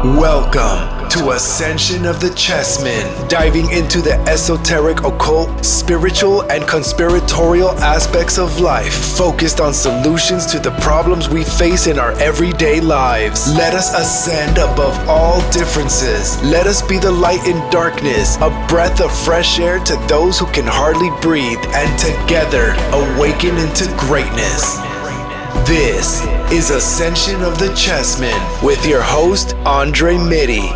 Welcome to Ascension of the Chessmen, diving into the esoteric, occult, spiritual, and conspiratorial aspects of life, focused on solutions to the problems we face in our everyday lives. Let us ascend above all differences. Let us be the light in darkness, a breath of fresh air to those who can hardly breathe, and together awaken into greatness. This is Ascension of the Chessmen with your host, Andre Mitty.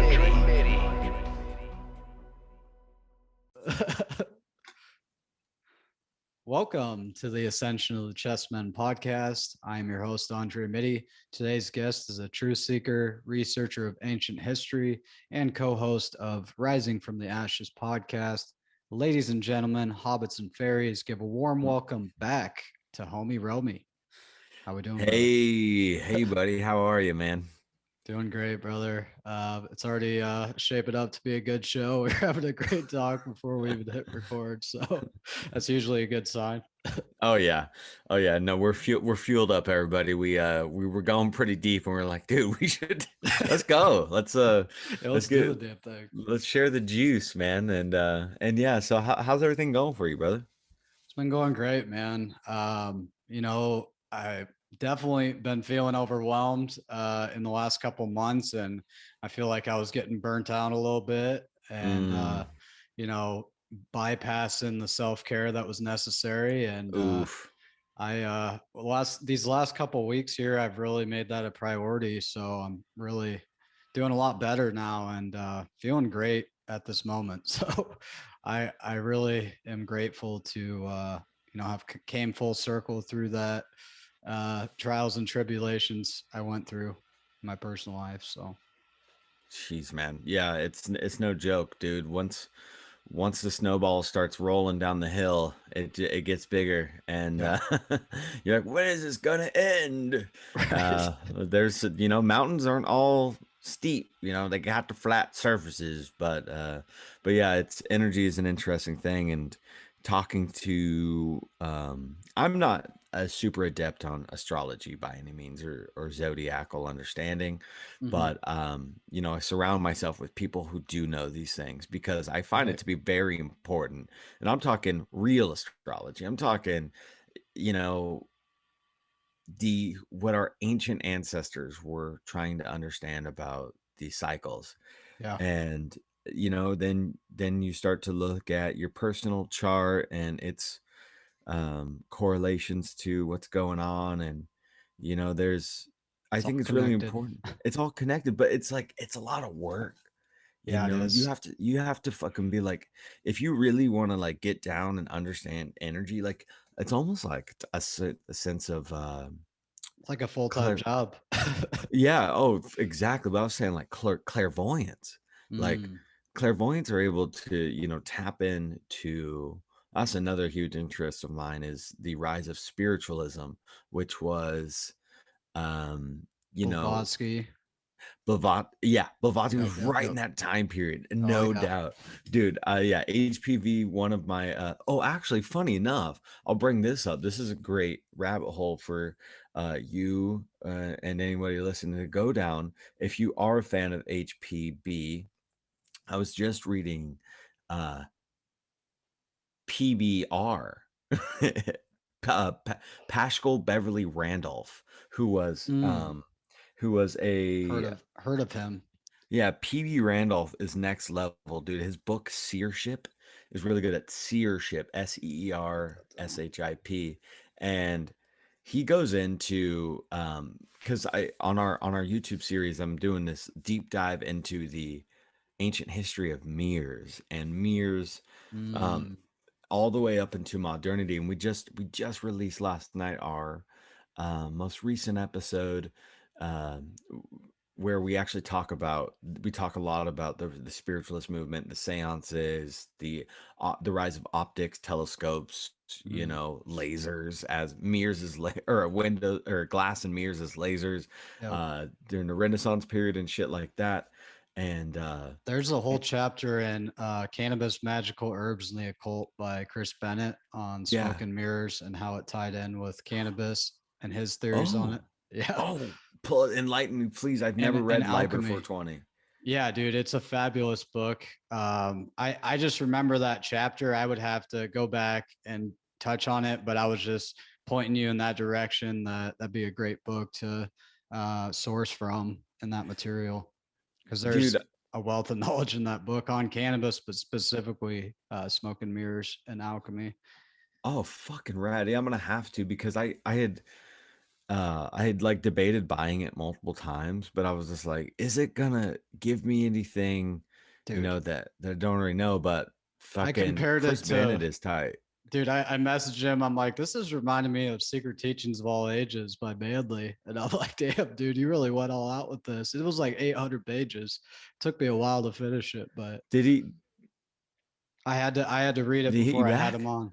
Welcome to the Ascension of the Chessmen podcast. I am your host, Andre Mitty. Today's guest is a truth seeker, researcher of ancient history, and co-host of Rising from the Ashes podcast. Ladies and gentlemen, hobbits and fairies, give a warm welcome back to homie Romie. How we doing, brother? Hey, buddy. How are you, man? Doing great, brother. It's already shaping up to be a good show. We're having a great talk before we even hit record, so that's usually a good sign. Oh yeah. No, we're fueled up, everybody. We were going pretty deep, and we're like, dude, we should let's go. Let's do the damn thing. Let's share the juice, man. And yeah. So how's everything going for you, brother? It's been going great, man. I definitely been feeling overwhelmed in the last couple months, and I feel like I was getting burnt out a little bit, and bypassing the self-care that was necessary. And Oof. these last couple of weeks here, I've really made that a priority. So I'm really doing a lot better now, and feeling great at this moment. So I really am grateful to have came full circle through that trials and tribulations I went through in my personal life. So Jeez, man. Yeah, it's no joke, dude. Once the snowball starts rolling down the hill, it gets bigger, and you're like, when is this gonna end? right. There's mountains aren't all steep, they got the flat surfaces, but yeah, it's energy is an interesting thing. And talking to I'm not a super adept on astrology by any means, or zodiacal understanding, but I surround myself with people who do know these things, because I find it to be very important. And I'm talking real astrology. I'm talking what our ancient ancestors were trying to understand about these cycles. Yeah. And then you start to look at your personal chart and its correlations to what's going on. And there's I It's all think it's really connected. important. It's all connected, but it's like it's a lot of work. Yeah, it You is. have to fucking be like, if you really want to like get down and understand energy, like it's almost like a sense of It's like a full-time job. yeah. Oh, exactly. But I was saying like clairvoyance. Like Mm. clairvoyants are able to, tap into. That's another huge interest of mine, is the rise of spiritualism, which was, you know, Blavatsky. Blavatsky was Yep, yep, right in yep. that time period, Oh no yeah. doubt, dude. Yeah, HPV. One of my. Oh, actually, funny enough, I'll bring this up. This is a great rabbit hole for you and anybody listening to go down. If you are a fan of HPB, I was just reading PBR. Paschal Beverly Randolph, who was Mm. a Heard of him. yeah, PB Randolph is next level, dude. His book Seership is really good at seership, SEERSHIP, and he goes into because I on our YouTube series, I'm doing this deep dive into the ancient history of mirrors, and mirrors um Mm. all the way up into modernity. And we just released last night our most recent episode, um, where we talk a lot about the spiritualist movement, the seances, the rise of optics, telescopes, Mm. lasers as mirrors or a window or glass and mirrors as lasers Yep. during the Renaissance period and shit like that. And There's a whole chapter in Cannabis, Magical Herbs, and the Occult by Chris Bennett on yeah. smoke and mirrors and how it tied in with cannabis and his theories on Oh, it. Yeah. oh, enlighten me, please. I've never And read Liber alchemy. 420. Yeah, dude, it's a fabulous book. I just remember that chapter. I would have to go back and touch on it, but I was just pointing you in that direction. That'd be a great book to source from in that material, because Dude, there's a wealth of knowledge in that book on cannabis, but specifically smoke and mirrors and alchemy. oh fucking rad. Yeah, I'm gonna have to because I had like debated buying it multiple times, but I was just like, is it gonna give me anything, Dude, that I don't already know? But I fucking compared Chris it Bennett to is tight. Dude, I messaged him. I'm like, this is reminding me of Secret Teachings of All Ages by Manley. And I'm like, damn, dude, you really went all out with this. It was like 800 pages. Took me a while to finish it, but Did he I had to read it did he hit you before I had him back? on.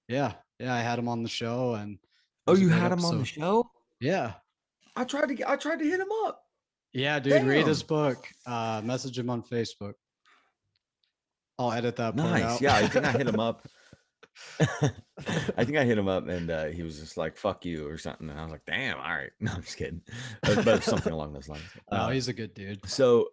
Yeah. Yeah. I had him on the show and it Oh, was a you great had him on the episode. show? Yeah. I tried to hit him up. Yeah, dude, read his Damn. book. Message him on Facebook. I'll edit that part Nice. out. Yeah, I think I hit him up. I think I hit him up and he was just like, fuck you or something. And I was like, damn, all right. No, I'm just kidding. But something along those lines. No, he's a good dude. So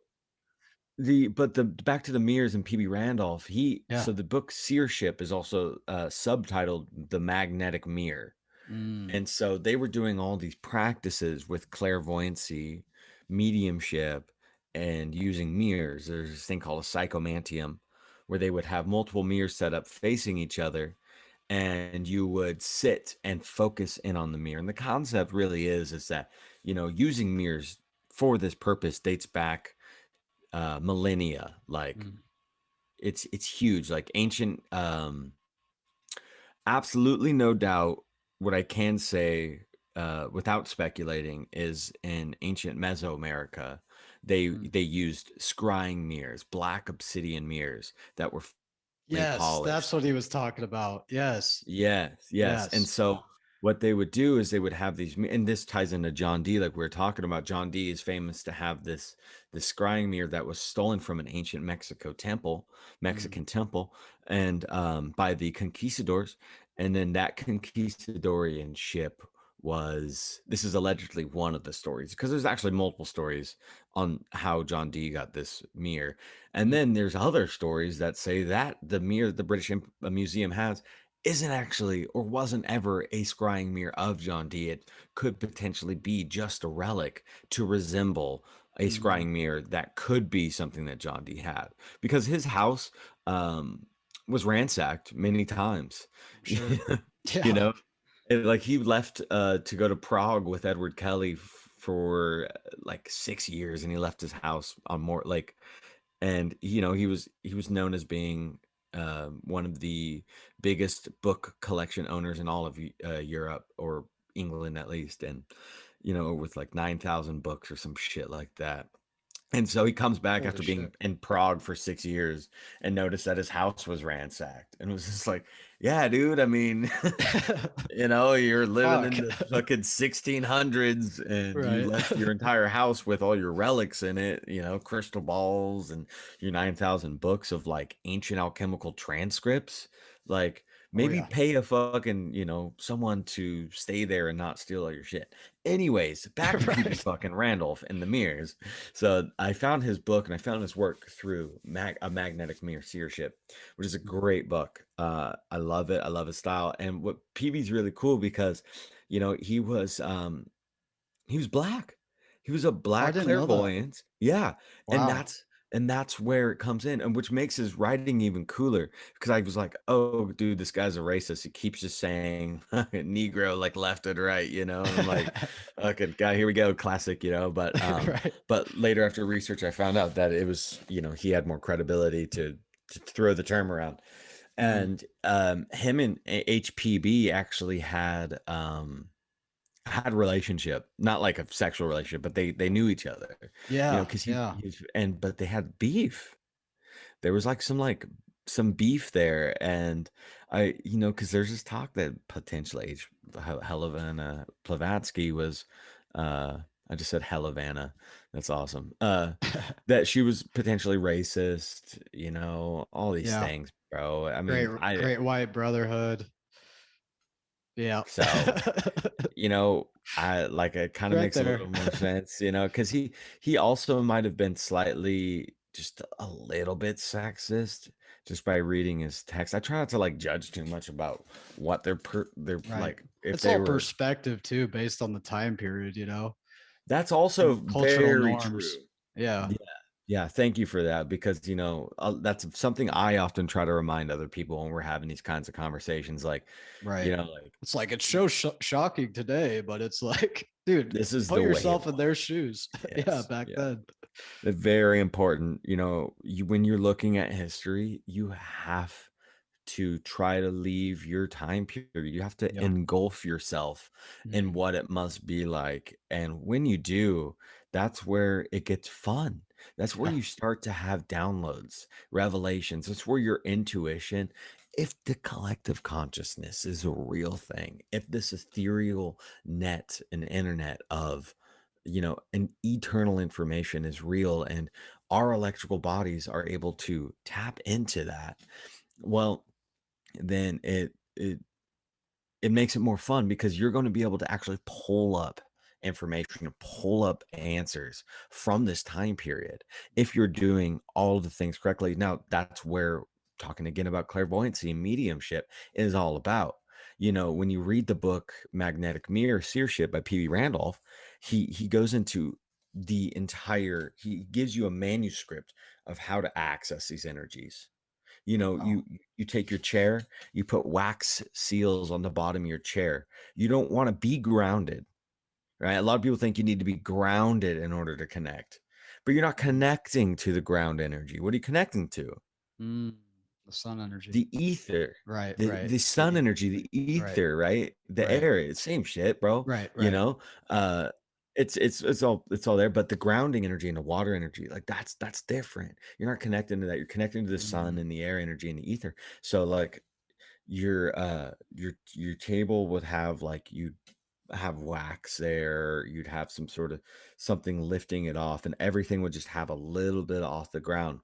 the back to the mirrors and PB Randolph, Yeah. so the book Seership is also subtitled The Magnetic Mirror. Mm, And so they were doing all these practices with clairvoyancy, mediumship, and using mirrors. There's this thing called a psychomantium where they would have multiple mirrors set up facing each other and you would sit and focus in on the mirror. And the concept really is that, using mirrors for this purpose dates back millennia. Like mm, it's huge, like ancient, absolutely no doubt. What I can say, without speculating, is in ancient Mesoamerica, mm. they used scrying mirrors, black obsidian mirrors that were finely Yes, that's polished. what he was talking about. Yes. Yes, yes. And Yes. so what they would do is they would have these, and this ties into John Dee, like we were talking about. John Dee is famous to have this scrying mirror that was stolen from an ancient Mm, Mexican temple, and by the conquistadors, and then that conquistadorian ship was, this is allegedly one of the stories, because there's actually multiple stories on how John Dee got this mirror. And mm, then there's other stories that say that the mirror the Museum has isn't actually or wasn't ever a scrying mirror of John Dee. It could potentially be just a relic to resemble a scrying mm. mirror that could be something that John Dee had, because his house was ransacked many times. I'm sure. you Yeah. know, like he left to go to Prague with Edward Kelly for like 6 years, and he left his house on more like, and he was known as being one of the biggest book collection owners in all of Europe, or England at least, and with like 9,000 books or some shit like that. And so he comes back Holy after being shit. in Prague for 6 years and noticed that his house was ransacked, and was just like, yeah, dude, I mean, you're living Fuck. in the fucking 1600s and you Right. left your entire house with all your relics in it, crystal balls and your 9,000 books of like ancient alchemical transcripts. Like, Oh maybe yeah. pay a fucking, someone to stay there and not steal all your shit. Anyways, back to PB Right. fucking Randolph and the mirrors. So I found his book and I found his work through A Magnetic Mirror Seership, which is a great book. I love it. I love his style. And what PB's really cool because, he was black. He was a Oh, I black didn't know that. clairvoyant. Yeah. And Wow. that's where it comes in, and which makes his writing even cooler, because I was like, oh dude, this guy's a racist. He keeps just saying Negro like left and right, and I'm like, okay, guy, here we go, classic, but Right. but later after research I found out that it was, he had more credibility to throw the term around. Mm. And him and HPB actually had a relationship, not like a sexual relationship, but they knew each other, Yeah. because Yeah. but they had beef. There was like some beef there, and because there's this talk that potentially Helena Blavatsky was, I just said Helena, that's awesome, that she was potentially racist, all these Yeah. things, bro. I Great, mean, I great white brotherhood. Yeah. So, I like it kind of Right makes a there. little more sense, because he also might have been slightly just a little bit sexist just by reading his text. I try not to like judge too much about what they're Right. like if It's they all were. perspective too, based on the time period, That's and also cultural very norms. true. Yeah. Yeah. Yeah, thank you for that because that's something I often try to remind other people when we're having these kinds of conversations like, Right. like It's like it's so shocking today, but it's like, dude, this is put the way it yourself in their was. shoes. Yeah, Yes. back Yeah. then. It's very important. When you're looking at history, you have to try to leave your time period. You have to Yeah. engulf yourself in Mhm. what it must be like. And when you do, that's where it gets fun. That's where Yeah. you start to have downloads, revelations. That's where your intuition, if the collective consciousness is a real thing, if this ethereal net and internet of an eternal information is real and our electrical bodies are able to tap into that, well, then it makes it more fun because you're going to be able to actually pull up information and pull up answers from this time period if you're doing all the things correctly. Now, that's where talking again about clairvoyancy and mediumship is all about. When you read the book Magnetic Mirror Seership by P.B. Randolph, he goes into he gives you a manuscript of how to access these energies. Oh. You take your chair, you put wax seals on the bottom of your chair. You don't want to be grounded, right? A lot of people think you need to be grounded in order to connect, but you're not connecting to the ground energy. What are you connecting to? Mm, the sun energy. The ether, Right, the right. sun energy, the Right, ether, right? The right, air, it's same shit, bro. right, You right. know, uh, it's all there, but the grounding energy and the water energy, like that's different. You're not connecting to that. You're connecting to the sun Mm, and the air energy and the ether. So like your table would have like you have wax there, you'd have some sort of something lifting it off, and everything would just have a little bit off the ground.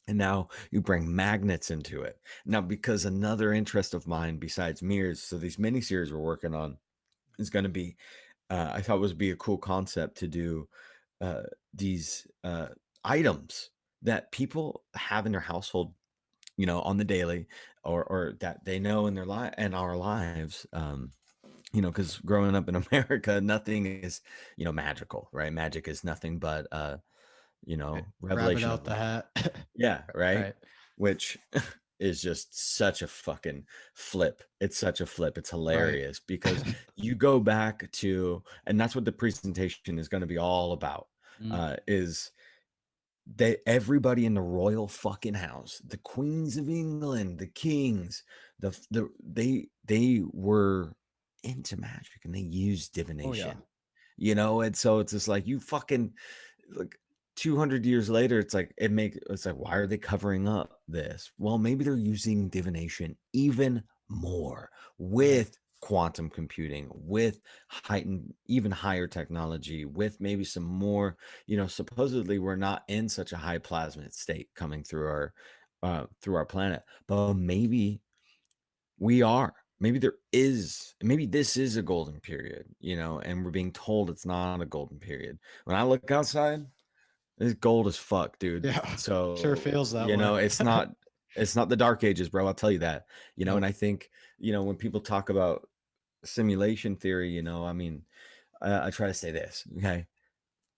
And now you bring magnets into it. Now, because another interest of mine besides mirrors, so these mini series we're working on is going to be, I thought would be a cool concept to do uh, these items that people have in their household, on the daily, or that they know in their life and our lives. Because growing up in America, nothing is, magical, right? Magic is nothing but, right. Rabbit revelation out of the light. hat. Yeah, right? Right. Which is just such a fucking flip. It's such a flip. It's Right. hilarious because you go back to, and that's what the presentation is going to be all about, Mm. is they everybody in the royal fucking house, the queens of England, the kings, they were into magic and they used Oh yeah. divination, and so it's just like you fucking like 200 years later, it's like, why are they covering up this? Well, maybe they're using divination even more Right. with quantum computing, with heightened, even higher technology, with maybe some more, supposedly we're not in such a high plasma state coming through our planet, but maybe we are. Maybe this is a golden period, and we're being told it's not a golden period. When I look outside, it's gold as fuck, dude. Yeah. Sure So, feels that way. it's not the dark ages, bro. I'll tell you that. And Nope. I think, when people talk about simulation theory, I mean, I try to say this, okay?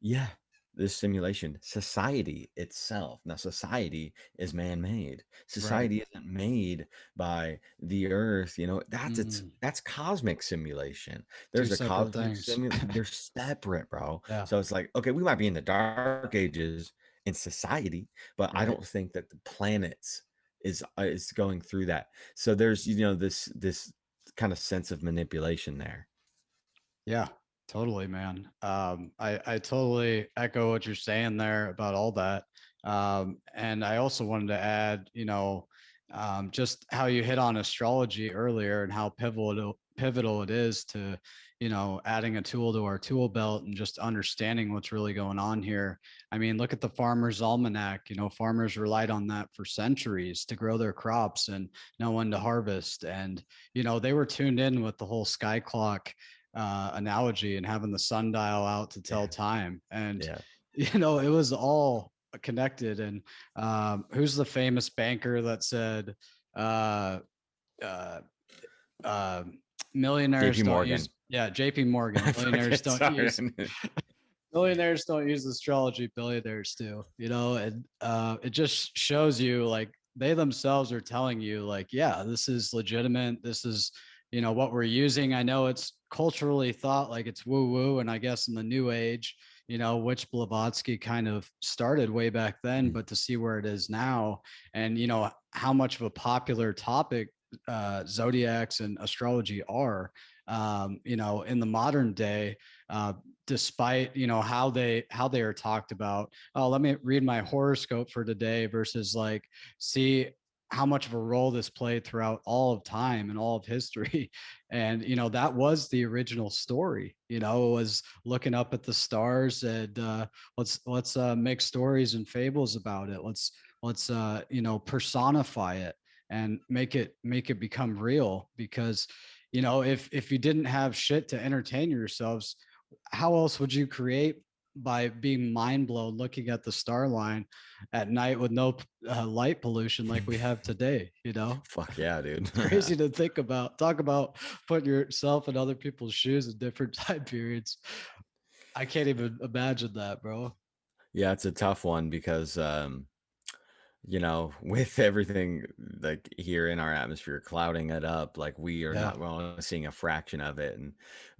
Yeah, this simulation, society itself. Now, society is man-made. Right. Society isn't made by the earth. Mm, That's cosmic simulation. two There's a separate cosmic things. simul. They're separate, bro. Yeah. So it's like, okay, we might be in the dark ages in society, but I Right. don't think that the planets is going through that. So there's this kind of sense of manipulation there. Yeah, totally, man. I totally echo what you're saying there about all that. And I also wanted to add, just how you hit on astrology earlier and how pivotal it is to, adding a tool to our tool belt and just understanding what's really going on here. I mean, look at the Farmer's Almanac. Farmers relied on that for centuries to grow their crops and know when to harvest. And, they were tuned in with the whole sky clock analogy and having the sundial out to tell time. And, Yeah. it was all connected. And who's the famous banker that said, uh, uh, uh, millionaires JP don't Morgan. use, yeah, JP Morgan. I Millionaires forget, don't sorry. use millionaires don't use astrology, billionaires do, and it just shows you like they themselves are telling you like, yeah, this is legitimate, this is what we're using. I know it's culturally thought like it's woo woo, and I guess in the new age, which Blavatsky kind of started way back then, but to see where it is now, and how much of a popular topic zodiacs and astrology are, in the modern day, despite how they are talked about. Oh, let me read my horoscope for today versus like see how much of a role this played throughout all of time and all of history. And that was the original story. It was looking up at the stars and let's make stories and fables about it. Let's personify it and make it become real. Because if you didn't have shit to entertain yourselves, how else would you create? By being mind blown looking at the star line at night with no light pollution like we have today. Fuck yeah, dude. It's crazy to think about. Talk about putting yourself in other people's shoes in different time periods. I can't even imagine that, bro. Yeah, it's a tough one because with everything like here in our atmosphere clouding it up, like we're Yeah, only seeing a fraction of it. And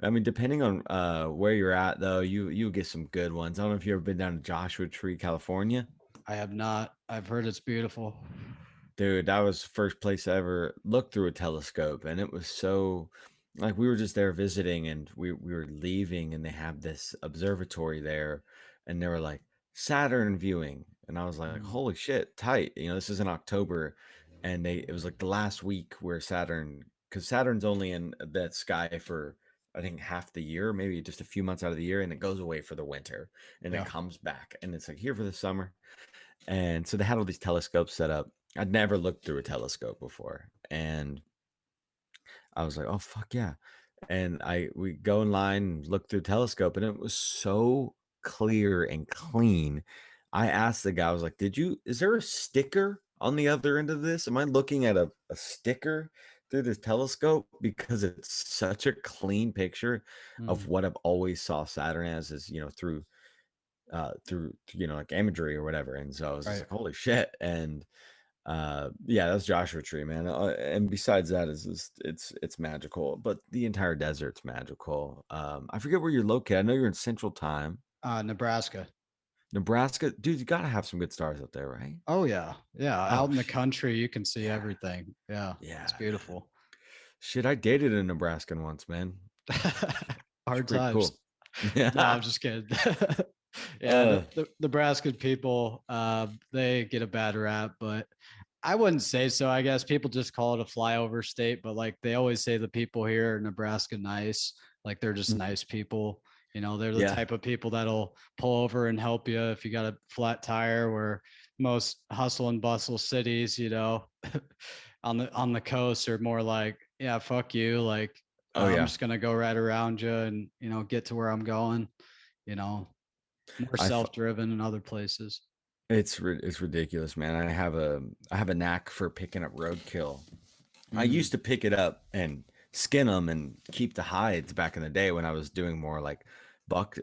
I mean, depending on where you're at though, you get some good ones. I don't know if you've ever been down to Joshua Tree, California. I have not. I've heard it's beautiful. Dude, that was the first place I ever looked through a telescope, and it was so like we were just there visiting, and we were leaving, and they have this observatory there, and they were like Saturn viewing, and I was like, Mm, holy shit, tight. This is in October, and it was like the last week where because Saturn's only in that sky for I think half the year, maybe just a few months out of the year, and it goes away for the winter, and it yeah. comes back, and it's like here for the summer. And so they had all these telescopes set up. I'd never looked through a telescope before. And I was like, oh fuck yeah. And we go in line and look through the telescope, and it was so clear and clean. I asked the guy, I was like, is there a sticker on the other end of this? Am I looking at a sticker through this telescope? Because it's such a clean picture of Mm, what I've always saw Saturn as, is, through like imagery or whatever. And so I was just right. like, holy shit. And yeah, that's Joshua Tree, man. And besides that, is just it's magical, but the entire desert's magical. I forget where you're located. I know you're in Central Time. Nebraska. Nebraska, dude, you gotta have some good stars up there, right? Oh yeah, yeah. Oh Out in the country, you can see yeah, everything. Yeah, it's yeah, man. beautiful. Shit, I dated a Nebraskan once, man. It's Hard pretty times. cool. No, Yeah. I'm just kidding. Yeah, uh the Nebraskan people, they get a bad rap, but I wouldn't say so. I guess people just call it a flyover state, but like they always say the people here in Nebraska nice, like they're just nice people. They're the yeah. type of people that'll pull over and help you if you got a flat tire, where most hustle and bustle cities, on the coast are more like, yeah, fuck you. Like, Oh I'm yeah. just gonna go right around you and get to where I'm going. You know, more I self-driven in other places. It's ridiculous, man. I have a knack for picking up roadkill. I Mm, used to pick it up and skin them and keep the hides back in the day when I was doing more like buck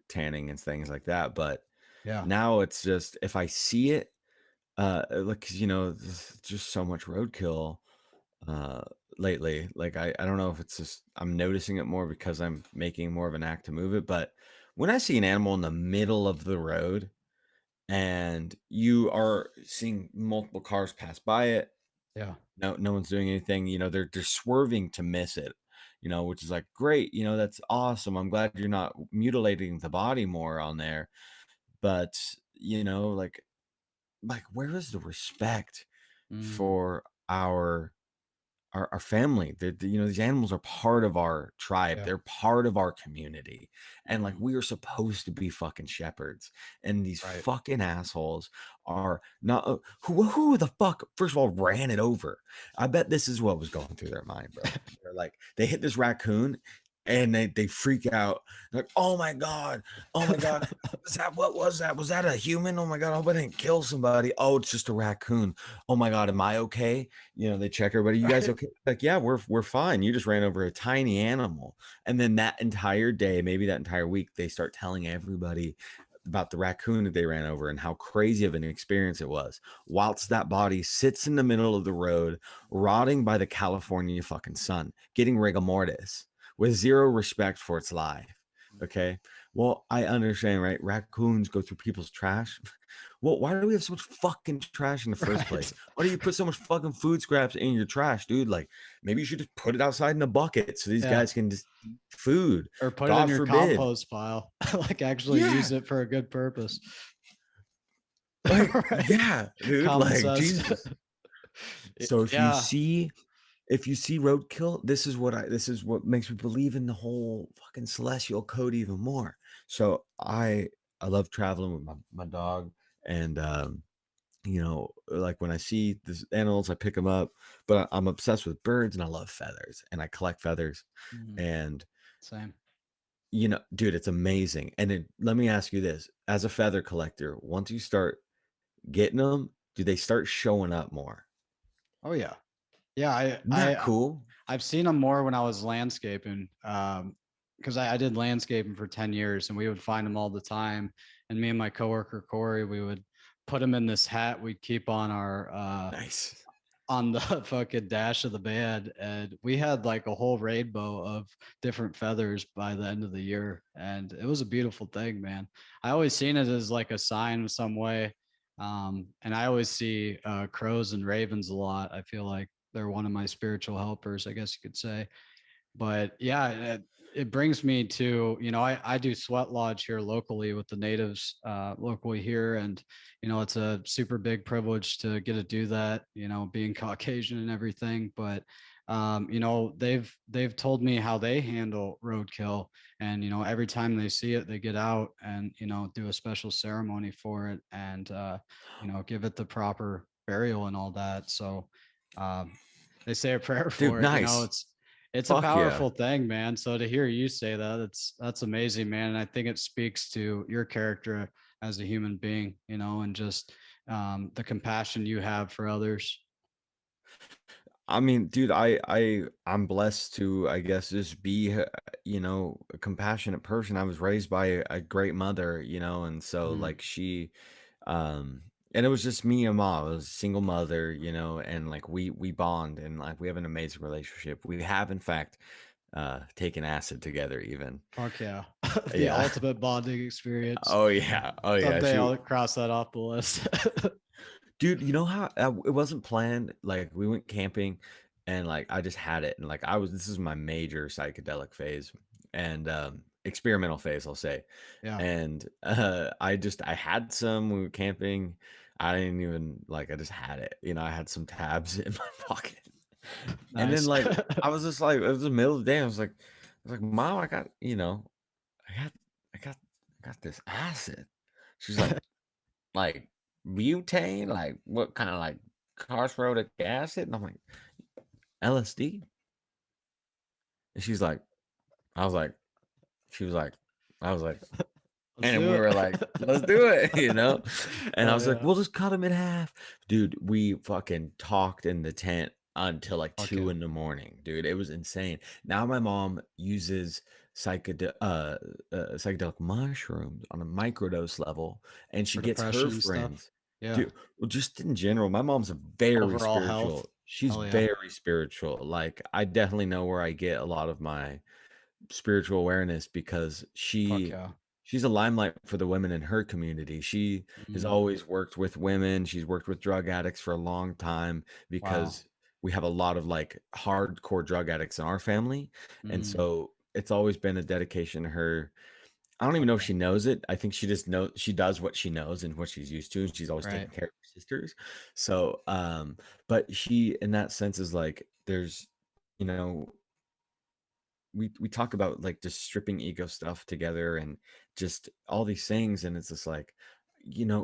tanning and things like that. But yeah. now it's just if I see it, like 'cause, there's just so much roadkill uh lately. Like I don't know if it's just I'm noticing it more because I'm making more of an act to move it. But when I see an animal in the middle of the road and you are seeing multiple cars pass by it, Yeah. no one's doing anything, they're swerving to miss it, which is like great, that's awesome. I'm glad you're not mutilating the body more on there. But like where is the respect Mm, for our our family. These animals are part of our tribe. Yeah. They're part of our community. And like Mhm. we are supposed to be fucking shepherds. And these Right. fucking assholes are not who the fuck first of all ran it over. I bet this is what was going through their mind, bro. They're like they hit this raccoon and they freak out. They're like, oh my God. Oh my God. What was that? Was that a human? Oh my God. I hope I didn't kill somebody. Oh, it's just a raccoon. Oh my God. Am I okay? They check everybody. You guys Right. okay? Like, yeah, we're fine. You just ran over a tiny animal. And then that entire day, maybe that entire week, they start telling everybody about the raccoon that they ran over and how crazy of an experience it was. Whilst that body sits in the middle of the road, rotting by the California fucking sun, getting rigor mortis with zero respect for its life. Okay. Well, I understand, right? Raccoons go through people's trash. Well, why do we have so much fucking trash in the first place? Right. Why do you put so much fucking food scraps in your trash, dude? Like, maybe you should just put it outside in a bucket so these Yeah. guys can just eat food. Or put it in God your forbid. compost pile. Like actually Yeah. use it for a good purpose. Like, Right. yeah, dude. Common Like, sense. Jesus. So Yeah. if you see roadkill, this is what makes me believe in the whole fucking celestial code even more. So I love traveling with my dog, and like when I see these animals, I pick them up. But I'm obsessed with birds, and I love feathers, and I collect feathers. Mhm. And Same. dude, it's amazing. And let me ask you this: as a feather collector, once you start getting them, do they start showing up more? Oh yeah. Yeah. Isn't that cool? I've seen them more when I was landscaping. Because I did landscaping for 10 years and we would find them all the time. And me and my coworker Corey, we would put them in this hat we'd keep Nice. on the fucking dash of the bed, and we had like a whole rainbow of different feathers by the end of the year, and it was a beautiful thing, man. I always seen it as like a sign of some way. And I always see crows and ravens a lot. I feel like they're one of my spiritual helpers, I guess you could say. But yeah, it brings me to, I do sweat lodge here locally with the natives locally here. And, it's a super big privilege to get to do that, being Caucasian and everything. But, they've told me how they handle roadkill. And, every time they see it, they get out and, do a special ceremony for it and, give it the proper burial and all that. So they say a prayer Dude, for it. nice. It's a Fuck yeah. powerful thing, man. So to hear you say that, that's amazing, man. And I think it speaks to your character as a human being, and just the compassion you have for others. I mean, dude, I'm blessed to, I guess, just be, a compassionate person. I was raised by a great mother, and so Mhm. like um, and it was just me and mom. It was a single mother, and like we bond and like we have an amazing relationship. We have, in fact, taken acid together, even. Fuck yeah. The Yeah. ultimate bonding experience. Oh yeah. Oh yeah. Someday Shoot. I'll cross that off the list. Dude, you know how it wasn't planned? Like we went camping and like I just had it and like this is my major psychedelic phase and experimental phase, I'll say. Yeah. And I had some when we were camping. I didn't even like I just had it. I had some tabs in my pocket. And then Nice. like I was just like it was the middle of the day. I was like, Mom, I got I got I got this acid. She's like butane, like what kind of like carcinogenic acid? And I'm like, LSD. And I was like, she was like, I was like, Let's and do we it. were like, let's do it, And I Hell was like, yeah. we'll just cut him in half. Dude, we fucking talked in the tent until like Fuck 2 yeah. in the morning, dude. It was insane. Now my mom uses psychedelic mushrooms on a microdose level, and she For gets her depression and stuff. friends. Yeah. Dude, well, just in general, my mom's a very Overall health. spiritual. She's Hell yeah. very spiritual. Like I definitely know where I get a lot of my spiritual awareness because Fuck yeah. she's a limelight for the women in her community. She has Mhm. always worked with women. She's worked with drug addicts for a long time Wow. because we have a lot of like hardcore drug addicts in our family. And Mm. so it's always been a dedication to her. I don't even know if Okay. she knows it. I think she just knows she does what she knows and what she's used to, and she's always Right. taking care of her sisters. So, but she, in that sense, is like there's, you know, we talk about like just stripping ego stuff together and just all these things, and it's just like,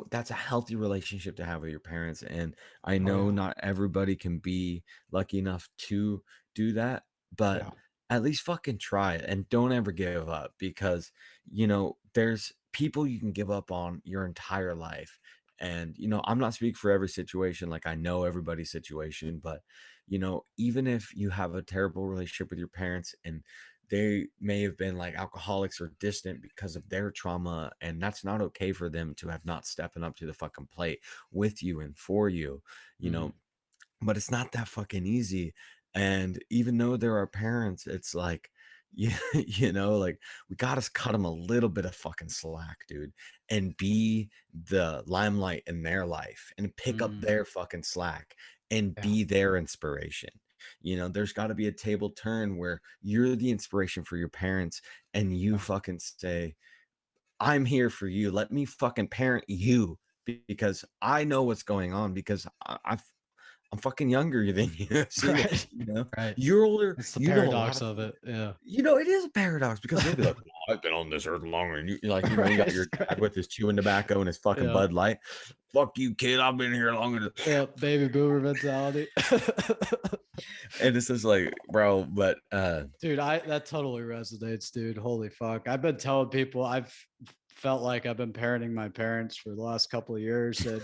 that's a healthy relationship to have with your parents. And I Oh know yeah. not everybody can be lucky enough to do that, but Yeah. at least fucking try it and don't ever give up, because there's people you can give up on your entire life. And I'm not speaking for every situation, like I know everybody's situation, but even if you have a terrible relationship with your parents and they may have been like alcoholics or distant because of their trauma, and that's not okay for them to have not stepping up to the fucking plate with you and for you, you Mm, know but it's not that fucking easy. And even though there are parents, it's like, yeah, like we gotta cut them a little bit of fucking slack, dude, and be the limelight in their life and pick up mm, their fucking slack and yeah. be their inspiration. There's got to be a table turn where you're the inspiration for your parents, and you Yeah. fucking say, I'm here for you. Let me fucking parent you, because I know what's going on, because I'm fucking younger than you. So Right. Right. you're older. That's the You know a lot paradox of of it. Yeah. it is a paradox, because they'll be like, well, I've been on this earth longer than you. Like, you got your Right. dad Right. with his chewing tobacco and his fucking Yeah. Bud Light. Fuck you, kid. I've been here longer than. Yeah. Baby boomer mentality. And it's just like, bro, but Dude, that totally resonates, dude. Holy fuck. I've been telling people I've felt like I've been parenting my parents for the last couple of years, and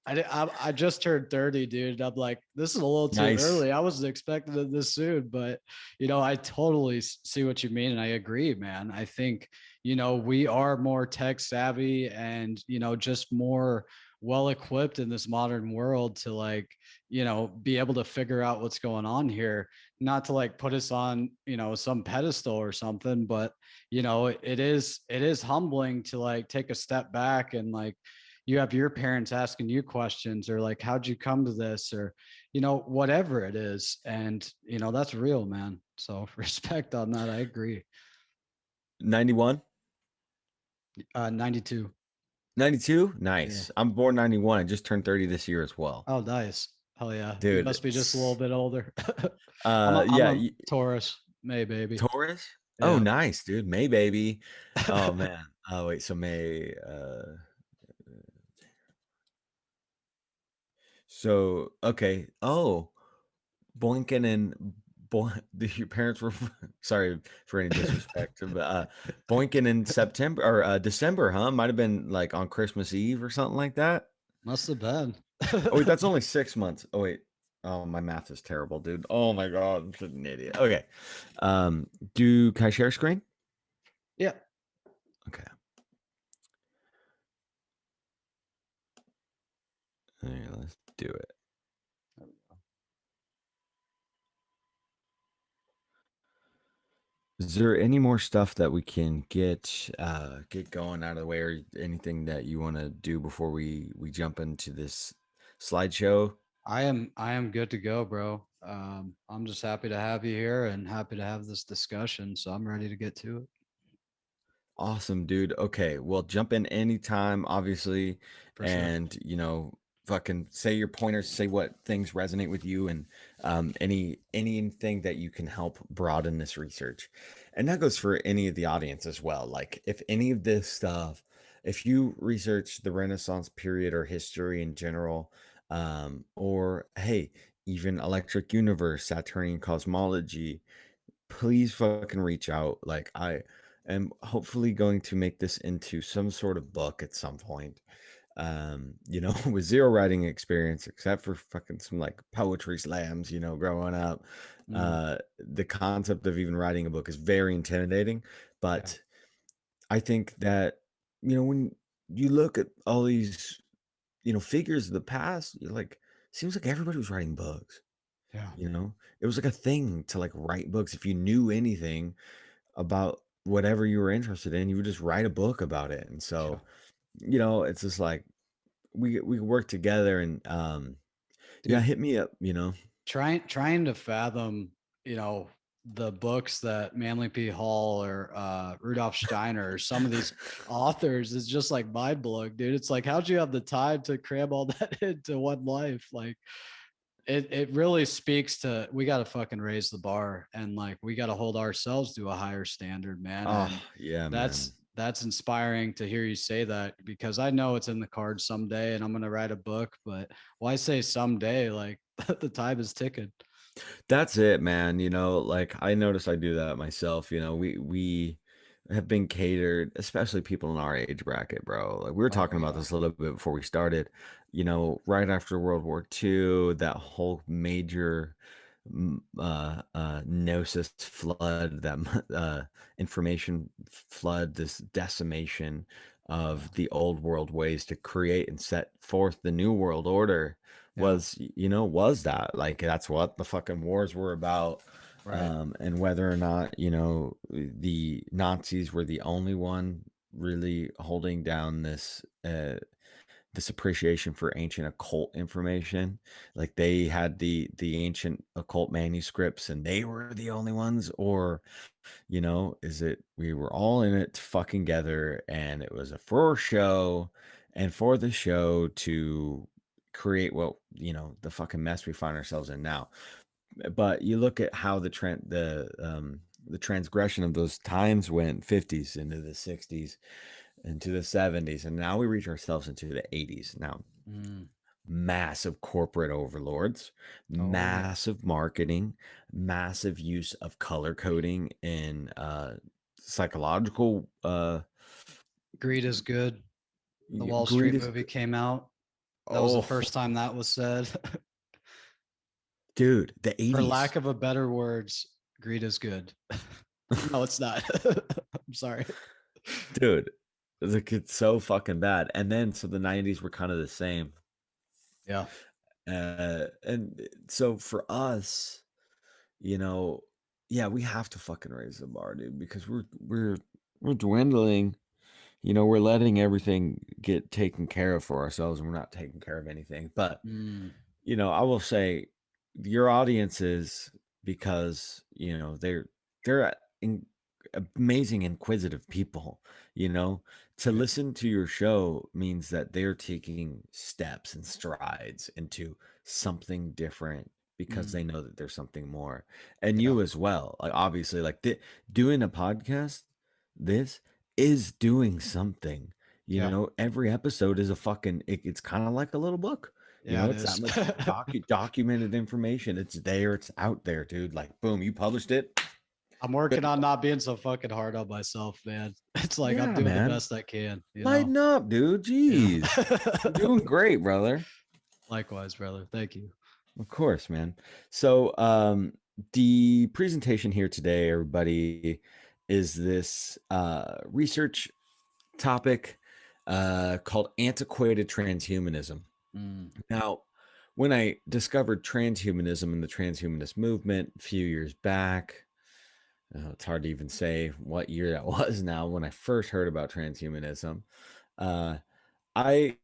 I just turned 30, dude. I'm like, this is a little too nice. early. I wasn't expecting it this soon, but I totally see what you mean, and I agree, man. I think we are more tech savvy and just more well equipped in this modern world to like be able to figure out what's going on here, not to like put us on some pedestal or something, but it is humbling to like take a step back and like you have your parents asking you questions or like how'd you come to this, or whatever it is, and that's real, man. So respect on that. I agree. 91, 92. 92. Yeah. Nice. I'm born 91. I just turned 30 this year as well, Oh, nice. Hell yeah, you dude. must be just a little bit older. I'm Yeah. a Taurus, May baby. Taurus. Oh, Yeah. nice, dude. May baby. Oh man. Oh wait. So May. So okay. Oh, Boinkin and your parents were sorry for any disrespect, but Boinkin in September or December, huh? Might have been like on Christmas Eve or something like that. Must have been. Oh wait, that's only 6 months. Oh wait. Oh, my math is terrible, dude. Oh my god, I'm such an idiot. Okay. Can I share screen? Yeah. Okay. All right, let's do it. Is there any more stuff that we can get going out of the way, or anything that you want to do before we jump into this slideshow? I am good to go, bro. I'm just happy to have you here and happy to have this discussion. So I'm ready to get to it Awesome, dude. Okay, well, jump in anytime, obviously, for sure. and fucking say your pointers, say what things resonate with you, and anything that you can help broaden this research, and that goes for any of the audience as well. Like, if any of this stuff, if you research the Renaissance period or history in general, or hey, even electric universe, Saturnian cosmology, please fucking reach out. Like, I am hopefully going to make this into some sort of book at some point. With zero writing experience except for fucking some like poetry slams, growing up. Mm, The concept of even writing a book is very intimidating, yeah. but I think that, when you look at all these, figures of the past, you're like, seems like everybody was writing books. Yeah. It was like a thing to like write books. If you knew anything about whatever you were interested in, you would just write a book about it. And Yeah. so, it's just like we work together, and yeah, Dude, hit me up, trying to fathom, you know, the books that Manly P. Hall or Rudolf Steiner or some of these authors is just like mind blowing, dude. It's like, how'd you have the time to cram all that into one life? Like, it really speaks to, we got to fucking raise the bar, and like we got to hold ourselves to a higher standard, man. Oh, And yeah, man. that's inspiring to hear you say that, because I know it's in the cards someday and I'm going to write a book, but why say someday? Like the time is ticking. That's it, man. Like I notice I do that myself. We have been catered, especially people in our age bracket, bro. Like we were Oh talking about yeah. this a little bit before we started. Right after World War II, that whole major gnosis flood, that information flood, this decimation Yeah. of the old world ways to create and set forth the new world order Yeah. was that, like, that's what the fucking wars were about. Right. And whether or not the Nazis were the only one really holding down this appreciation for ancient occult information, like they had the ancient occult manuscripts and they were the only ones, or is it we were all in it fucking together and it was a for show, and for the show to create what the fucking mess we find ourselves in now. But you look at how the transgression of those times went, 50s into the 60s into the 70s, and now we reach ourselves into the 80s now. Mm. Massive corporate overlords, Oh yeah. massive marketing, massive use of color coding in psychological Greed is good. The Wall greed Street is movie came out. That was the oh first time that was said. dude, the For 80s. lack of a better words, greed is good. No, it's not. I'm sorry. Dude, it's so fucking bad. And then so the 90s were kind of the same. Yeah. And so for us, you know, yeah, we have to fucking raise the bar, dude, because we're dwindling. We're letting everything get taken care of for ourselves, and we're not taking care of anything. But Mm. I will say your audiences, because they're amazing, inquisitive people. To Yeah. listen to your show means that they're taking steps and strides into something different because Mm. they know that there's something more. And Yeah. you as well, like obviously, like doing a podcast, this is doing something. Yeah. Every episode is a fucking it's kind of like a little book. Yeah, it It's that is. much documented information. It's there. It's out there, dude. Like, boom, you published it. I'm working on not being so fucking hard on myself, man. It's like I'm Yeah, doing the man. best I can, you know? Lighten up, dude. Yeah. Jeez. You're doing great, brother. Likewise, brother. Thank you. Of course, man. So, the presentation here today, everybody, is this research topic called Antiquated Transhumanism. Mm. Now, when I discovered transhumanism and the transhumanist movement a few years back, it's hard to even say what year that was now, when I first heard about transhumanism, uh, I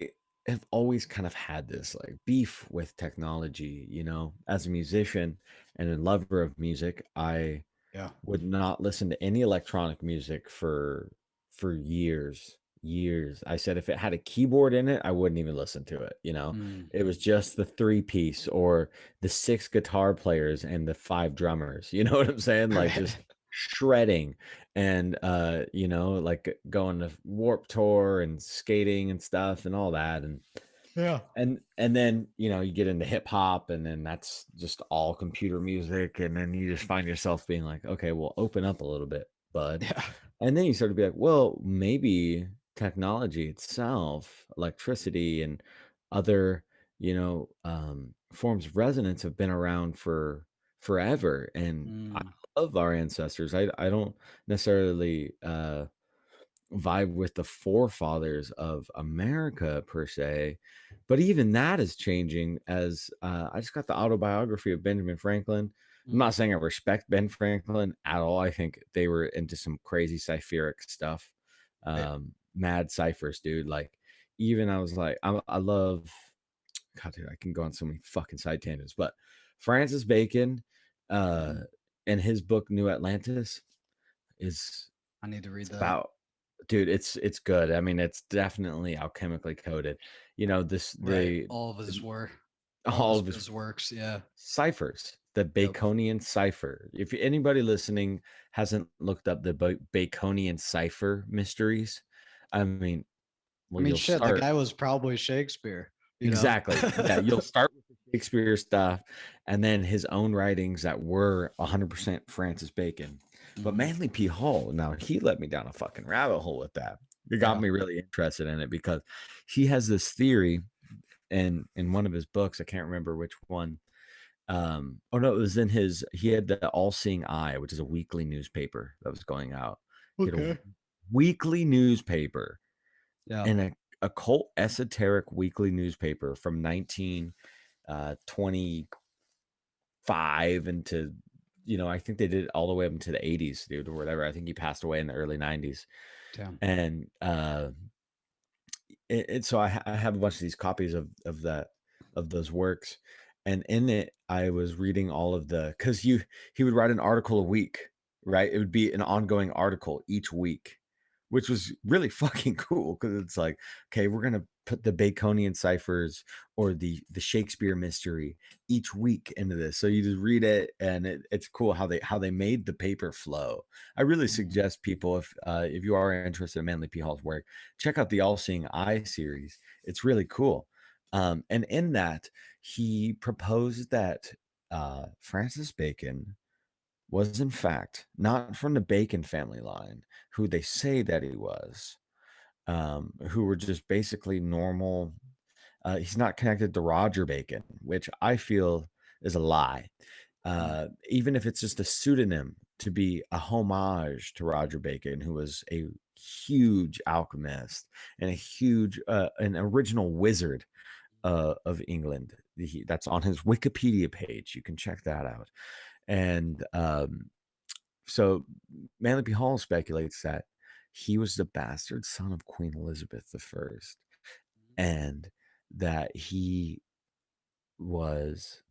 have always kind of had this like beef with technology. As a musician and a lover of music, I Yeah. would not listen to any electronic music for years. I said if it had a keyboard in it, I wouldn't even listen to it. Mm. It was just the 3-piece or the 6 guitar players and the 5 drummers. You know what I'm saying? Like Right. just shredding, and like going to Warp Tour and skating and stuff and all that. Yeah. And then you get into hip hop, and then that's just all computer music, and then you just find yourself being like, okay, well, open up a little bit, bud. Yeah. And then you start to be like, well, maybe technology itself, electricity and other forms of resonance have been around for forever. And I Mm. love our ancestors. I don't necessarily vibe with the forefathers of America per se, but even that is changing. As I just got the autobiography of Benjamin Franklin. I'm Mm. not saying I respect Ben Franklin at all. I think they were into some crazy cipheric stuff, Right. mad ciphers, dude. Like, even I was like, I love, God, dude, I can go on so many fucking side tangents, but Francis Bacon, uh, Mhm. and his book New Atlantis is I need to read that. about, dude, it's good. I mean, it's definitely alchemically coded. You know, Right. All of his work. all of his works. Yeah. ciphers, the Baconian cipher. If anybody listening hasn't looked up the Baconian cipher mysteries, I mean, well, you'll shit, the start guy was probably Shakespeare. exactly. Yeah, you'll start with the Shakespeare stuff, and then his own writings that were 100% Francis Bacon. But Manly P. Hall, now he led me down a fucking rabbit hole with that. It got me really interested in it because he has this theory in one of his books. I can't remember which one. Oh no, it was in his. He had the All Seeing Eye, which is a weekly newspaper that was going out. He had a weekly newspaper, and a occult esoteric weekly newspaper from 1925 into, I think they did it all the way up into the 80s, dude, or whatever. I think he passed away in the early 90s. Damn. And so I have a bunch of these copies of those works, and in it I was reading all of because he would write an article a week, right? It would be an ongoing article each week, which was really fucking cool because it's like, okay, we're gonna put the Baconian ciphers or the Shakespeare mystery each week into this. So you just read it, and it's cool how they made the paper flow. I really suggest people, if you are interested in Manly P. Hall's work, check out the All Seeing Eye series. It's really cool. And in that, he proposed that Francis Bacon was in fact not from the Bacon family line, who they say that he was, who were just basically normal. He's not connected to Roger Bacon, which I feel is a lie. Even if it's just a pseudonym to be a homage to Roger Bacon, who was a huge alchemist and a huge, an original wizard of England. That's on his Wikipedia page. You can check that out. And so Manly P. Hall speculates that he was the bastard son of Queen Elizabeth I, and that he was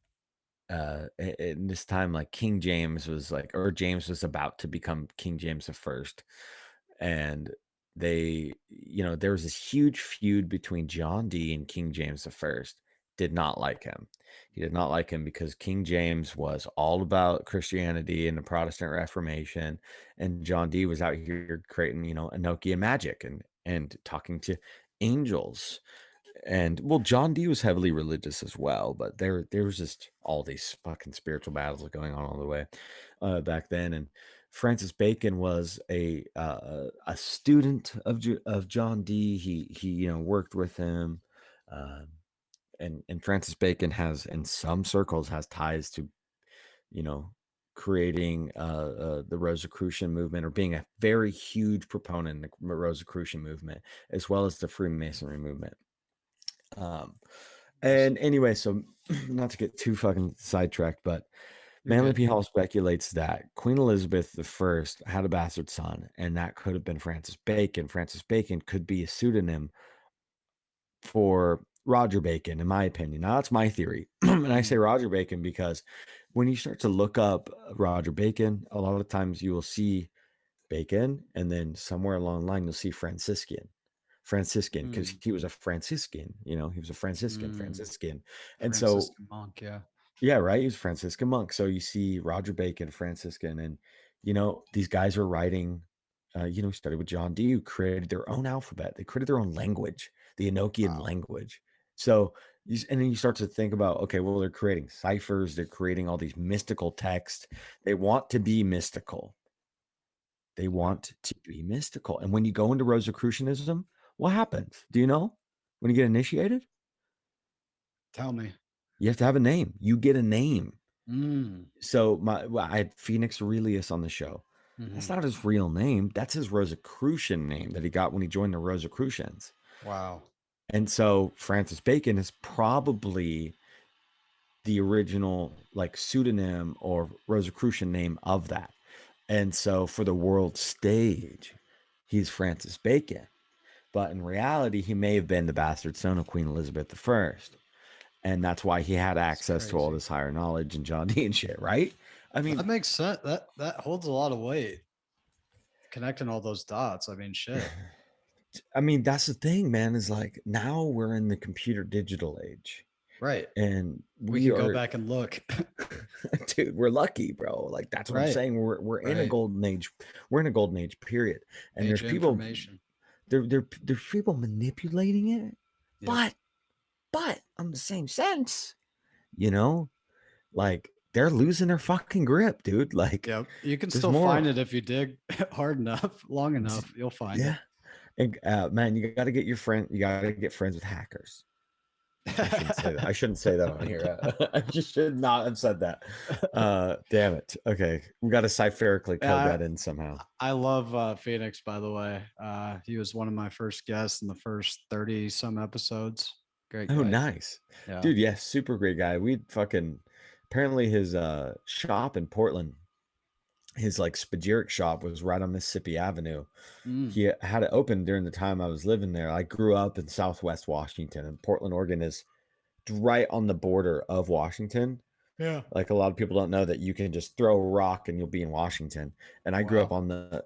in this time, like King James was like, or James was about to become King James I, and they, there was this huge feud between John Dee and King James I. Did not like him. He did not like him because King James was all about Christianity and the Protestant Reformation, and John Dee was out here creating, Enochian magic and talking to angels. And well, John Dee was heavily religious as well, but there was just all these fucking spiritual battles going on all the way back then. And Francis Bacon was a student of John Dee. He worked with him, and Francis Bacon has, in some circles, has ties to creating the Rosicrucian movement, or being a very huge proponent in the Rosicrucian movement, as well as the Freemasonry movement. And anyway, so not to get too fucking sidetracked, but Manly P. Hall speculates that Queen Elizabeth I had a bastard son, and that could have been Francis Bacon. Francis Bacon could be a pseudonym for Roger Bacon, in my opinion. Now, that's my theory. And I say Roger Bacon because when you start to look up Roger Bacon, a lot of times you will see Bacon, and then somewhere along the line, you'll see Franciscan, because he was a Franciscan, he was a Franciscan. And Franciscan monk, yeah, right. He was a Franciscan monk. So you see Roger Bacon, Franciscan, and these guys are writing. Studied with John Dee, who created their own alphabet. They created their own language, the Enochian language. So, and then you start to think about, okay, well, they're creating ciphers. They're creating all these mystical texts. They want to be mystical. And when you go into Rosicrucianism, what happens? Do you know? When you get initiated? Tell me. You have to have a name. You get a name. So I had Phoenix Aurelius on the show. That's not his real name. That's his Rosicrucian name that he got when he joined the Rosicrucians. Wow. And so Francis Bacon is probably the original pseudonym or Rosicrucian name of that. And so for the world stage, he's Francis Bacon. But in reality, he may have been the bastard son of Queen Elizabeth I. And that's why he had access to all this higher knowledge and John Dee and shit, right? I mean, That makes sense. That holds a lot of weight. Connecting all those dots. I mean, shit. I mean, that's the thing, man, is like now we're in the computer digital age Right. and We we can go are, back and look. dude, we're lucky, bro. Like that's what I'm Right. saying. We're in a Right. golden age. We're in a golden age period. And Age there's of people information. there's people manipulating it, Yep. but on the same sense, you know, like they're losing their fucking grip, dude. Like Yep. You can there's still find more. it if you dig hard enough, long enough. You'll find Yeah. And man, you got to get your friend. You got to get friends with hackers. I shouldn't say that. I it. shouldn't say that on here. I just should not have said that. Damn it. Okay, we got to cipherically code Yeah, that in somehow. I love Phoenix, by the way. He was one of my first guests in the first 30 some episodes. Great Oh, guy. nice, Yeah. dude. Yes, super great guy. We fucking apparently his shop in Portland, his like spagyric shop was right on Mississippi Avenue. Mm. He had it open during the time I was living there. I grew up in Southwest Washington, and Portland, Oregon is right on the border of Washington. Yeah. Like a lot of people don't know that you can just throw a rock and you'll be in Washington. And I grew up Wow.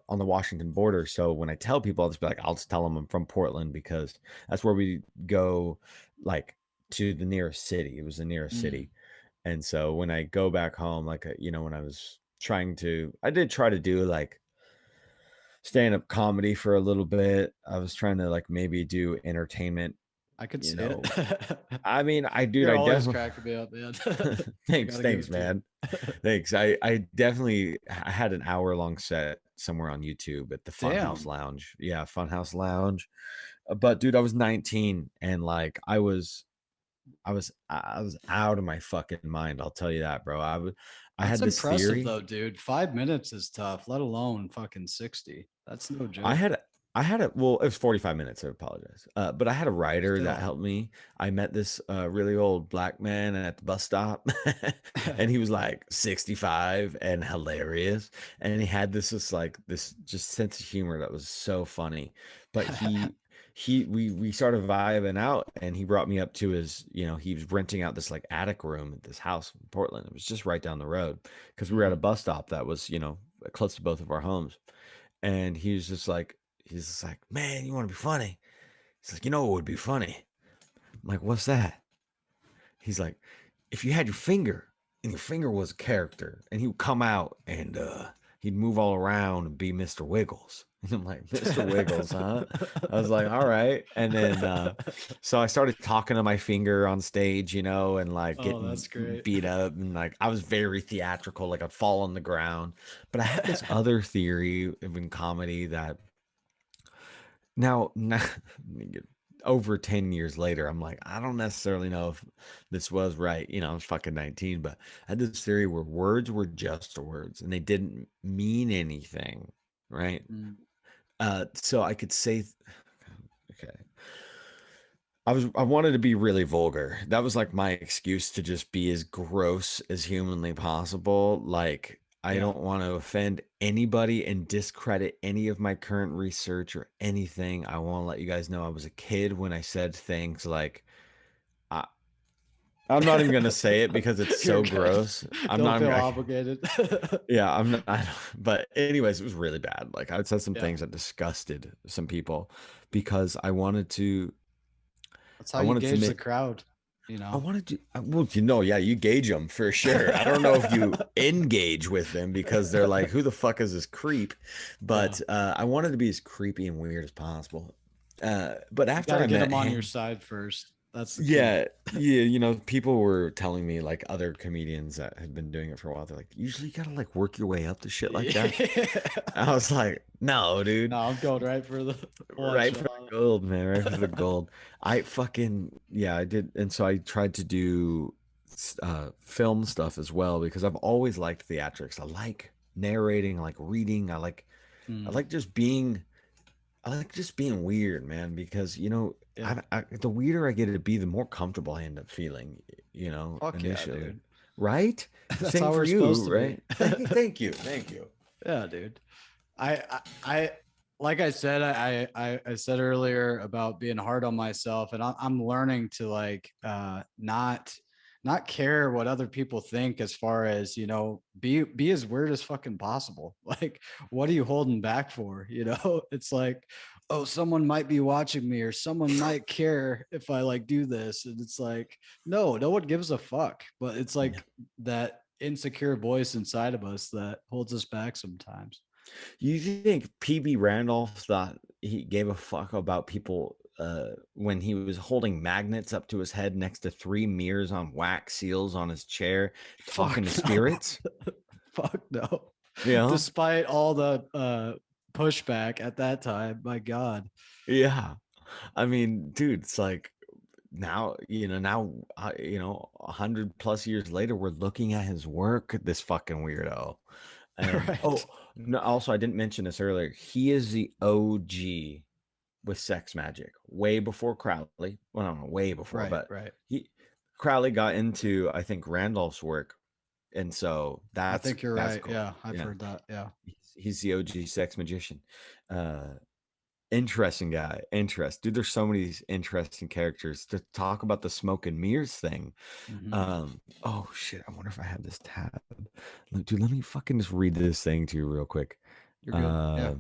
on the Washington border. So when I tell people, I'll just be like, I'll just tell them I'm from Portland because that's where we go like to the nearest city. It was the nearest Mm. city. And so when I go back home, like, when I was I did try to do like stand-up comedy for a little bit. I was trying to like maybe do entertainment, I could you see know. it. I mean, dude, You're I always definitely cracking me up, man. thanks, Gotta give thanks, it to you. man. Thanks. I definitely I had an hour-long set somewhere on YouTube at the Funhouse Damn. Lounge. Yeah, Funhouse Lounge. But dude, I was 19 and like I was out of my fucking mind. I'll tell you that, bro. I That's had this impressive theory. though, dude. 5 minutes is tough, let alone fucking 60. That's no I joke. had I had a well, it was 45 minutes. I apologize. But I had a writer that Still. helped me. I met this really old black man at the bus stop, and he was like 65 and hilarious. And he had this like this just sense of humor that was so funny. But we started vibing out, and he brought me up to his, he was renting out this like attic room at this house in Portland. It was just right down the road because we were at a Mm. bus stop that was, close to both of our homes. And he's just like, man, you want to be funny? He's like, what would be funny? I'm like, what's that? He's like, if you had your finger and your finger was a character and he would come out and he'd move all around and be Mr. Wiggles. And I'm like, Mr. Wiggles, huh? I was like, all right. And then so I started talking to my finger on stage, and like Oh, getting that's great. beat up, and like I was very theatrical, like I'd fall on the ground. But I had this other theory in comedy that now, over 10 years later, I'm like, I don't necessarily know if this was right. I was fucking 19, but I had this theory where words were just words and they didn't mean anything. Right. Mm. So I could say, okay, I wanted to be really vulgar. That was like my excuse to just be as gross as humanly possible. Like, I Yeah. don't want to offend anybody and discredit any of my current research or anything. I want to let you guys know I was a kid when I said things like, I, I'm not even going to say it because it's You're so good. gross. I'm Don't not, feel I, obligated. yeah, I'm not, but anyways, it was really bad. Like, I would say some Yeah. things that disgusted some people because I wanted to, That's how I you wanted to gauge the make, crowd, I wanted to, well, yeah, you gauge them for sure. I don't know if you engage with them because they're like, who the fuck is this creep? Yeah. But I wanted to be as creepy and weird as possible. But You after got to I get met them on your him, side first. That's the key. yeah, people were telling me like other comedians that had been doing it for a while. They're like, usually you gotta like work your way up to shit like that. I was like, no, dude. No, I'm going right for the one Right for the shot. gold, man. Right for the gold. I fucking yeah, I did, and so I tried to do film stuff as well because I've always liked theatrics. I like narrating, I like reading, I Mm. like just being, weird, man. Because Yeah. the weirder I get to be, the more comfortable I end up feeling. Fuck yeah, Initially, dude. right? That's Same how for we're you, supposed to be. right? Thank you, thank you. Yeah, dude. I like I said, I said earlier about being hard on myself, and I'm learning to like not not care what other people think, as far as, you know, be as weird as fucking possible. Like, what are you holding back for? You know, it's like, oh, someone might be watching me, or someone might care if I like do this. And it's like, no one gives a fuck. But it's like that insecure voice inside of us that holds us back sometimes. You think PB Randolph thought he gave a fuck about people when he was holding magnets up to his head next to 3 mirrors on wax seals on his chair, talking Fuck to no. spirits? Fuck no. Yeah. Despite all the pushback at that time, my God. Yeah. I mean, dude, it's like now, now, 100 plus years later, we're looking at his work, this fucking weirdo. And Right. no, also, I didn't mention this earlier. He is the OG with sex magic, way before Crowley. Well, I don't know, way before, but Right. Crowley got into, I think, Randolph's work, and so I think you're right. cool. Yeah, I've Yeah, heard that. Yeah. he's the OG sex magician. Interesting guy. Dude. There's so many interesting characters to talk about. The smoke and mirrors thing. Mhm. Oh shit! I wonder if I have this tab. Dude, let me fucking just read this thing to you real quick. You're good. Yeah.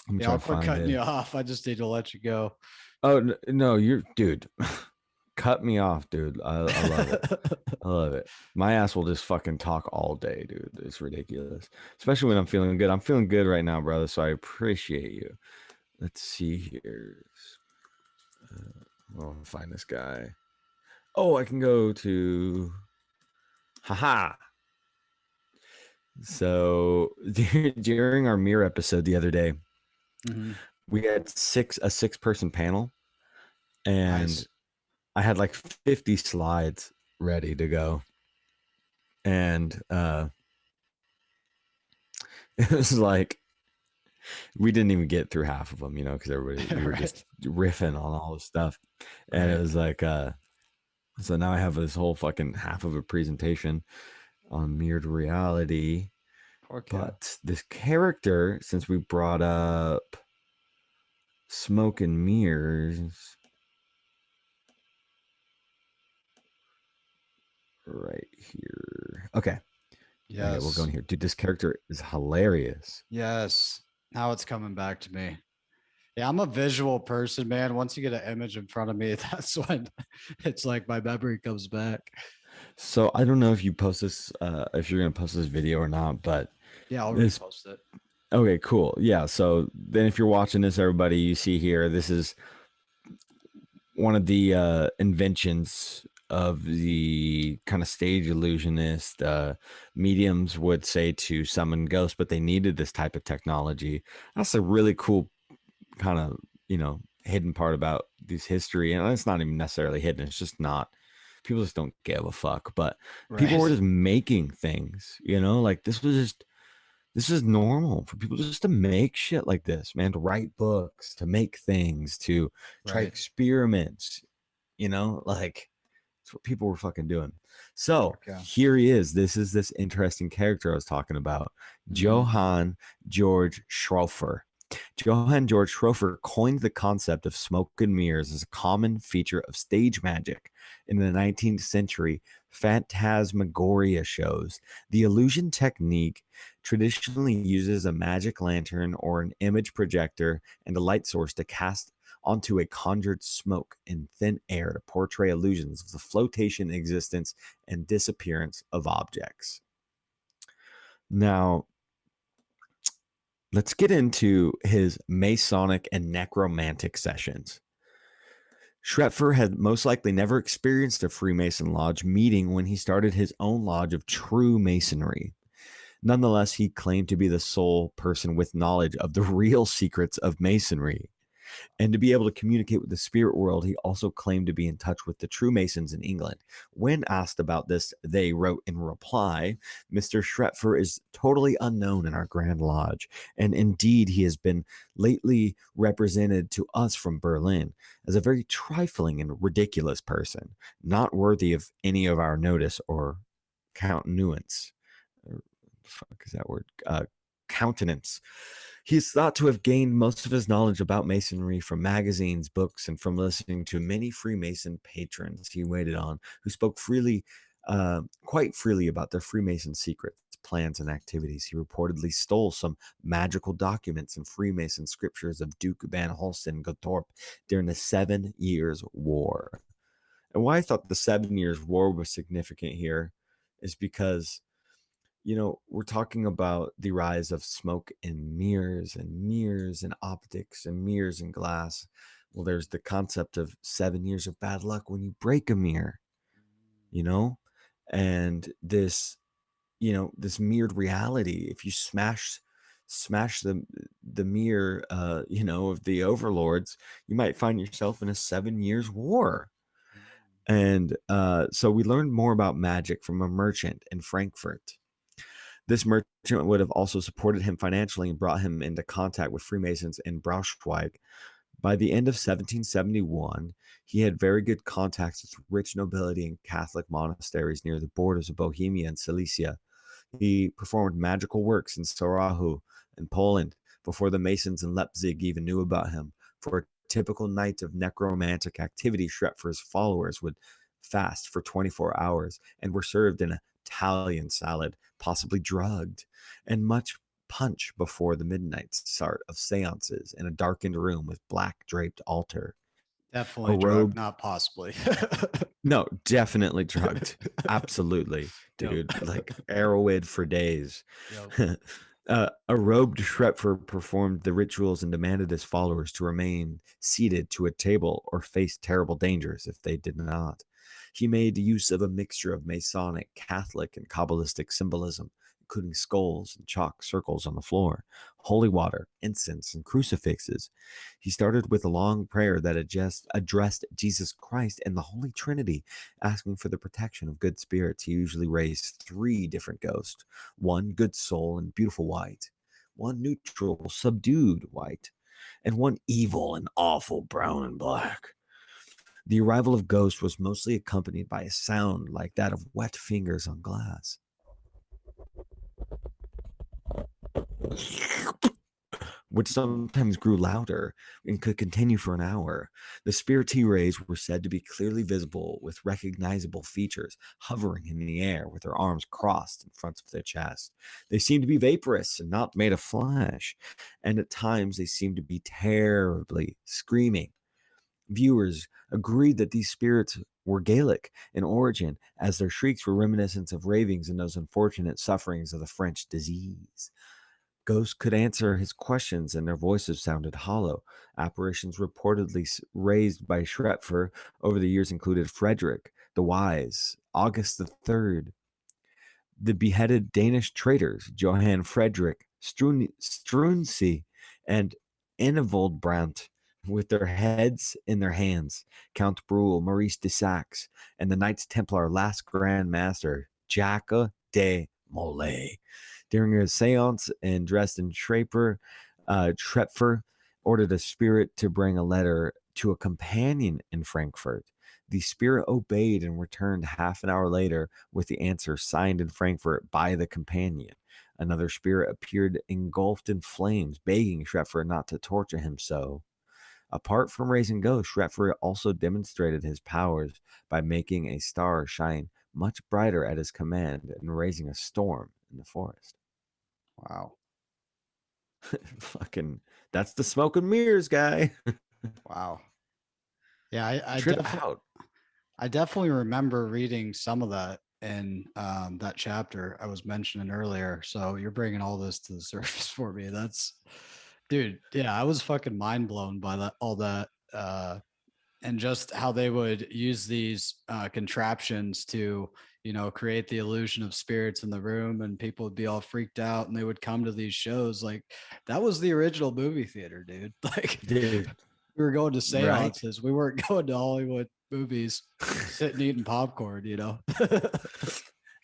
Let me Yeah, try I'll to quit find cutting it. you off. I just need to let you go. Oh no, you're dude. Cut me off, dude. I love it. I love it. My ass will just fucking talk all day, dude. It's ridiculous. Especially when I'm feeling good. I'm feeling good right now, brother. So I appreciate you. Let's see here. I'll find this guy. Oh, I can go to. Haha. So during our mirror episode the other day, Mhm. we had a 6-person panel, and Nice. I had like 50 slides ready to go. And it was like we didn't even get through half of them, because everybody we were just riffing on all this stuff. And it was like so now I have this whole fucking half of a presentation on mirrored reality. But this character, since we brought up smoke and mirrors, right here. Okay. Yes. Okay, we'll go in here. Dude, this character is hilarious. Yes. Now it's coming back to me. Yeah, I'm a visual person, man. Once you get an image in front of me, that's when it's like my memory comes back. So I don't know if you post this, if you're gonna post this video or not, but yeah, I'll repost it. Okay, cool. Yeah. So then, if you're watching this, everybody, you see here, this is one of the inventions of the kind of stage illusionist. Mediums would say to summon ghosts, but they needed this type of technology. That's a really cool kind of hidden part about this history, and it's not even necessarily hidden. It's just not. People just don't give a fuck. But people were just making things. Like this is normal for people just to make shit like this, man, to write books, to make things, to try experiments, like it's what people were fucking doing. So here he is. This is this interesting character I was talking about, Johann Georg Schrofer. Johann Georg Schrofer coined the concept of smoke and mirrors as a common feature of stage magic in the 19th century phantasmagoria shows. The illusion technique traditionally uses a magic lantern or an image projector and a light source to cast onto a conjured smoke in thin air to portray illusions of the flotation, existence, and disappearance of objects. Now, let's get into his Masonic and necromantic sessions. Schrofer had most likely never experienced a Freemason lodge meeting when he started his own lodge of true Masonry. Nonetheless, he claimed to be the sole person with knowledge of the real secrets of Masonry. And to be able to communicate with the spirit world, he also claimed to be in touch with the true Masons in England. When asked about this, they wrote in reply, Mr. Schrofer is totally unknown in our Grand Lodge, and indeed he has been lately represented to us from Berlin as a very trifling and ridiculous person, not worthy of any of our notice or countenance. Fuck is that word? Countenance. He is thought to have gained most of his knowledge about Masonry from magazines, books, and from listening to many Freemason patrons he waited on, who spoke quite freely about their Freemason secrets, plans, and activities. He reportedly stole some magical documents and Freemason scriptures of Duke Van Holsten Gottorp during the 7 Years' War. And why I thought the 7 Years' War was significant here is because, we're talking about the rise of smoke and mirrors and optics and mirrors and glass. Well, there's the concept of 7 years of bad luck when you break a mirror, and this mirrored reality. If you smash the mirror, of the overlords, you might find yourself in a 7 Years' War. And so we learned more about magic from a merchant in Frankfurt. This merchant would have also supported him financially and brought him into contact with Freemasons in Braunschweig. By the end of 1771, he had very good contacts with rich nobility and Catholic monasteries near the borders of Bohemia and Silesia. He performed magical works in Sarajevo in Poland before the Masons in Leipzig even knew about him. For a typical night of necromantic activity, Schroepfer's followers would fast for 24 hours and were served an Italian salad, possibly drugged, and much punch before the midnight start of seances in a darkened room with black draped altar. Definitely A drug, robe. not possibly. No, definitely drugged. Absolutely, Yep. dude. Like Arrowhead for days. Yep. A robed Schroepfer performed the rituals and demanded his followers to remain seated to a table or face terrible dangers if they did not. He made use of a mixture of Masonic, Catholic, and Kabbalistic symbolism, including skulls and chalk circles on the floor, holy water, incense, and crucifixes. He started with a long prayer that addressed Jesus Christ and the Holy Trinity, asking for the protection of good spirits. He usually raised 3 different ghosts: one good soul and beautiful white, one neutral, subdued white, and one evil and awful brown and black. The arrival of ghosts was mostly accompanied by a sound like that of wet fingers on glass, which sometimes grew louder and could continue for an hour. The spirits he raised were said to be clearly visible with recognizable features, hovering in the air with their arms crossed in front of their chest. They seemed to be vaporous and not made of flesh, and at times they seemed to be terribly screaming. Viewers agreed that these spirits were Gaelic in origin, as their shrieks were reminiscent of ravings and those unfortunate sufferings of the French disease. Ghosts could answer his questions, and their voices sounded hollow. Apparitions reportedly raised by Schroepfer over the years included Frederick the Wise, August the Third, the beheaded Danish traitors Johann Frederick Struensee and Enevold Brandt, with their heads in their hands, Count Bruhl, Maurice de Saxe, and the Knights Templar last Grand Master Jacques de Molay. During a seance and dressed in Schroepfer ordered a spirit to bring a letter to a companion in Frankfurt. The spirit obeyed and returned half an hour later with the answer signed in Frankfurt by the companion. Another spirit appeared engulfed in flames, begging Schroepfer not to torture him so. Apart from raising ghosts, Schroepfer also demonstrated his powers by making a star shine much brighter at his command and raising a storm in the forest. Wow. Fucking, that's the smoke and mirrors guy. Wow. Yeah, Trip out. I definitely remember reading some of that in that chapter I was mentioning earlier. So you're bringing all this to the surface for me. That's, dude. Yeah, I was fucking mind blown by that, all that, and just how they would use these contraptions to, create the illusion of spirits in the room, and people would be all freaked out, and they would come to these shows. Like, that was the original movie theater, dude. Like, Dude, we were going to right? seances. We weren't going to Hollywood movies, sitting eating popcorn,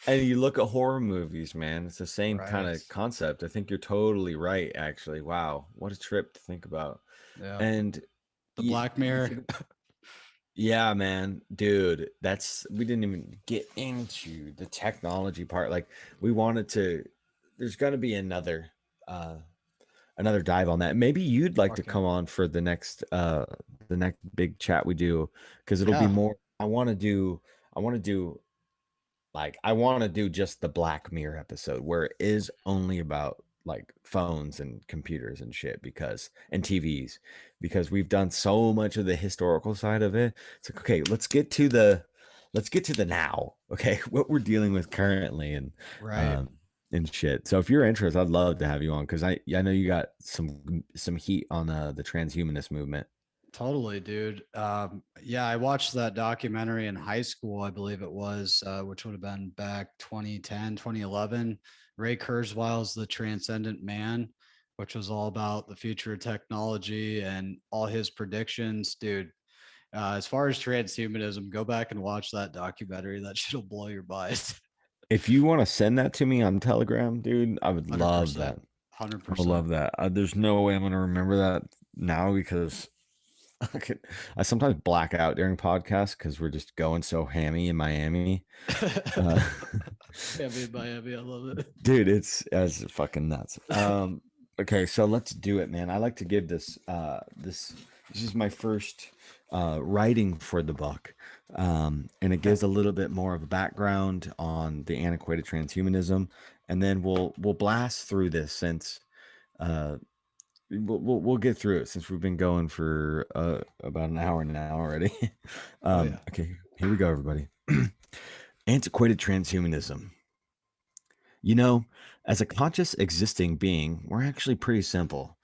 And you look at horror movies, man, it's the same kind Right. of concept. I think you're totally right, actually. Wow, what a trip to think about. Yeah. And The you, Black you Mirror. think, yeah, man, dude, we didn't even get into the technology part. Like, we wanted to, there's going to be another dive on that. Maybe you'd like to Fuck yeah. come on for the next big chat we do, because it'll be Yeah. more. I want to do like I want to do just the Black Mirror episode where it is only about like phones and computers and shit, because and TVs, because we've done so much of the historical side of it. It's like, okay, let's get to the now. Okay, what we're dealing with currently Right. um and shit. So if you're interested, I'd love to have you on, because I know you got some heat on the transhumanist movement. Totally, dude. Yeah, I watched that documentary in high school, I believe it was, which would have been back 2010, 2011. Ray Kurzweil's The Transcendent Man, which was all about the future of technology and all his predictions. Dude, as far as transhumanism, go back and watch that documentary. That shit'll blow your mind. If you want to send that to me on Telegram, dude, I would love 100%. that. I would 100%. love that. There's no way I'm gonna remember that now, because I sometimes black out during podcasts because we're just going so hammy in Miami. Uh, Yeah, me in Miami. I love it. dude, it's fucking nuts. Okay, so let's do it, man. I like to give this is my first writing for the book. And it gives a little bit more of a background on the antiquated transhumanism, and then we'll blast through this, since uh we'll get through it, since we've been going for about an hour now already. Oh, yeah. Okay, here we go, everybody. Antiquated transhumanism. You know, as a conscious existing being, we're actually pretty simple.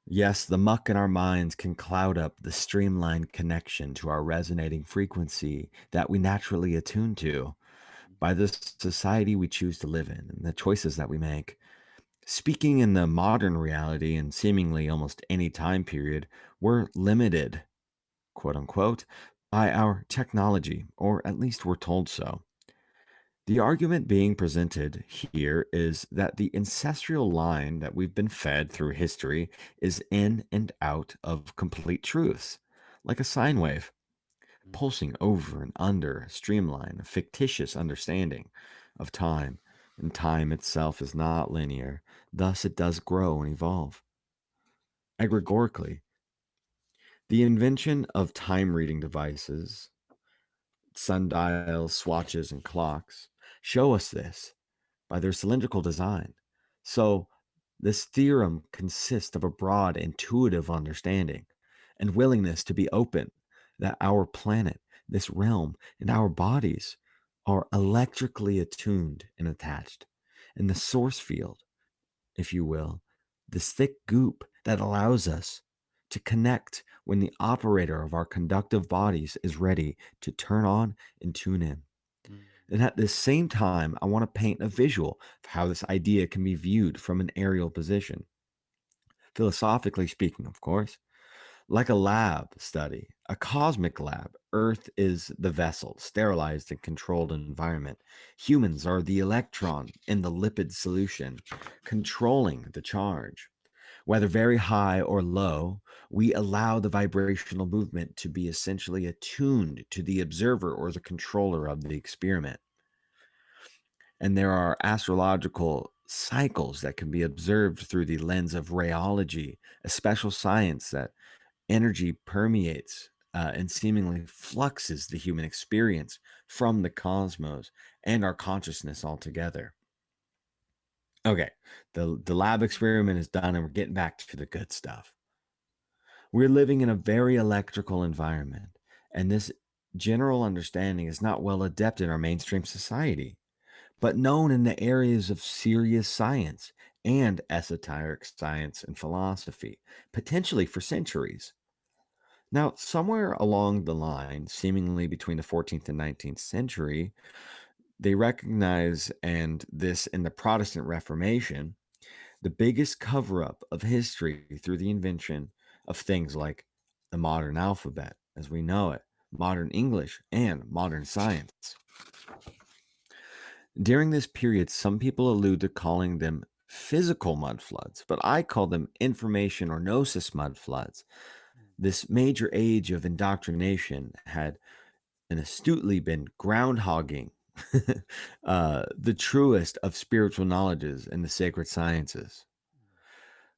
Yes, the muck in our minds can cloud up the streamlined connection to our resonating frequency that we naturally attune to by the society we choose to live in and the choices that we make. Speaking in the modern reality and seemingly almost any time period, we're limited, quote unquote, by our technology, or at least we're told so. The argument being presented here is that the ancestral line that we've been fed through history is in and out of complete truths, like a sine wave, pulsing over and under a streamline of fictitious understanding of time. And time itself is not linear, thus, it does grow and evolve. Egregorically, the invention of time reading devices, sundials, swatches, and clocks, show us this by their cylindrical design. So, this theorem consists of a broad intuitive understanding and willingness to be open that our planet, this realm, and our bodies are electrically attuned and attached. And the source field, if you will, this thick goop that allows us to connect when the operator of our conductive bodies is ready to turn on and tune in. And at the same time, I want to paint a visual of how this idea can be viewed from an aerial position. Philosophically speaking, of course, like a lab study, a cosmic lab, Earth is the vessel, sterilized and controlled environment. Humans are the electron in the lipid solution, controlling the charge. Whether very high or low, we allow the vibrational movement to be essentially attuned to the observer or the controller of the experiment. And there are astrological cycles that can be observed through the lens of rheology, a special science that energy permeates and seemingly fluxes the human experience from the cosmos and our consciousness altogether. Okay, the lab experiment is done, and we're getting back to the good stuff. We're living in a very electrical environment, and this general understanding is not well adept in our mainstream society, but known in the areas of serious science and esoteric science and philosophy, potentially for centuries. Now, somewhere along the line, seemingly between the 14th and 19th century, they recognize, and this in the Protestant Reformation, the biggest cover up of history through the invention of things like the modern alphabet as we know it, modern English, and modern science. During this period, some people allude to calling them physical mud floods, but I call them information or gnosis mud floods. This major age of indoctrination had and astutely been groundhogging the truest of spiritual knowledges and the sacred sciences.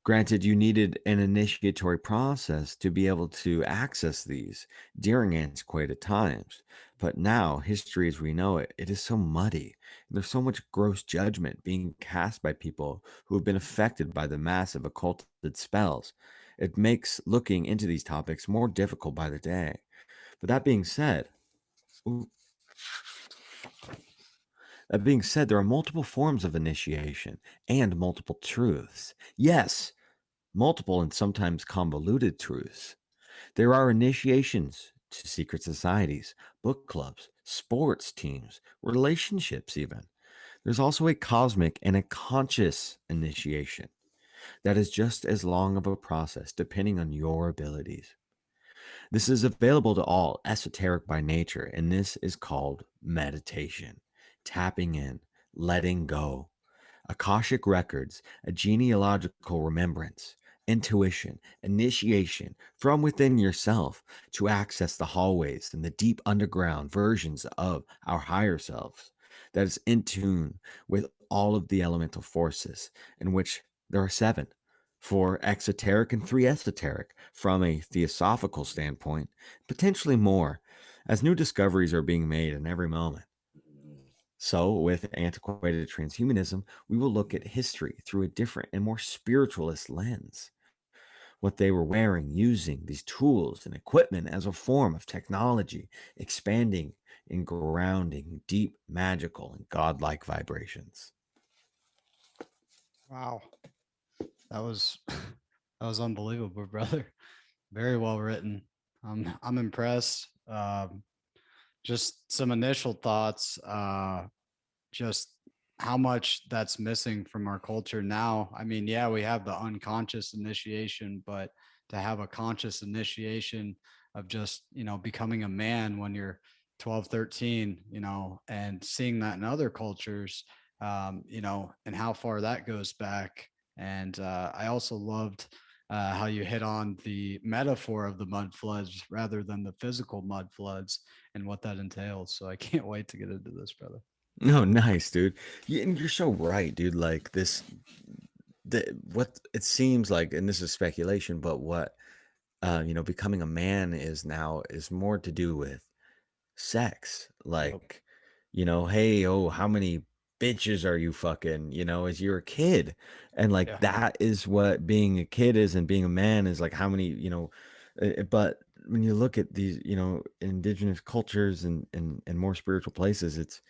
Granted, you needed an initiatory process to be able to access these during antiquated times. But now, history as we know it, it is so muddy. There's so much gross judgment being cast by people who have been affected by the massive occulted spells. It makes looking into these topics more difficult by the day. But ooh, that being said, there are multiple forms of initiation and multiple truths. Yes, multiple and sometimes convoluted truths. There are initiations to secret societies, book clubs, sports teams, relationships, even. There's also a cosmic and a conscious initiation that is just as long of a process depending on your abilities. This is available to all, esoteric by nature, and this is called meditation, tapping in, letting go. Akashic records, a genealogical remembrance, intuition, initiation from within yourself to access the hallways and the deep underground versions of our higher selves that is in tune with all of the elemental forces, in which there are seven, four exoteric and three esoteric from a theosophical standpoint, potentially more, as new discoveries are being made in every moment. So, with antiquated transhumanism, we will look at history through a different and more spiritualist lens. What they were wearing, using these tools and equipment as a form of technology, expanding and grounding deep, magical, and godlike vibrations. Wow. That was that was unbelievable, brother. Very well written. I'm impressed. Just some initial thoughts. Just how much that's missing from our culture now. I mean, yeah, we have the unconscious initiation, but to have a conscious initiation of just, becoming a man when you're 12, 13, and seeing that in other cultures, and how far that goes back. And I also loved how you hit on the metaphor of the mud floods rather than the physical mud floods and what that entails. So I can't wait to get into this, brother. No, nice, dude. And you're so right, dude. Like what it seems like, and this is speculation, but what becoming a man is now is more to do with sex. Yep. Like, hey, oh, how many bitches are you fucking, as you're a kid? And like Yeah. that is what being a kid is, and being a man is like how many, but when you look at these, indigenous cultures and more spiritual places,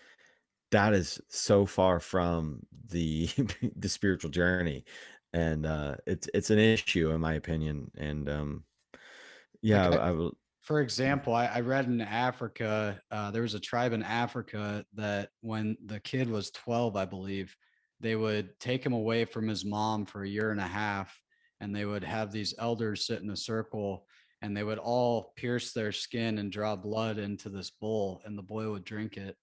that is so far from the the spiritual journey. And it's an issue in my opinion. And yeah, Like I will. for example, I read in Africa, there was a tribe in Africa that when the kid was 12, I believe, they would take him away from his mom for a year and a half, and they would have these elders sit in a circle, and they would all pierce their skin and draw blood into this bowl, and the boy would drink it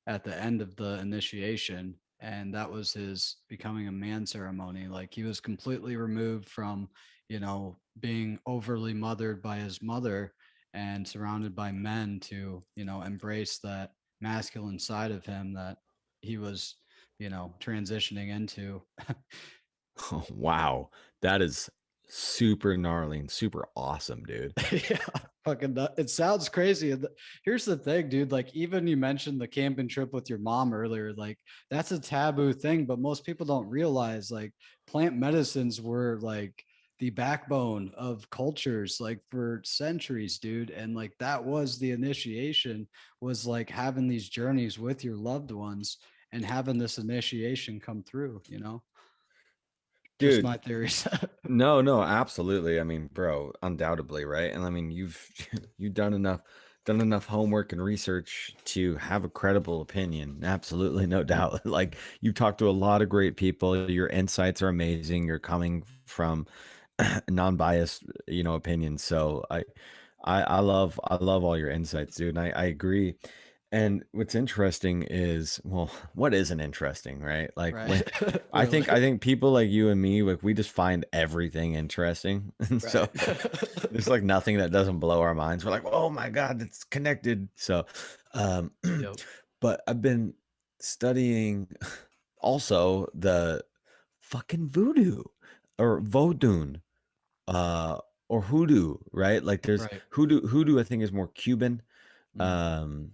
at the end of the initiation. And that was his becoming a man ceremony. Like he was completely removed from, being overly mothered by his mother and surrounded by men to, embrace that masculine side of him that he was, transitioning into. Oh, wow. That is super gnarly and super awesome, dude. Yeah, it sounds crazy. And here's the thing, dude. Like, even you mentioned the camping trip with your mom earlier. Like, that's a taboo thing, but most people don't realize like plant medicines were like the backbone of cultures like for centuries, dude. And like that was the initiation, was like having these journeys with your loved ones and having this initiation come through, just Dude, my theories. no, no, absolutely. I mean, bro, undoubtedly, right? And I mean, you've you've done enough homework and research to have a credible opinion. Absolutely, no doubt. Like you've talked to a lot of great people. Your insights are amazing. You're coming from non-biased, opinions. So I love all your insights, dude. And I agree. And what's interesting is, well, what isn't interesting, right? Like when Right. I Really. think I think people like you and me, like we just find everything interesting. And so Right. there's like nothing that doesn't blow our minds. We're like, oh my God, it's connected. So um Yep. but I've been studying also the fucking voodoo. or Vodun, or hoodoo, right? Like there's Right. hoodoo I think is more Cuban. Mm,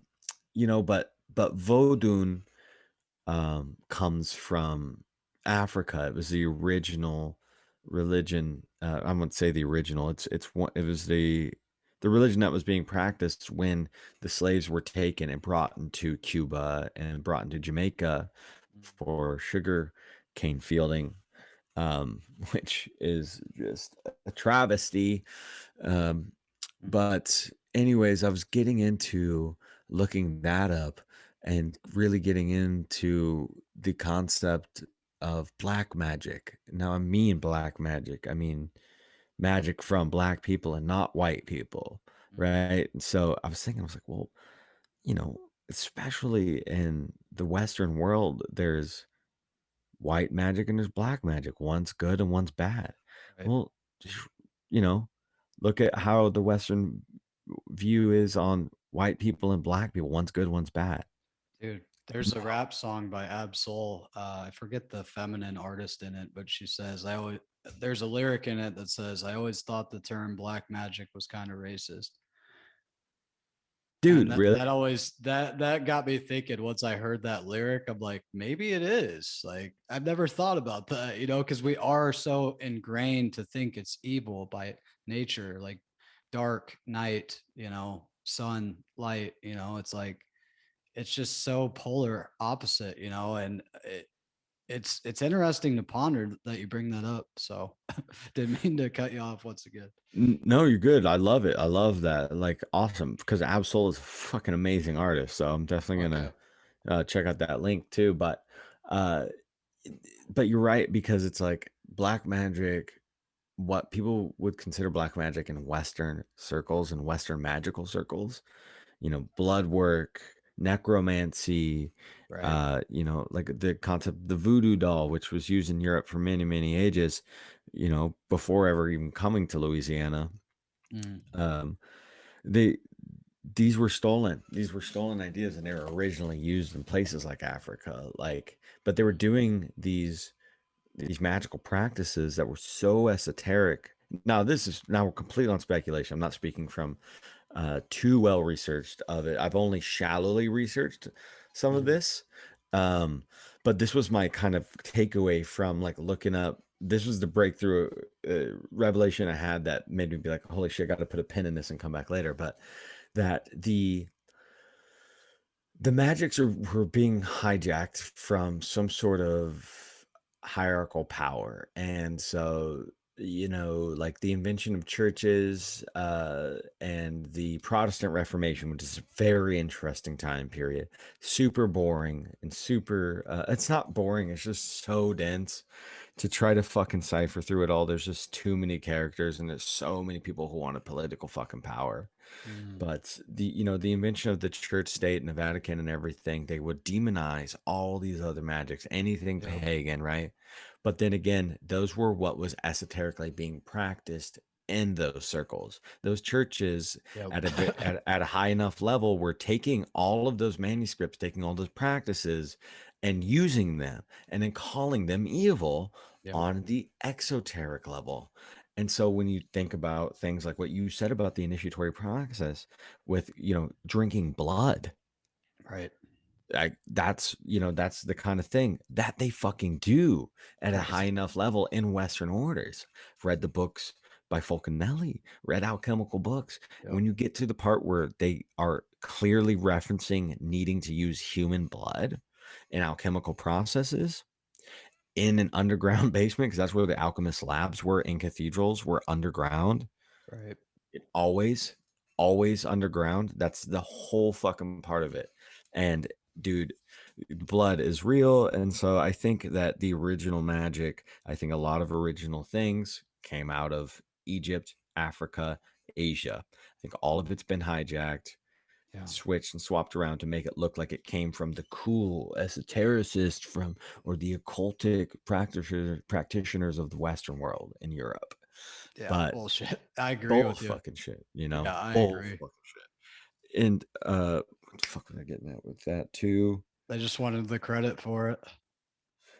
You know, but Vodun comes from Africa. It was the original religion. I wouldn't say the original. It was the religion that was being practiced when the slaves were taken and brought into Cuba and brought into Jamaica mm, for sugar cane fielding, which is just a travesty. Um, mm. but anyways, I was getting into looking that up and really getting into the concept of black magic. Now, I mean black magic. I mean magic from black people and not white people, Mm. right? And so I was thinking, I was like, well, you know, especially in the Western world, there's white magic and there's black magic. One's good and one's bad. Right. Well, just, you know, look at how the Western view is on white people and black people. One's good, one's bad. Dude, there's a rap song by Ab-Soul. I forget the feminine artist in it, but she says, there's a lyric in it that says, I always thought the term black magic was kind of racist. And Dude, that, really? that always, that got me thinking once I heard that lyric, I'm like, maybe it is. Like, I've never thought about that, because we are so ingrained to think it's evil by nature, like dark night, sun, light, it's like, it's just so polar opposite, and it's interesting to ponder that you bring that up. So didn't mean to cut you off once again. No, you're good. I love it. I love that. Like, awesome. Because Absol is a fucking amazing artist. So I'm definitely Fuck gonna yeah. check out that link too. Uh, but you're right, because it's like black magic. What people would consider black magic in Western circles and Western magical circles, blood work, necromancy, Right. like the concept, the voodoo doll, which was used in Europe for many, many ages, before ever even coming to Louisiana. Mm, Um, they these were stolen. These were stolen ideas, and they were originally used in places like Africa. But they were doing these magical practices that were so esoteric. Now we're completely on speculation. I'm not speaking from too well researched of it. I've only shallowly researched some of mm, this. Um, but this was my kind of takeaway from like looking up. This was the breakthrough revelation I had that made me be like, holy shit, I got to put a pin in this and come back later. But that the magics were being hijacked from some sort of hierarchical power. And so, like the invention of churches, and the Protestant Reformation, which is a very interesting time period, super boring and super, it's not boring, it's just so dense to try to fucking cipher through it all. There's just too many characters and there's so many people who want a political fucking power. mm. But the invention of the church state and the Vatican and everything, they would demonize all these other magics, anything Yep. pagan, right? But then again, those were what was esoterically being practiced in those circles. Those churches Yep. at a high enough level were taking all of those manuscripts, taking all those practices and using them and then calling them evil Yep. on the exoteric level. And so when you think about things like what you said about the initiatory process with, drinking blood, Right. that's the kind of thing that they fucking do at a high Right. enough level in Western orders. I've read the books by Fulcanelli, read alchemical books. Yep. When you get to the part where they are clearly referencing needing to use human blood in alchemical processes in an underground basement, because that's where the alchemist labs were in cathedrals, were underground. Right. It always underground. That's the whole fucking part of it. And dude, blood is real. And so I think that the original magic, I think a lot of original things came out of Egypt, Africa, Asia. I think all of it's been hijacked, Yeah. switched and swapped around to make it look like it came from the cool esotericist from or the occultic practitioners of the Western world in Europe. Yeah. But Bullshit. I agree bull with you. fucking shit, Yeah, I bull agree. fucking shit. And what the fuck was I getting at with that too? They just wanted the credit for it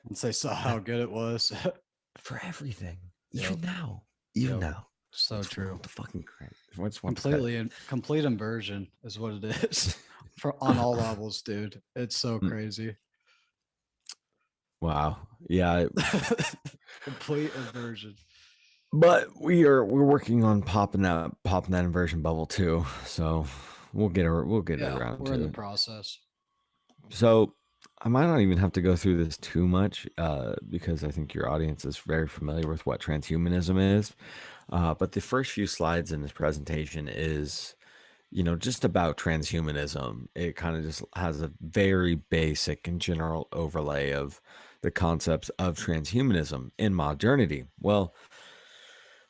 once they saw Uh, how good it was. for everything, Even Yep. now, Yep. now. So What's wrong true. with the fucking credit? What's wrong with the credit? Completely and complete inversion is what it is for on all levels, dude. It's so crazy. Wow. Yeah. Complete inversion. But we're working on popping that inversion bubble too. So we'll get Yeah, around we're in to the it. process. So I might not even have to go through this too much because I think your audience is very familiar with what transhumanism is. But the first few slides in this presentation is, just about transhumanism. It kind of just has a very basic and general overlay of the concepts of transhumanism in modernity. Well,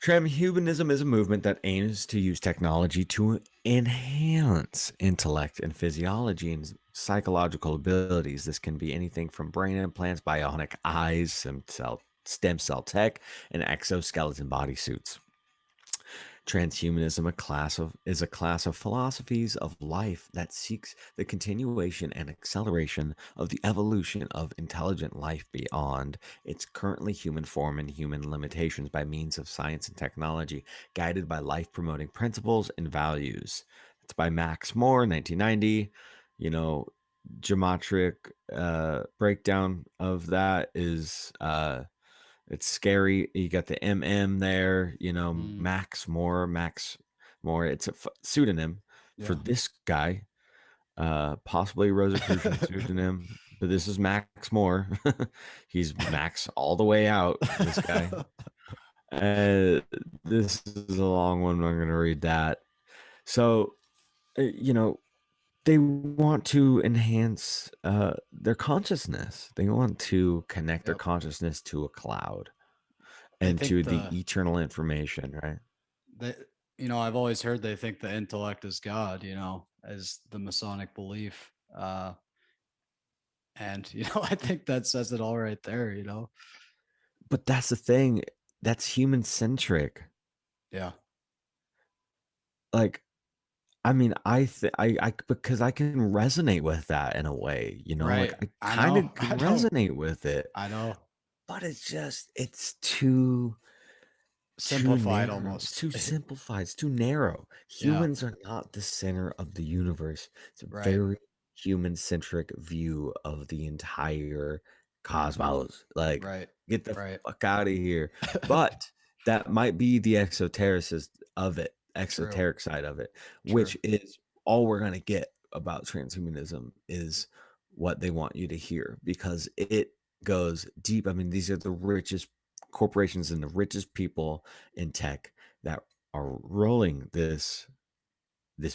transhumanism is a movement that aims to use technology to enhance intellect and physiology and psychological abilities. This can be anything from brain implants, bionic eyes, stem cell tech, and exoskeleton bodysuits. Transhumanism is a class of philosophies of life that seeks the continuation and acceleration of the evolution of intelligent life beyond its currently human form and human limitations by means of science and technology, guided by life-promoting principles and values. It's by Max Moore, 1990. Geometric breakdown of that is it's scary. You got the there, Max Moore. It's a pseudonym for Yeah. this guy, possibly Rosicrucian pseudonym, but this is Max Moore. He's Max all the way out, this guy. This is a long one. I'm going to read that. So, they want to enhance their consciousness. They want to connect their Yep. consciousness to a cloud They and think to the eternal information, right? they I've always heard they think the intellect is God, as the Masonic belief. And I think that says it all right there. But that's the thing. That's human centric. Yeah. Like, I mean, I because I can resonate with that in a way, like Right. I I kind know. of I can know. resonate with it, I know. but it's too Simplified narrow, almost. too simplified, it's too narrow. Yeah. Humans are not the center of the universe. It's a Right. very human-centric view of the entire Mm-hmm. cosmos. Like, Right. get the Right. fuck out of here. But that might be the True. exoteric side of it, True. which is all we're gonna get about transhumanism is what they want you to hear because it goes deep. I mean, these are the richest corporations and the richest people in tech that are rolling this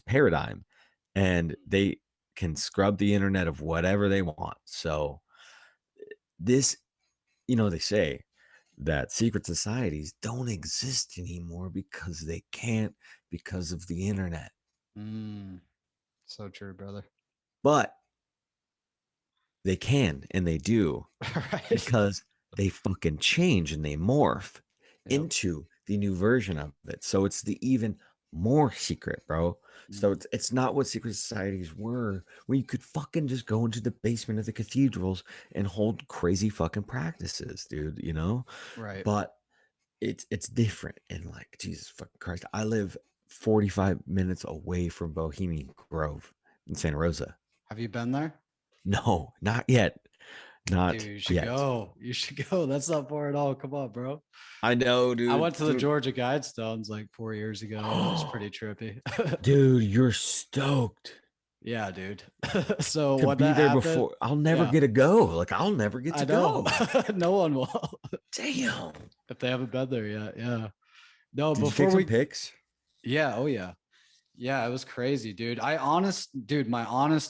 paradigm, and they can scrub the internet of whatever they want. So this, they say that secret societies don't exist anymore because they can't, because of the internet. So true, brother. But they can and they do Right. because they fucking change and they morph Yep. into the new version of it. So it's the even more secret, bro. So Mm. it's not what secret societies were, where you could fucking just go into the basement of the cathedrals and hold crazy fucking practices, dude. Right. But it's different. And like, Jesus fucking Christ, I live 45 minutes away from Bohemian Grove in Santa Rosa. Have you been there? No, not yet. Dude, Not you should yet. go. You should go. That's not far at all. Come on, bro. I know, I dude. went to the Georgia Guidestones like 4 years ago. It was pretty trippy. Dude, you're stoked Yeah, dude. So to when be that there happened, before. I'll never yeah, get to go. Like, I'll never get I to know. go. No one will Damn. if they haven't been there yet. Yeah. No, Did you take before some we, pics? yeah, oh yeah. Yeah, it was crazy, dude. My honest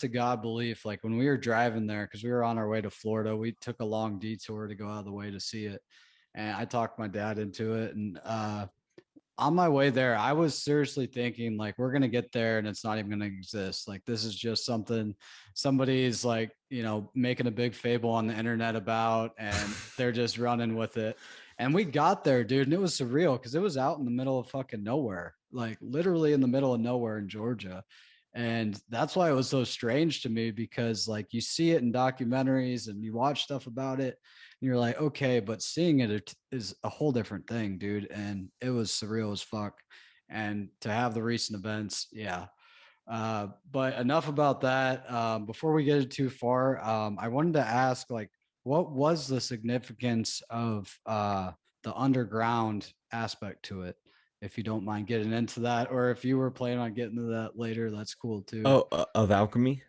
to God belief, like when we were driving there, because we were on our way to Florida, we took a long detour to go out of the way to see it. And I talked my dad into it. And on my way there, I was seriously thinking, like, we're going to get there and it's not even going to exist. Like, this is just something somebody's like, making a big fable on the internet about, and they're just running with it. And we got there, dude, and it was surreal because it was out in the middle of fucking nowhere, like literally in the middle of nowhere in Georgia. And that's why it was so strange to me, because like you see it in documentaries and you watch stuff about it and you're like, okay, but seeing it is a whole different thing, dude. And it was surreal as fuck. And to have the recent events, yeah. But enough about that. Before we get it too far, I wanted to ask, like, what was the significance of the underground aspect to it? If you don't mind getting into that, or if you were planning on getting to that later, that's cool too. Oh, of alchemy,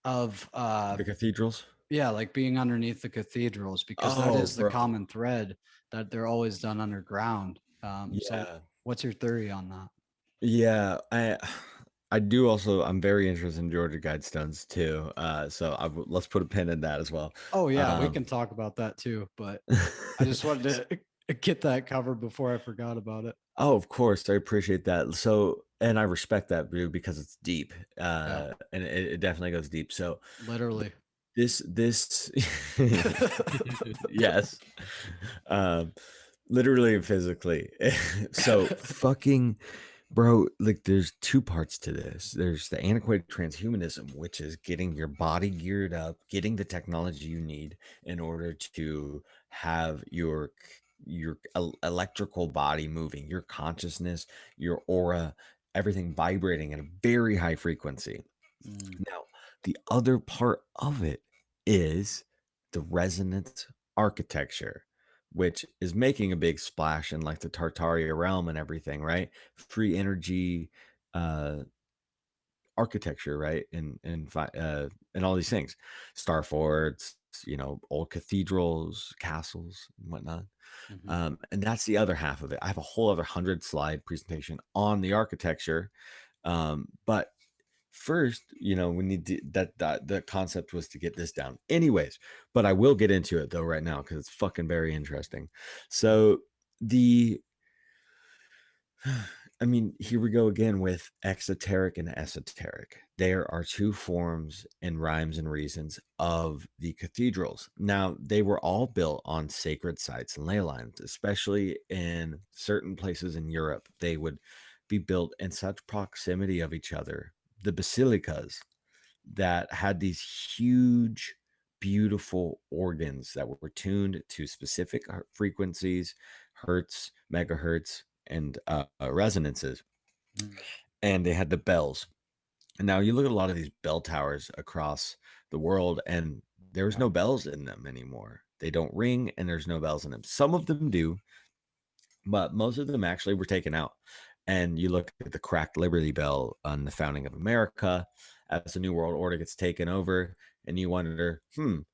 Of the cathedrals. yeah, like being underneath the cathedrals, because that Oh, is the bro. common thread, that they're always done underground. So Yeah. what's your theory on that? Yeah, I do also. I'm very interested in Georgia Guidestones too. So let's put a pin in that as well. Oh yeah, we Um, can talk about that too, but I just wanted to get that covered before I forgot about it. oh, of course, I appreciate that. So, and I respect that view because it's deep, Yeah, and it definitely goes deep. So, literally. this, yes, um, literally and physically. So, fucking bro, like there's two parts to this. There's the antiquated transhumanism, which is getting your body geared up, getting the technology you need in order to have your electrical body moving, your consciousness, your aura, everything vibrating at a very high frequency. Mm, Now, the other part of it is the resonance architecture, which is making a big splash in like the Tartaria realm and everything, right? Free energy uh architecture, right? And all these things. Star forts, old cathedrals, castles, and whatnot. mhm. And that's the other half of it. I have a whole other 100 slide presentation on the architecture. But first, we need to, that the concept was to get this down anyways, but I will get into it though right now because it's fucking very interesting. So the I mean, here we go again with exoteric and esoteric. There are two forms and rhymes and reasons of the cathedrals. Now, they were all built on sacred sites and ley lines, especially in certain places in Europe. They would be built in such proximity of each other. The basilicas that had these huge, beautiful organs that were tuned to specific frequencies, hertz, megahertz, and resonances. Mm, And they had the bells. And now you look at a lot of these bell towers across the world, and there's yeah. no bells in them anymore. They don't ring, and there's no bells in them. Some of them do, but most of them actually were taken out. And you look at the cracked Liberty Bell on the founding of America as the New World Order gets taken over, and you wonder,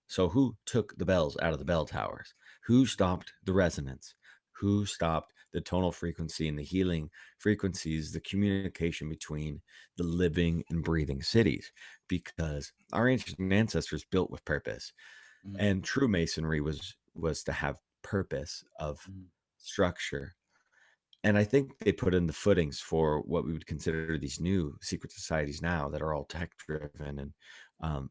so who took the bells out of the bell towers? Who stopped the resonance? Who stopped the tonal frequency and the healing frequencies, the communication between the living and breathing cities? Because our ancient ancestors built with purpose, Mm, and true masonry was to have purpose of mm, structure. And I think they put in the footings for what we would consider these new secret societies now that are all tech driven and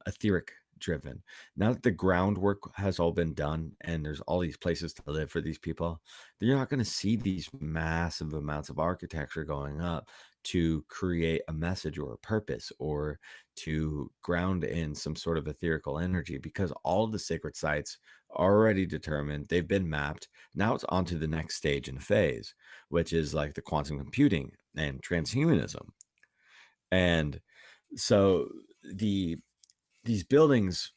etheric driven. Now that the groundwork has all been done and there's all these places to live for these people, then you're not going to see these massive amounts of architecture going up to create a message or a purpose or to ground in some sort of etherical energy, because all of the sacred sites are already determined, they've been mapped. Now it's on to the next stage and phase, which is like the quantum computing and transhumanism. And so the these buildings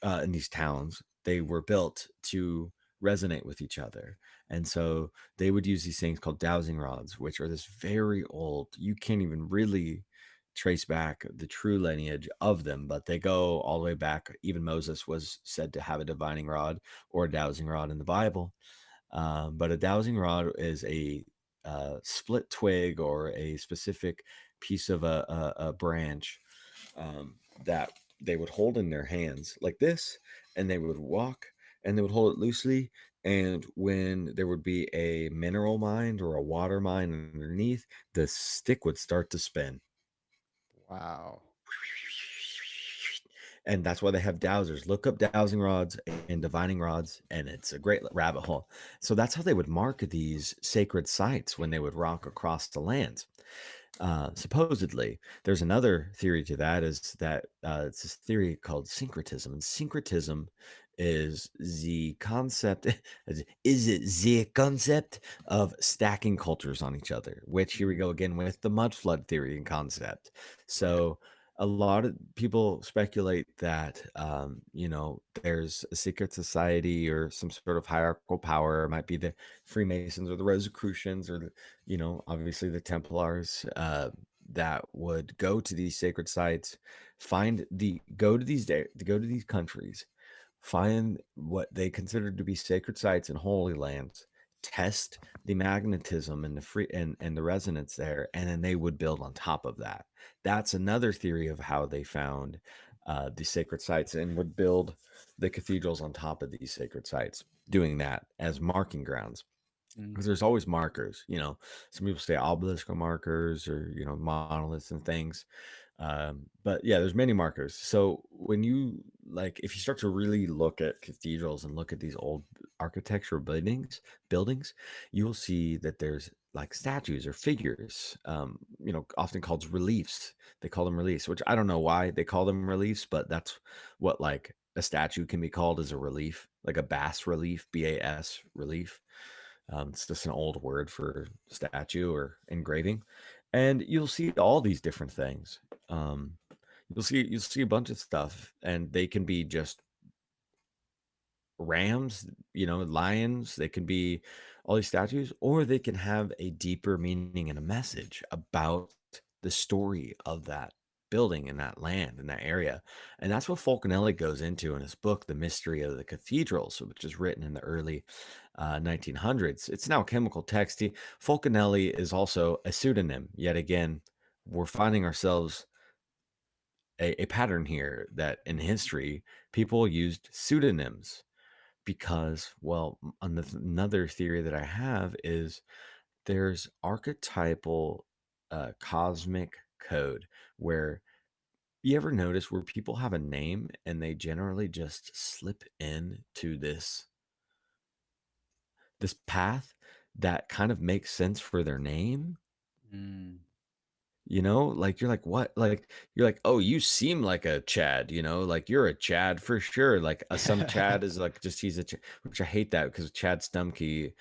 in these towns, they were built to resonate with each other. And so they would use these things called dowsing rods, which are this very old, you can't even really trace back the true lineage of them, but they go all the way back. Even Moses was said to have a divining rod or a dowsing rod in the Bible. But a dowsing rod is a split twig or a specific piece of a branch that they would hold in their hands like this, and they would walk and they would hold it loosely. And when there would be a mineral mine or a water mine underneath, the stick would start to spin. wow. And that's why they have dowsers. Look up dowsing rods and divining rods, and it's a great rabbit hole. So that's how they would mark these sacred sites when they would rock across the lands. supposedly. There's another theory to that, is that it's this theory called syncretism. And syncretism is the concept is it the concept of stacking cultures on each other, which here we go again with the mud flood theory and concept. So a lot of people speculate that there's a secret society or some sort of hierarchical power. It might be the Freemasons or the Rosicrucians or obviously the Templars, that would go to these sacred sites, go to these countries, find what they consider to be sacred sites and holy lands, test the magnetism and the resonance there, and then they would build on top of that. That's another theory of how they found the sacred sites, and would build the cathedrals on top of these sacred sites, doing that as marking grounds. Because there's always markers, some people say obelisk markers, or monoliths and things, but yeah, there's many markers. So when you if you start to really look at cathedrals and look at these old architectural buildings, you will see that there's like statues or figures, often called reliefs. They call them reliefs, which I don't know why they call them reliefs, but that's what a statue can be called, as a relief, like a bas relief, BAS relief. It's just an old word for statue or engraving, and you'll see all these different things. Um, you'll see a bunch of stuff, and they can be just rams, lions. They can be all these statues, or they can have a deeper meaning and a message about the story of that building and that land and that area. And that's what Fulcanelli goes into in his book, The Mystery of the Cathedrals, which is written in the early 1900s. It's now chemical text. Fulcanelli is also a pseudonym. Yet again, we're finding ourselves a pattern here, that in history, people used pseudonyms because, well, another theory that I have is there's archetypal cosmic code, where you ever notice where people have a name and they generally just slip into this path that kind of makes sense for their name. Mm. Like you're like, what? Like you're like, oh, you seem like a Chad, like you're a Chad for sure. Like some Chad is like, just he's a Chad, which I hate that, because Chad Stumkey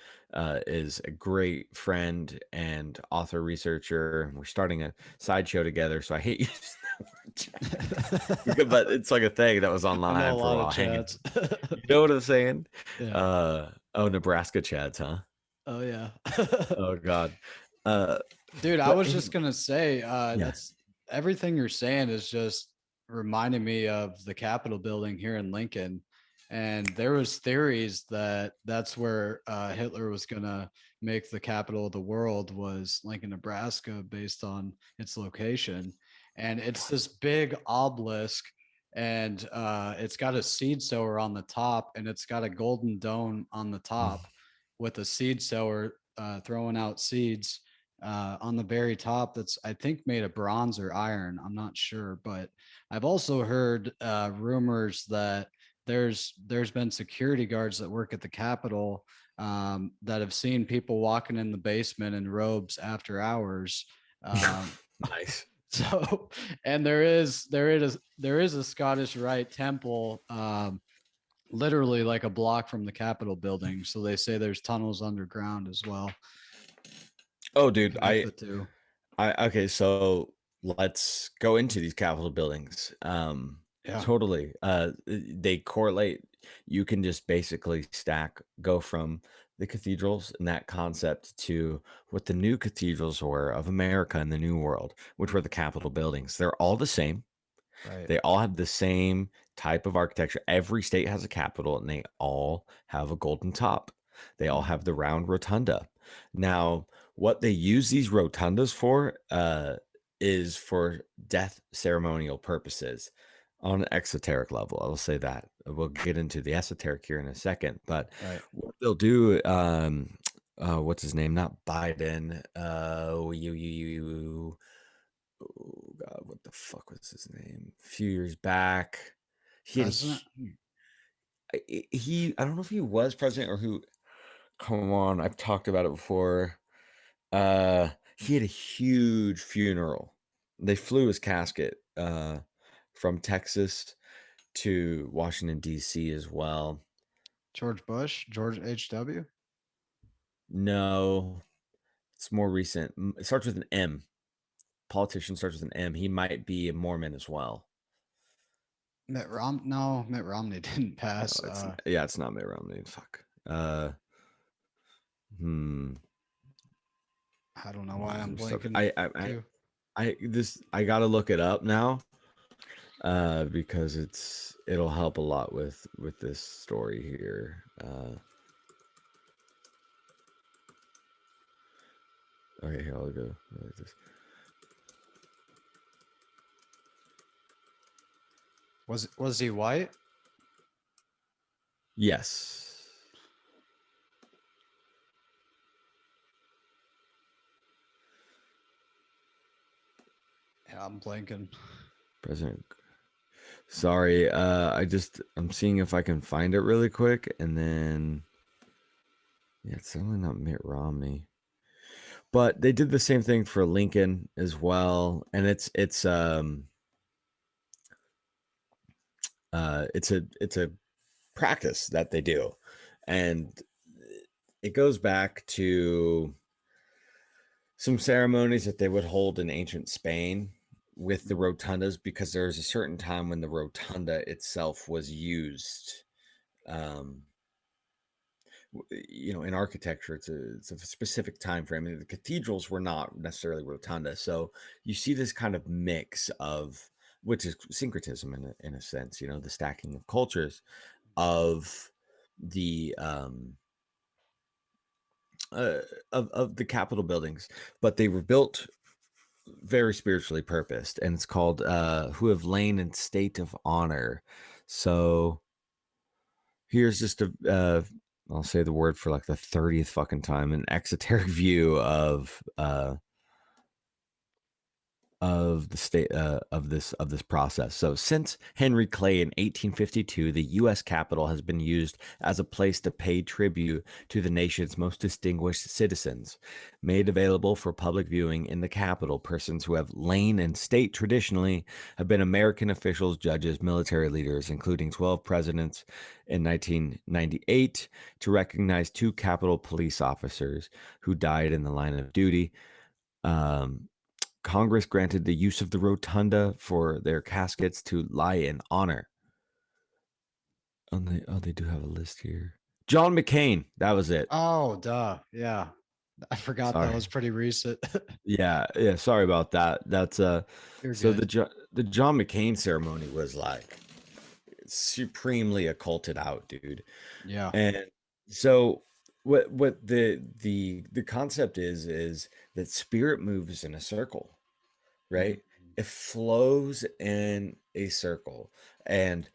is a great friend and author researcher, and we're starting a sideshow together. So I hate using that word Chad. But it's like a thing that was I know a online for a lot of while hanging. chats. You know what I'm saying? Yeah. Oh, Nebraska Chads, huh? Oh yeah. Oh God. Uh, Dude, I but was just gonna say, yeah. that's everything you're saying is just reminding me of the Capitol building here in Lincoln. And there was theories that that's where Hitler was gonna make the capital of the world, was Lincoln, Nebraska, based on its location. And it's this big obelisk, and it's got a seed sower on the top, and it's got a golden dome on the top with a seed sower throwing out seeds on the very top, that's I think made of bronze or iron. I'm not sure, but I've also heard rumors that there's been security guards that work at the Capitol that have seen people walking in the basement in robes after hours. Nice. So, and there is a Scottish Rite temple. Literally like a block from the Capitol building. So they say there's tunnels underground as well Oh, to dude, connect the two. okay, so let's go into these Capitol buildings. Yeah. Totally. They correlate. You can just basically go from the cathedrals and that concept to what the new cathedrals were of America and the New World, which were the Capitol buildings. They're all the same. Right. They all have the same type of architecture. Every state has a capital, and they all have a golden top. They all have the round rotunda. Now, what they use these rotundas for is for death ceremonial purposes on an exoteric level. I will say that. We'll get into the esoteric here in a second. But Right. what they'll do, what's his name? Not Biden. Oh God, what the fuck was his name? A few years back, he had a President. he. I don't know if he was president or who. Come on, I've talked about it before. Uh, he had a huge funeral. They flew his casket from Texas to Washington, D.C. as well. George Bush, George H.W. No, it's more recent. It starts with an M. Politician starts with an M. He might be a Mormon as well. Mitt Romney didn't pass. No, it's not Mitt Romney. Fuck. I don't know why I'm blanking too. I gotta look it up now, because it'll help a lot with this story here. Okay, here I'll go like this. Was he white? Yes. Yeah, I'm blanking. President. Sorry, I'm seeing if I can find it really quick, and then it's certainly not Mitt Romney. But they did the same thing for Lincoln as well, and it's a practice that they do, and it goes back to some ceremonies that they would hold in ancient Spain with the rotundas, because there was a certain time when the rotunda itself was used. In architecture, it's a specific time frame. I mean, the cathedrals were not necessarily rotunda, so you see this kind of mix of, which is syncretism in a sense, the stacking of cultures of the of the Capitol buildings, but they were built very spiritually purposed, and it's called "Who Have Lain in State of Honor." So here's just I'll say the word for like the 30th fucking time, an exoteric view of the state of this process. So since Henry Clay in 1852, the U.S. Capitol has been used as a place to pay tribute to the nation's most distinguished citizens. Made available for public viewing in the Capitol, persons who have lain in state traditionally have been American officials, judges, military leaders, including 12 presidents in 1998, to recognize 2 Capitol police officers who died in the line of duty. Congress granted the use of the rotunda for their caskets to lie in honor. They do have a list here. John McCain, that was it. Oh, duh. Yeah. I forgot Sorry. That was pretty recent. Yeah, sorry about that. That's You're so good. the John McCain ceremony was like supremely occulted out, dude. Yeah. And so what the concept is that spirit moves in a circle, right? Mhm. It flows in a circle, and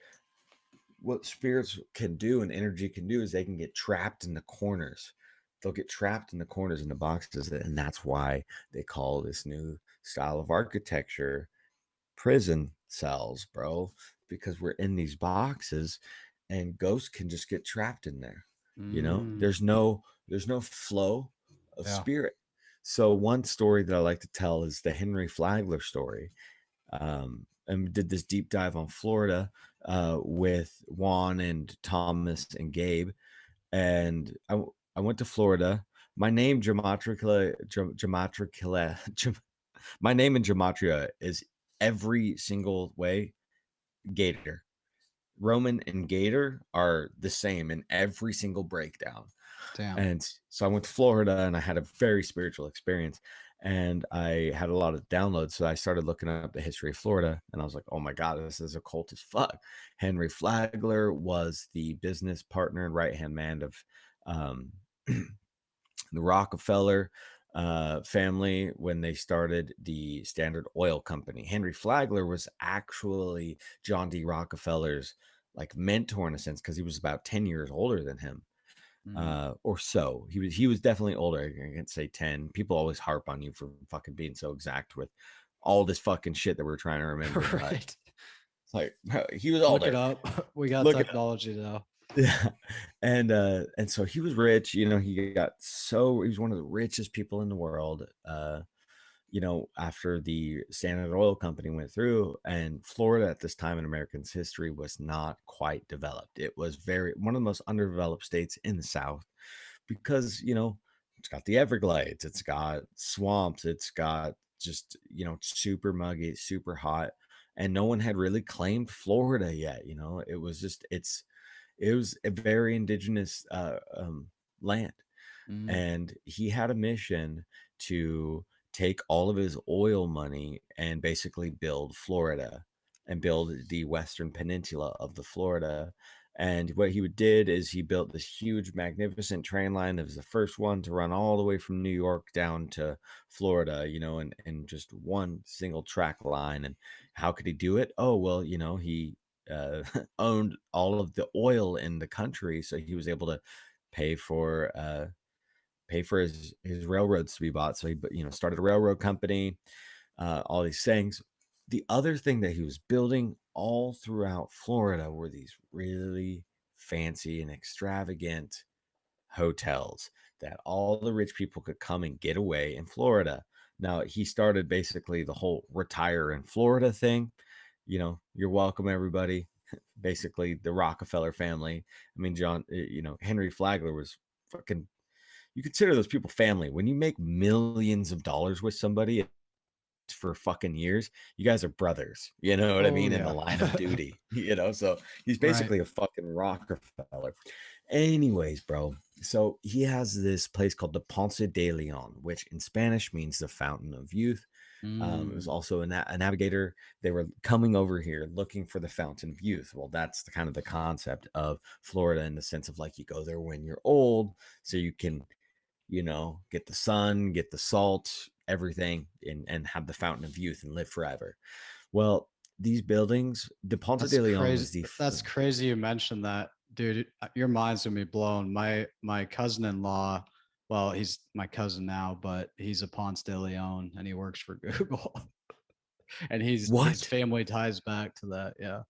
what spirits can do and energy can do is they can get trapped in the corners. They'll get trapped in the corners in the boxes, and that's why they call this new style of architecture prison cells, bro, because we're in these boxes and ghosts can just get trapped in there. Mm. There's no flow of Yeah. spirit. So one story that I like to tell is the Henry Flagler story. And we did this deep dive on Florida with Juan and Thomas and Gabe, and I went to Florida. My name my name in gematria is every single way Gator. Roman and Gator are the same in every single breakdown. Damn. And so I went to Florida and I had a very spiritual experience, and I had a lot of downloads. So I started looking up the history of Florida, and I was like, oh my God, this is occult as fuck. Henry Flagler was the business partner and right-hand man of the Rockefeller family when they started the Standard Oil Company. Henry Flagler was actually John D. Rockefeller's like mentor in a sense, because he was about 10 years older than him. Or so. He was definitely older. I can't say 10. People always harp on you for fucking being so exact with all this fucking shit that we're trying to remember. Right. It's like, he was older. Look it up. We got Look technology now. Yeah. And so he was rich, he was one of the richest people in the world. after the Standard Oil Company went through, and Florida at this time in Americans' history was not quite developed. It was one of the most underdeveloped states in the South because, it's got the Everglades, it's got swamps, it's got just, super muggy, super hot. And no one had really claimed Florida yet. It was just, it was a very indigenous land. Mm. And he had a mission to take all of his oil money and basically build Florida and build the western peninsula of the Florida. And what he did is he built this huge, magnificent train line. It was the first one to run all the way from New York down to Florida, and just one single track line. And how could he do it? Oh, well, he owned all of the oil in the country, so he was able to pay for his railroads to be bought. So he started a railroad company, all these things. The other thing that he was building all throughout Florida were these really fancy and extravagant hotels that all the rich people could come and get away in Florida. Now, he started basically the whole retire in Florida thing. You're welcome, everybody. Basically, the Rockefeller family. I mean, Henry Flagler was fucking, you consider those people family. When you make millions of dollars with somebody for fucking years, you guys are brothers. You know what I Oh mean? In the yeah. line of duty, So he's Right. basically a fucking Rockefeller. Anyways, bro. So he has this place called the Ponce de Leon, which in Spanish means the fountain of youth. It was Mm. also a navigator. They were coming over here looking for the fountain of youth. Well, that's the kind of the concept of Florida, in the sense of like, you go there when you're old, so you can get the sun, get the salt, everything, and have the fountain of youth and live forever. Well, these buildings, the Ponce That's de Leon crazy. was the That's crazy you mentioned that, dude. Your mind's gonna be blown. My cousin-in-law, well, he's my cousin now, but he's a Ponce de Leon and he works for Google. And his what? family ties back to that. Yeah.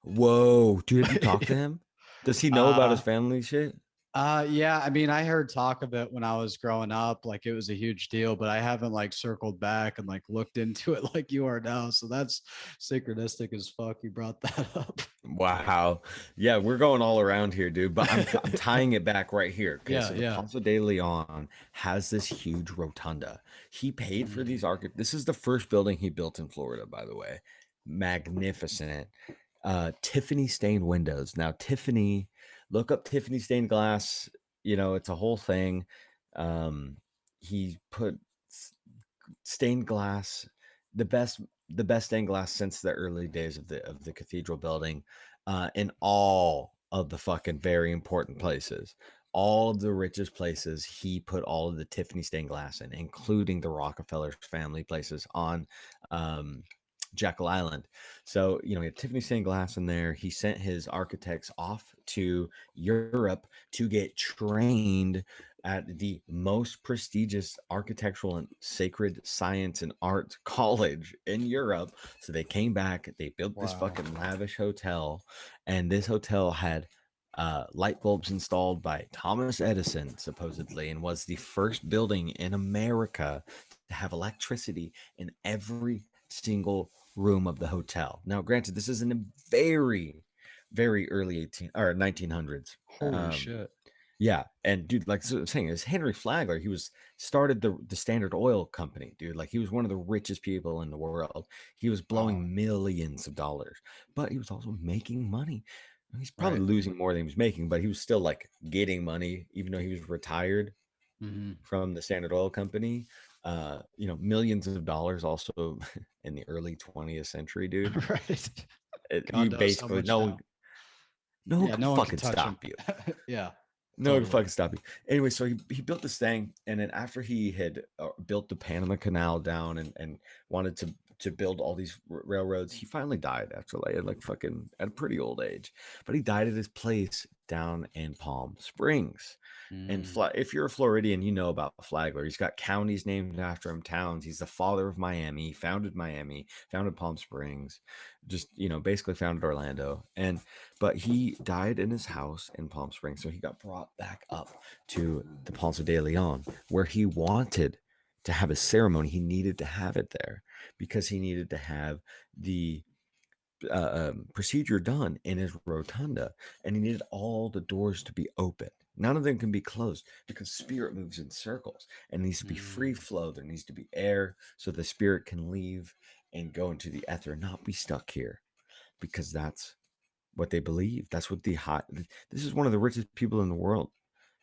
Whoa, dude, have you talked to him? Does he know about his uh family shit? yeah, I mean, I heard talk of it when I was growing up, like it was a huge deal, but I haven't like circled back and like looked into it like you are now. So that's synchronistic as fuck. You brought that up. Wow. Yeah, we're going all around here, dude. But I'm tying it back right here. Okay, Yeah, so the yeah. Ponce de Leon has this huge rotunda. He paid for Mm. these This is the first building he built in Florida, by the way. Magnificent. Tiffany stained windows. Now, Tiffany, look up Tiffany stained glass. It's a whole thing. Um, he put stained glass, the best the best stained glass since the early days of the cathedral building, in all of the fucking very important places. All of the richest places, he put all of the Tiffany stained glass in, including the Rockefeller family places on um, Jekyll Island. So, he had Tiffany stained glass in there. He sent his architects off to Europe to get trained at the most prestigious architectural and sacred science and art college in Europe. So they came back, they built this Wow. fucking lavish hotel, and this hotel had light bulbs installed by Thomas Edison, supposedly, and was the first building in America to have electricity in every single room of the hotel. Now, granted, this is in a very, very early 1900s. Holy shit. Yeah, and dude, like so I'm saying, is Henry Flagler. He was started the Standard Oil Company, dude. Like he was one of the richest people in the world. He was Wow. blowing millions of dollars, but he was also making money. He's probably Right. losing more than he was making, but he was still like getting money, even though he was retired Hmm. from the Standard Oil Company. Millions of dollars also in the early 20th century, dude. Right. You God knows how basically much now. no one Yeah, can no one can fucking touch him. stop you. Yeah, No one totally. fucking stop you. Anyway, so he built this thing, and then after he had built the Panama Canal down and wanted to build all these railroads, he finally died after like fucking at a pretty old age. But he died at his place down in Palm Springs. And Mm. if you're a Floridian, you know about Flagler. He's got counties named after him, towns. He's the father of Miami. He founded Miami, founded Palm Springs, just basically founded Orlando. But he died in his house in Palm Springs, so he got brought back up to the Ponce de Leon, where he wanted to have a ceremony, he needed to have it there because he needed to have the procedure done in his rotunda, and he needed all the doors to be open. None of them can be closed because spirit moves in circles and needs to be free flow. There needs to be air so the spirit can leave and go into the ether, not be stuck here, because that's what they believe. That's what this is one of the richest people in the world.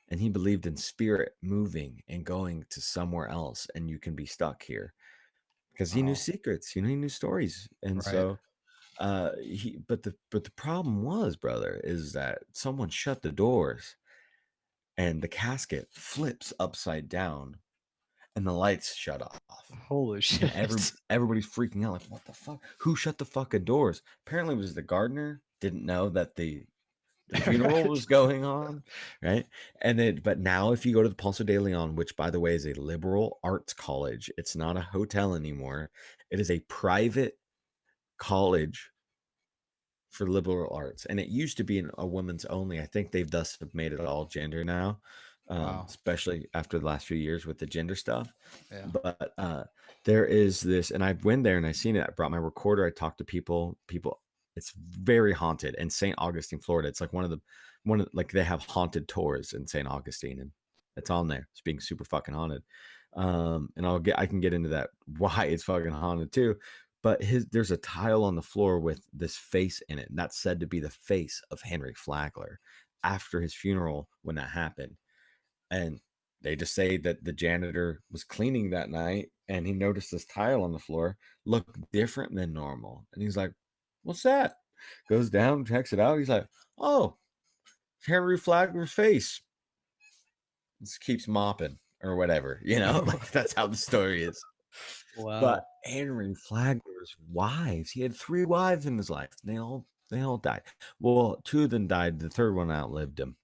And he believed in spirit moving and going to somewhere else, and you can be stuck here because he knew Oh, secrets, he knew stories. And right. so but the problem was, brother, is that someone shut the doors and the casket flips upside down and the lights shut off. Holy And shit. everybody's freaking out, like, what the fuck? Who shut the fucking doors? Apparently it was the gardener, didn't know that the funeral was going on, right? But now if you go to the Ponce de Leon, which by the way is a liberal arts college, it's not a hotel anymore. It is a private college for liberal arts, and it used to be a women's only. I think they've thus have made it all gender now, Wow. especially after the last few years with the gender stuff. Yeah. But there is this, and I went there and I seen it. I brought my recorder. I talked to people. It's very haunted in St. Augustine, Florida. It's like like they have haunted tours in St. Augustine, and it's on there. It's being super fucking haunted. And I can get into that why it's fucking haunted too. But there's a tile on the floor with this face in it, and that's said to be the face of Henry Flagler after his funeral when that happened. And they just say that the janitor was cleaning that night and he noticed this tile on the floor looked different than normal. And he's like, "What's that?" Goes down, checks it out. He's like, "Oh, it's Henry Flagler's face." Just keeps mopping or whatever, like that's how the story is. But Wow. Henry Flagler's wives, he had 3 wives in his life. They all died. Well, 2 of them died. The third one outlived him.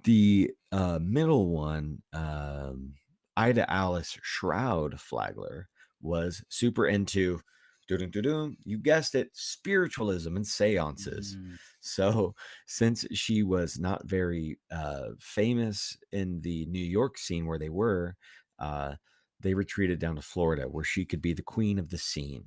The middle one, Ida Alice Shroud Flagler, was super into, you guessed it, spiritualism and seances. Mm, So, since she was not very famous in the New York scene where uh, they retreated down to Florida where she could be the queen of the scene.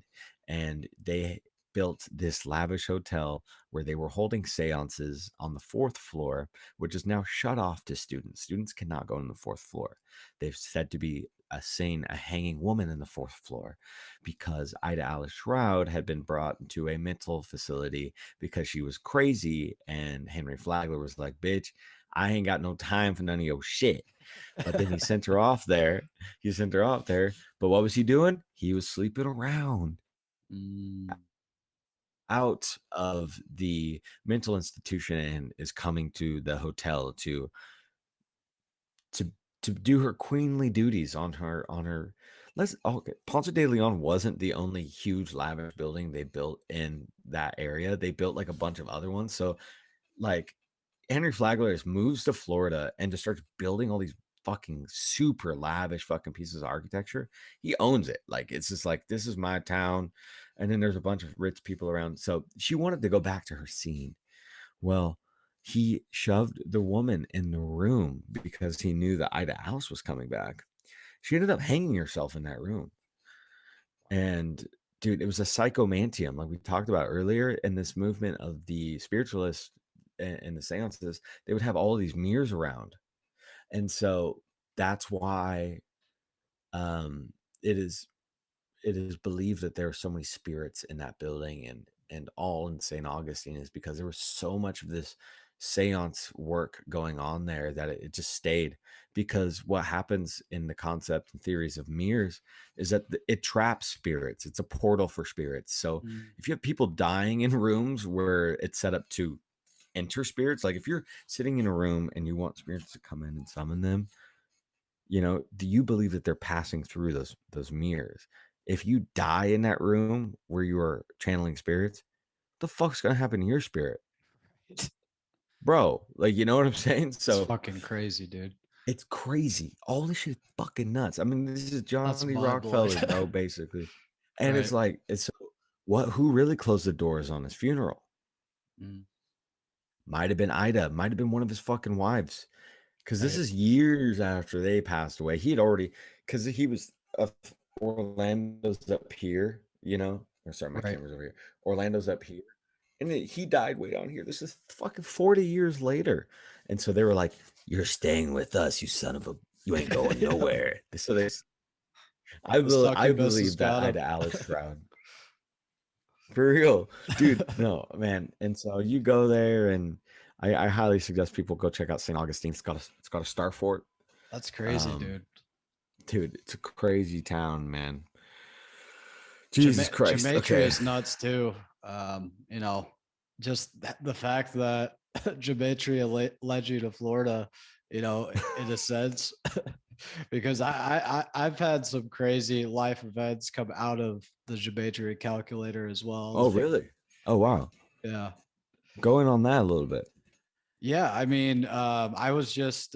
And they built this lavish hotel where they were holding seances on the 4th floor, which is now shut off to students. Students cannot go on the 4th floor. They've said to be a hanging woman in the 4th floor because Ida Alice Shroud had been brought into a mental facility because she was crazy. And Henry Flagler was like, "Bitch, I ain't got no time for none of your shit." But then he sent her off there. But what was he doing? He was sleeping around mm, out of the mental institution and is coming to the hotel to to do her queenly duties on her. Okay, Ponce de Leon wasn't the only huge lavish building they built in that area. They built like a bunch of other ones. So like Henry Flagler just moves to Florida and just starts building all these fucking super lavish fucking pieces of architecture. He owns it. Like it's just like, this is my town. And then there's a bunch of rich people around. So she wanted to go back to her scene. Well, he shoved the woman in the room because he knew that Ida Alice was coming back. She ended up hanging herself in that room. And dude, it was a psychomantium, like we talked about earlier in this movement of the spiritualists and the seances. They would have all of these mirrors around. And so that's why um, it is believed that there are so many spirits in that building and all in St. Augustine is because there was so much of this seance work going on there that it just stayed. Because what happens in the concept and theories of mirrors is that it traps spirits. It's a portal for spirits. So mm. if you have people dying in rooms where it's set up to enter spirits, like if you're sitting in a room and you want spirits to come in and summon them, do you believe that they're passing through those mirrors? If you die in that room where you are channeling spirits, what the fuck's gonna happen to your spirit, bro? Like, you know what I'm saying? It's So fucking crazy, dude. it's crazy. All this shit is fucking nuts. I mean, this is That's Johnny mind blowing. Rockefeller, bro, basically. And it's Right. like, who really closed the doors on his funeral? Mm, Might have been Ida, might have been one of his fucking wives. because this Right. is years after they passed away. He had already, because he was Orlando's up here, you know. Or sorry, my Right. camera's over here. Orlando's up here, and he died way down here. This is fucking 40 years later, and so they were like, "You're staying with us, you son of a. You ain't going nowhere." So they, The I succubus has believe that got him. Ida Alice Shroud. For real, dude. No, man. And so you go there, and I highly suggest people go check out St. Augustine. It's got a star fort. That's crazy, Um, dude. dude, it's a crazy town, man. Jesus Christ. Gematria Okay. is nuts too. You know, just the fact that Gematria led you to Florida, you know, in a sense, because I've had some crazy life events come out of the Gematria calculator as well. Oh, Like, really? Oh, wow. yeah. Going on that a little bit. Yeah, I mean, I was just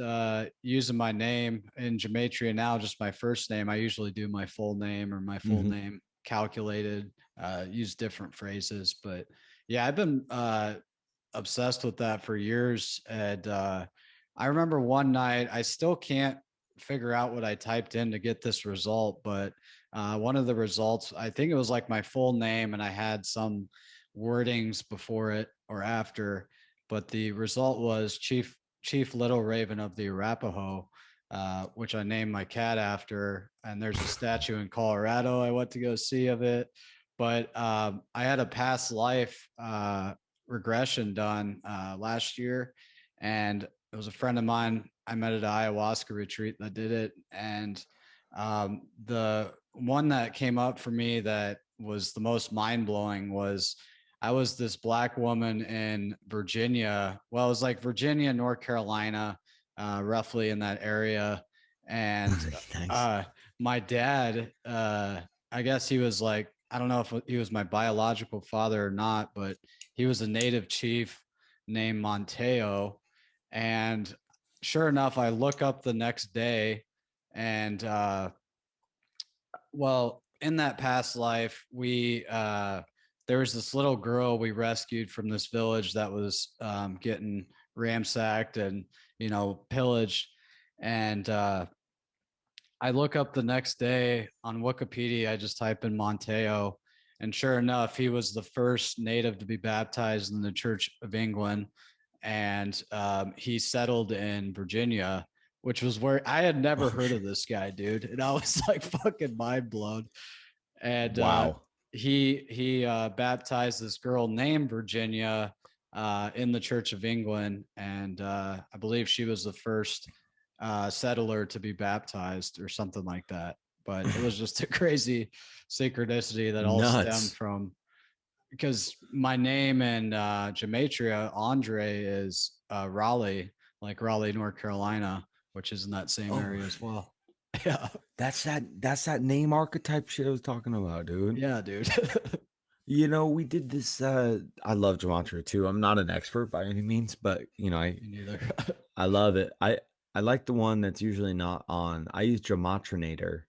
using my name in Gematria now, just my first name. I usually do my full name or my full Mm-hmm. name calculated, use different phrases. But yeah, I've been obsessed with that for years. And I remember one night, I still can't figure out what I typed in to get this result, but one of the results, I think it was like my full name, and I had some wordings before it or after, but the result was Chief Little Raven of the Arapaho, which I named my cat after. And there's a statue in Colorado I went to go see of it. But I had a past life regression done last year, and it was a friend of mine I met at an ayahuasca retreat that did it. And the one that came up for me that was the most mind blowing was I was this black woman in Virginia. Well, it was like Virginia, North Carolina, roughly in that area. And Nice. uh, my dad, I guess he was like, I don't know if he was my biological father or not, but he was a native chief named Monteo. And sure enough, I look up the next day, and well, in that past life, we there was this little girl we rescued from this village that was getting ransacked and, you know, pillaged. And I look up the next day on Wikipedia. I just type in Monteo, and sure enough, he was the first native to be baptized in the Church of England, and he settled in Virginia, which was where I had never Oh, heard of this guy, dude, and I was like fucking mind blown. And wow. he baptized this girl named Virginia in the Church of England, and I believe she was the first settler to be baptized or something like that. But it was just a crazy synchronicity that all stemmed Nuts. from, because my name in Gematria, Andre, is Raleigh, like Raleigh, North Carolina, which is in that same Oh, area as well. Yeah, that's that name archetype shit I was talking about, dude. yeah, dude. You know, we did this. I love gematria too. I'm not an expert by any means, but you know, Me neither. I love it. I like the one that's usually not on. I use Gematrinator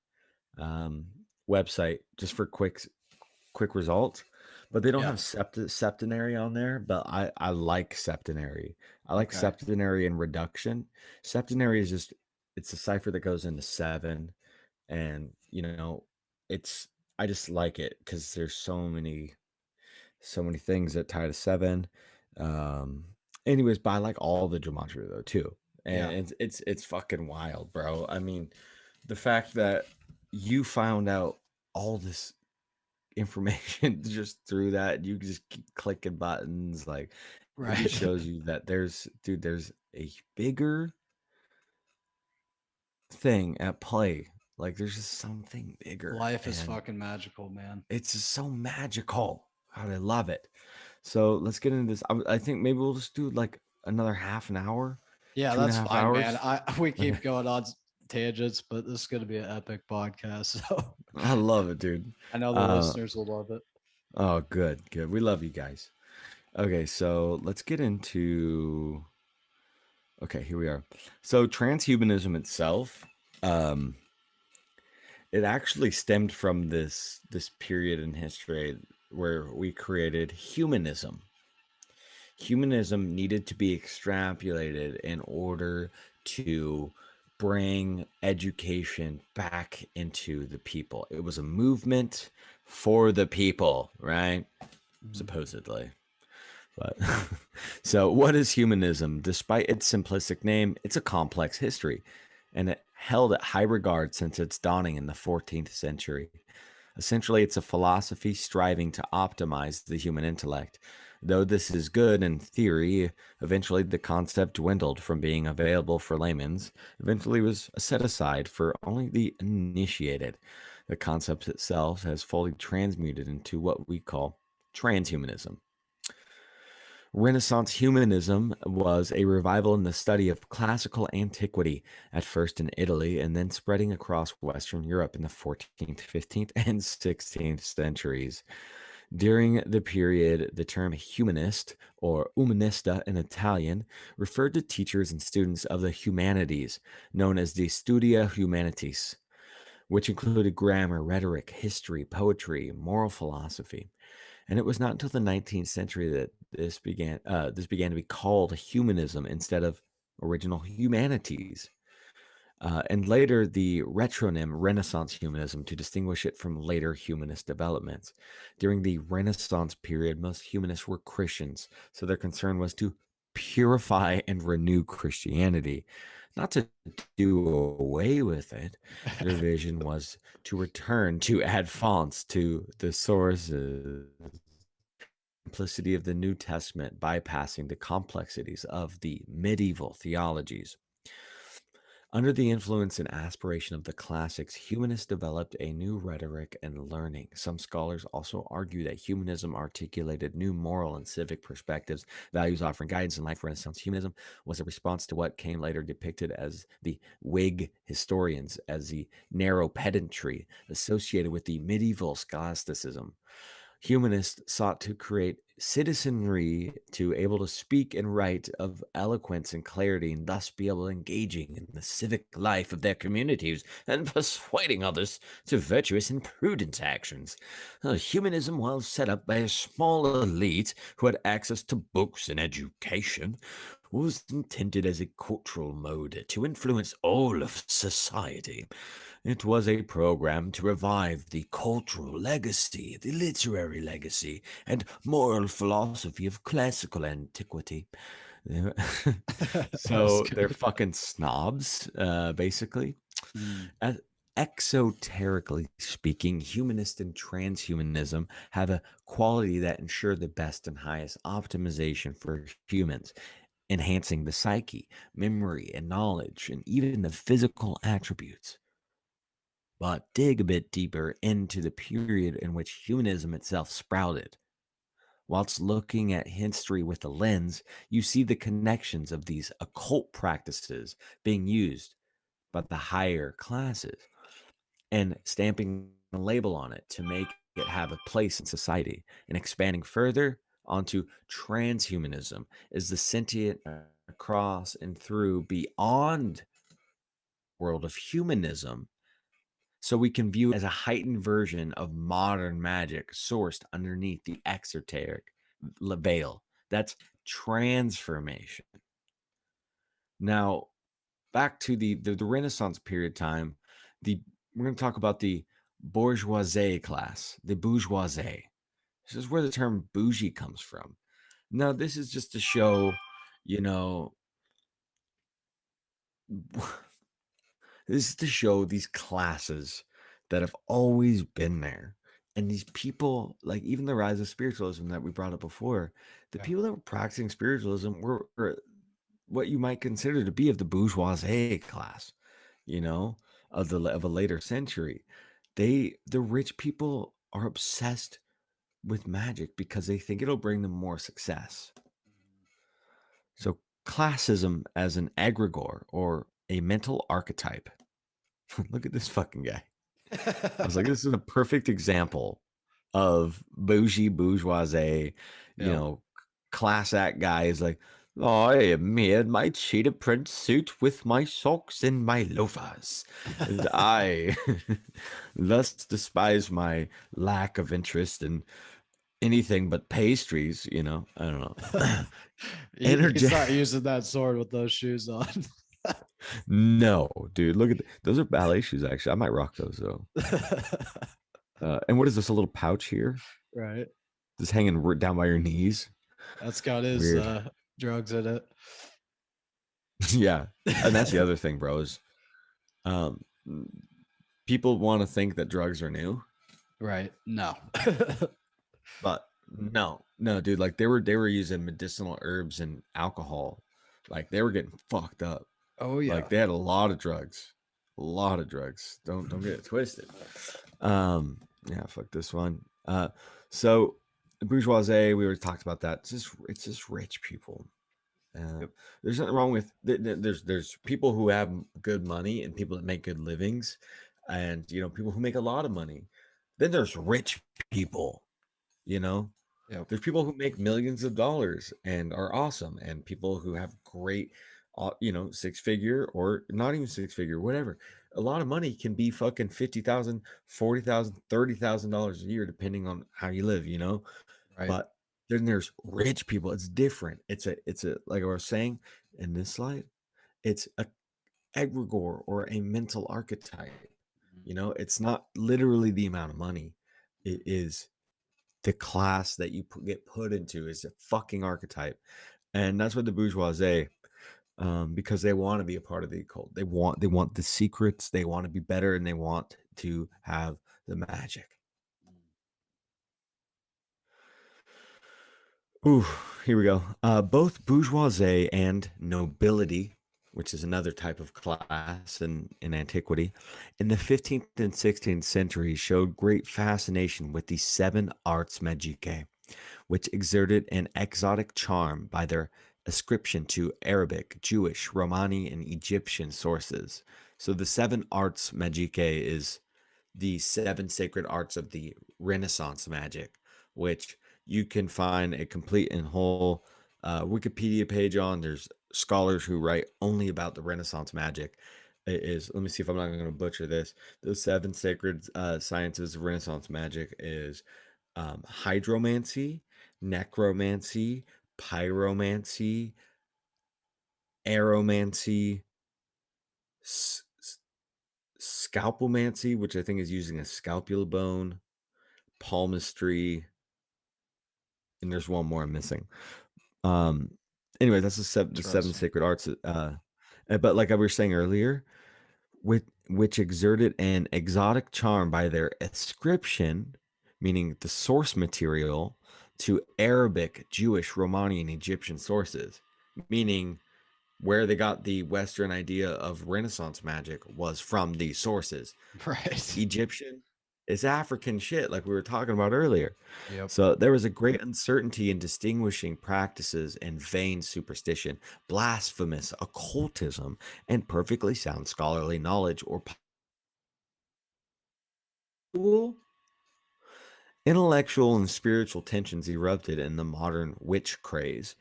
um, website just for quick results, but they don't Yeah. have septenary on there. But I like septenary. I like Okay. septenary and reduction. Septenary is just it's a cipher that goes into 7, and you know it's I just like it because there's so many things that tie to 7. Um, anyways, but I like all the gematria though too, and Yeah. it's fucking wild, bro. I mean, the fact that you found out all this information just through that, you just keep clicking buttons, like it just Right. shows you that there's a bigger thing at play. Like there's just something bigger, Life is and fucking magical, man. it's just so magical. God, I love it. So let's get into this. I think maybe we'll just do like another half an hour, Yeah, two and a that's half fine, man. hours. I we Okay. keep going on tangents, but this is gonna be an epic podcast. So I love it, dude. I know the Uh, listeners will love it. oh, good, good. We love you guys. Okay, so let's get into. Okay, here we are. So transhumanism itself, um, it actually stemmed from this period in history where we created humanism. Humanism needed to be extrapolated in order to bring education back into the people. It was a movement for the people, right? Mhm. Supposedly. But so what is humanism? Despite its simplistic name, it's a complex history and it held at high regard since its dawning in the 14th century. Essentially, it's a philosophy striving to optimize the human intellect. Though this is good in theory, eventually the concept dwindled from being available for laymen's, eventually was set aside for only the initiated. The concept itself has fully transmuted into what we call transhumanism. Renaissance humanism was a revival in the study of classical antiquity, at first in Italy and then spreading across Western Europe in the 14th, 15th, and 16th centuries. During the period, the term humanist, or umanista in Italian, referred to teachers and students of the humanities, known as the Studia Humanitis, which included grammar, rhetoric, history, poetry, moral philosophy. And it was not until the 19th century that this began to be called humanism instead of original humanities. And later, the retronym Renaissance humanism to distinguish it from later humanist developments. During the Renaissance period, most humanists were Christians, so their concern was to purify and renew Christianity, not to do away with it. Their vision was to return to add fonts to the sources simplicity of the New Testament, bypassing the complexities of the medieval theologies. Under the influence and aspiration of the classics, humanists developed a new rhetoric and learning. Some scholars also argue that humanism articulated new moral and civic perspectives, values offering guidance in life. Renaissance humanism was a response to what came later depicted as the Whig historians as the narrow pedantry associated with the medieval scholasticism. Humanists sought to create citizenry to able to speak and write of eloquence and clarity and thus be able to engaging in the civic life of their communities and persuading others to virtuous and prudent actions. Humanism was set up by a small elite who had access to books and education, was intended as a cultural mode to influence all of society. It was a program to revive the cultural legacy, the literary legacy, and moral philosophy of classical antiquity. They're- That's so they're good. fucking snobs, basically. Mm. As exoterically speaking, humanist and transhumanism have a quality that ensure the best and highest optimization for humans, enhancing the psyche, memory, and knowledge, and even the physical attributes. But dig a bit deeper into the period in which humanism itself sprouted. Whilst looking at history with a lens, you see the connections of these occult practices being used by the higher classes and stamping a label on it to make it have a place in society. And expanding further onto transhumanism is the sentient across and through beyond world of humanism, so we can view it as a heightened version of modern magic sourced underneath the exoteric veil. That's transformation. Now, back to the Renaissance period time, the we're going to talk about the bourgeoisie class, the bourgeoisie. This is where the term bougie comes from. Now, this is just to show, you know, this is to show these classes that have always been there. And these people, like even the rise of spiritualism that we brought up before, the Yeah. people that were practicing spiritualism were what you might consider to be of the bourgeoisie class, you know, of a later century. The rich people are obsessed with magic because they think it'll bring them more success. So classism as an egregore or a mental archetype. Look at this fucking guy. I was like, this is a perfect example of bougie bourgeoisie, Yep. class act guys like, I am here in my cheetah print suit with my socks and my loafers. And I thus despise my lack of interest in anything but pastries. I don't know. He's Energetic. not using that sword with those shoes on. No, dude, look at those are ballet shoes. Actually, I might rock those though. And what is this? A little pouch here, Right. just hanging down by your knees. That's got his Weird. drugs in it. Yeah, and that's the other thing, bro. Is um, people want to think that drugs are new, Right. No. but no, dude. Like they were using medicinal herbs and alcohol. Like they were getting fucked up. Oh yeah. Like they had a lot of drugs, a lot of drugs. Don't get it twisted. Yeah, fuck this one. So the bourgeoisie, we already talked about that. It's just rich people. Yep. There's nothing wrong with there's people who have good money and people that make good livings, and people who make a lot of money. Then there's rich people. You know, Yep. there's people who make millions of dollars and are awesome, and people who have great, six figure or not even six figure, whatever. A lot of money can be fucking 50,000, 40,000, $30,000 a year, depending on how you live, Right. But then there's rich people. It's different. It's a like I was saying in this slide, it's a egregore or a mental archetype. It's not literally the amount of money. It is the class that you get put into is a fucking archetype, and that's what the bourgeoisie, because they want to be a part of the occult. They want the secrets. They want to be better, and they want to have the magic. Ooh, here we go. Both bourgeoisie and nobility, which is another type of class in antiquity, in the 15th and 16th centuries showed great fascination with the seven arts magicae, which exerted an exotic charm by their ascription to Arabic, Jewish, Romani, and Egyptian sources. So the seven arts magicae is the seven sacred arts of the Renaissance magic, which you can find a complete and whole Wikipedia page on. There's scholars who write only about the Renaissance magic. It is, let me see if I'm not going to butcher this. The seven sacred sciences of Renaissance magic is hydromancy, necromancy, pyromancy, aeromancy, scalpomancy, which I think is using a scalpel bone, palmistry, and there's one more I'm missing. Um, anyway, that's the seven sacred arts. But like I was saying earlier, which exerted an exotic charm by their ascription, meaning the source material, to Arabic, Jewish, Romani, and Egyptian sources, meaning where they got the Western idea of Renaissance magic was from these sources. Right. Egyptian is African shit, like we were talking about earlier. Yep. So there was a great uncertainty in distinguishing practices and vain superstition, blasphemous occultism, and perfectly sound scholarly knowledge or intellectual and spiritual tensions erupted in the modern witch craze,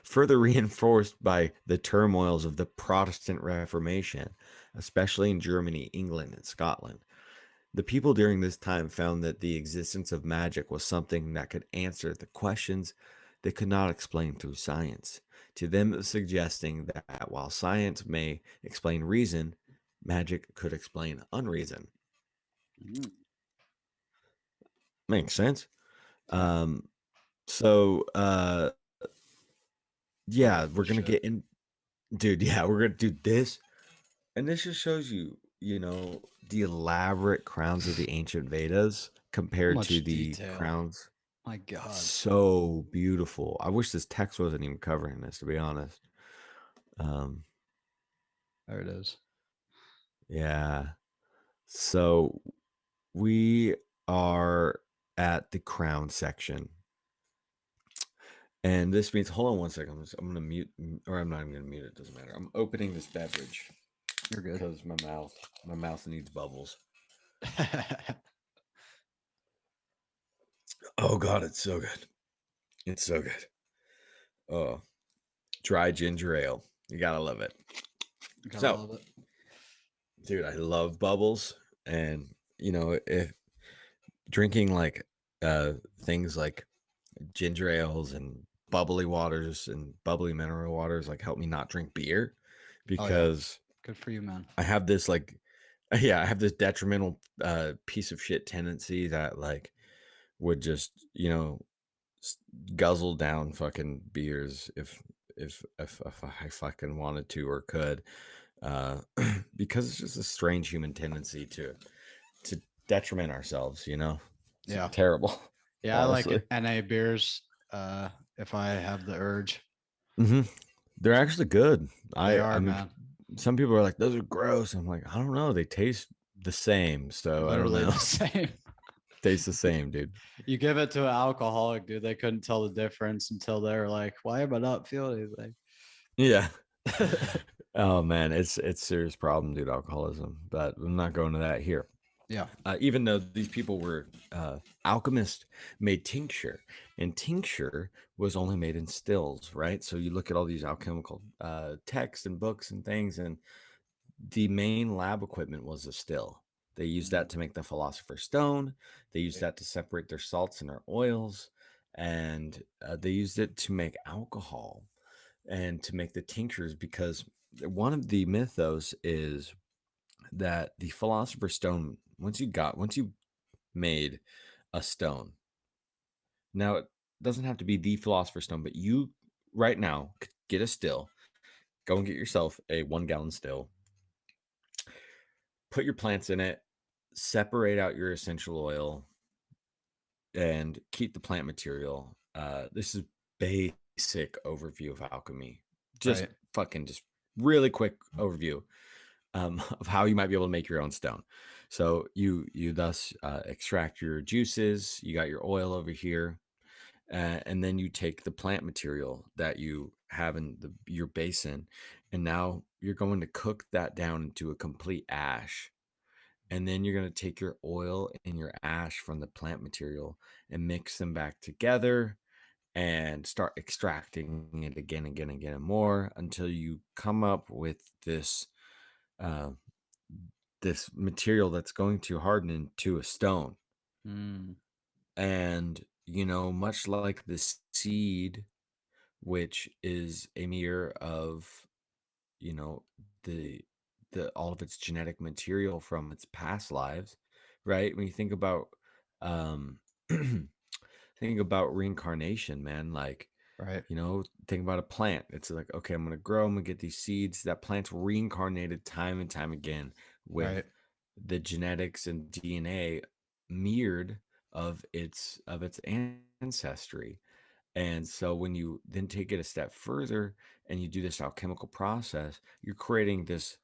further reinforced by the turmoils of the Protestant Reformation, especially in Germany, England, and Scotland. The people during this time found that the existence of magic was something that could answer the questions they could not explain through science. To them, it was suggesting that while science may explain reason, magic could explain unreason. Mm. Makes sense. Yeah. Um, so yeah, Oh, we're for gonna sure. get in, dude. Yeah, we're gonna do this, and this just shows you, the elaborate crowns of the ancient Vedas So compared to much the detail. crowns. My God. So beautiful. I wish this text wasn't even covering this, to be honest. Um, There it is. yeah. So we are at the crown section. And this means, hold on one second. I'm going to mute, or I'm not even going to mute it. Doesn't matter. I'm opening this beverage You're good. because my mouth needs bubbles. Oh God, it's so good. It's so good. Oh, dry ginger ale. You gotta love it. Gotta So, love it. dude, I love bubbles, and if drinking like things like ginger ales and bubbly waters and bubbly mineral waters like help me not drink beer Oh yeah. because Good for you, man. I have this like, yeah, I have this detrimental piece of shit tendency that like would just, guzzle down fucking beers if I fucking wanted to or could, because it's just a strange human tendency to detriment ourselves. It's Yeah. terrible, Yeah, I like honestly. NA beers if I have the urge. hmm They're actually good. They I are, mean, man. some people are like, those are gross. I'm like, I don't know. They taste the same, so I don't Literally know. the same. Taste the same, dude. You give it to an alcoholic, dude. They couldn't tell the difference until they're like, why am I not feeling Yeah. anything? Oh man, it's serious problem, dude. Alcoholism, but I'm not going to that here. Yeah. Even though these people were alchemists, made tincture, and tincture was only made in stills, right? So you look at all these alchemical texts and books and things, and the main lab equipment was a still. They used that to make the philosopher's stone. They used that to separate their salts and their oils, and they used it to make alcohol and to make the tinctures, because one of the mythos is that the philosopher's stone, once you made a stone, now it doesn't have to be the philosopher's stone, but you right now could get a still, go and get yourself a 1 gallon still, put your plants in it, separate out your essential oil, and keep the plant material. This is basic overview of alchemy. Just Right. fucking just really quick overview of how you might be able to make your own stone. So you thus extract your juices. You got your oil over here, and then you take the plant material that you have in your basin, and now you're going to cook that down into a complete ash. And then you're going to take your oil and your ash from the plant material and mix them back together and start extracting it again, again, again, and more until you come up with uh, this material that's going to harden into a stone. Mm, And, much like the seed, which is a mirror of, you know, the all of its genetic material from its past lives, right? When you think about um think about reincarnation, man, like, right. think about a plant. It's like, okay, I'm gonna grow, I'm gonna get these seeds. That plant's reincarnated time and time again with Right. the genetics and DNA mirrored of its ancestry. And so when you then take it a step further and you do this alchemical process, you're creating this,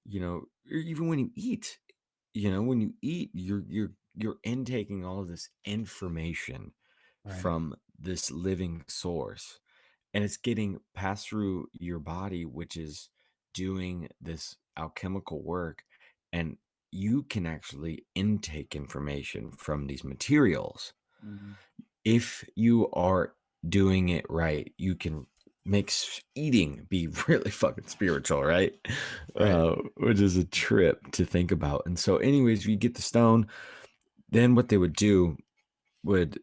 even when you eat, you're intaking all of this information Right. from this living source, and it's getting passed through your body, which is doing this alchemical work, and you can actually intake information from these materials. Mhm. If you are doing it right, you can make eating be really fucking spiritual, right? Right. Which is a trip to think about. And so, anyways, you get the stone. Then what they would do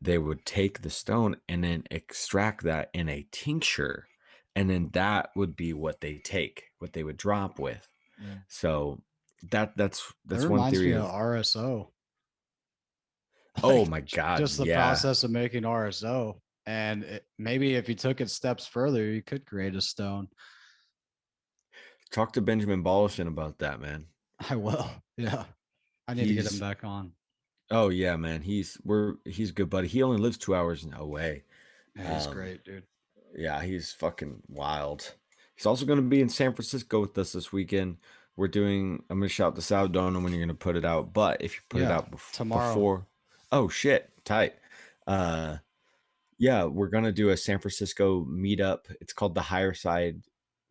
they would take the stone and then extract that in a tincture, and then that would be what they would drop with. Mm. So That that's one reminds me theory of of. RSO. Oh Like my god, just the yeah. process of making RSO. And maybe if you took it steps further, you could create a stone. Talk to Benjamin Ballison about that, man. I will. Yeah. I need to get him He's back on. Oh yeah, man. He's a good buddy. He only lives 2 hours away. Yeah, he's Um, great, dude. yeah, he's fucking wild. He's also going to be in San Francisco with us this weekend. I'm going to shout this out. Don't know when you're going to put it out, but if you put it Yeah. out Tomorrow. before, oh shit, tight. Uh, yeah, we're going to do a San Francisco meetup. It's called the Higher Side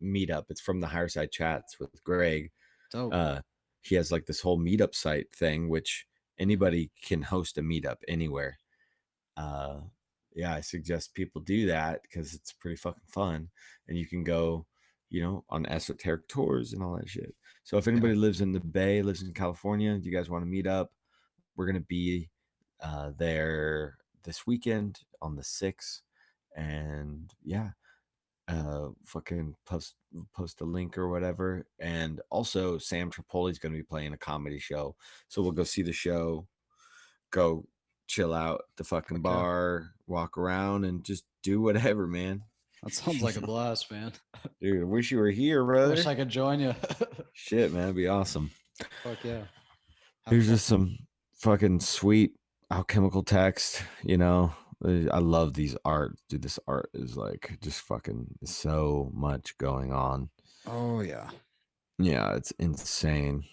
Meetup. It's from the Higher Side Chats with Greg. Dope. Uh, he has like this whole meetup site thing, which anybody can host a meetup anywhere. uh yeah, I suggest people do that because it's pretty fucking fun, and you can go, on esoteric tours and all that shit. So if Yeah. anybody lives in the Bay, lives in California, you guys want to meet up, we're gonna be there this weekend on the 6th. And yeah, fucking post a link or whatever. And also Sam Tripoli's going to be playing a comedy show, so we'll go see the show, go chill out at the fucking Fuck yeah. bar, walk around, and just do whatever, man. That sounds like a blast, man. Dude, I wish you were here, I brother. wish I could join you. Shit, man, it'd be awesome. Fuck yeah. Have Here's fun. just some fucking sweet alchemical text, you know. I love these art. Dude, this art is like just fucking so much going on. Oh yeah. Yeah, it's insane.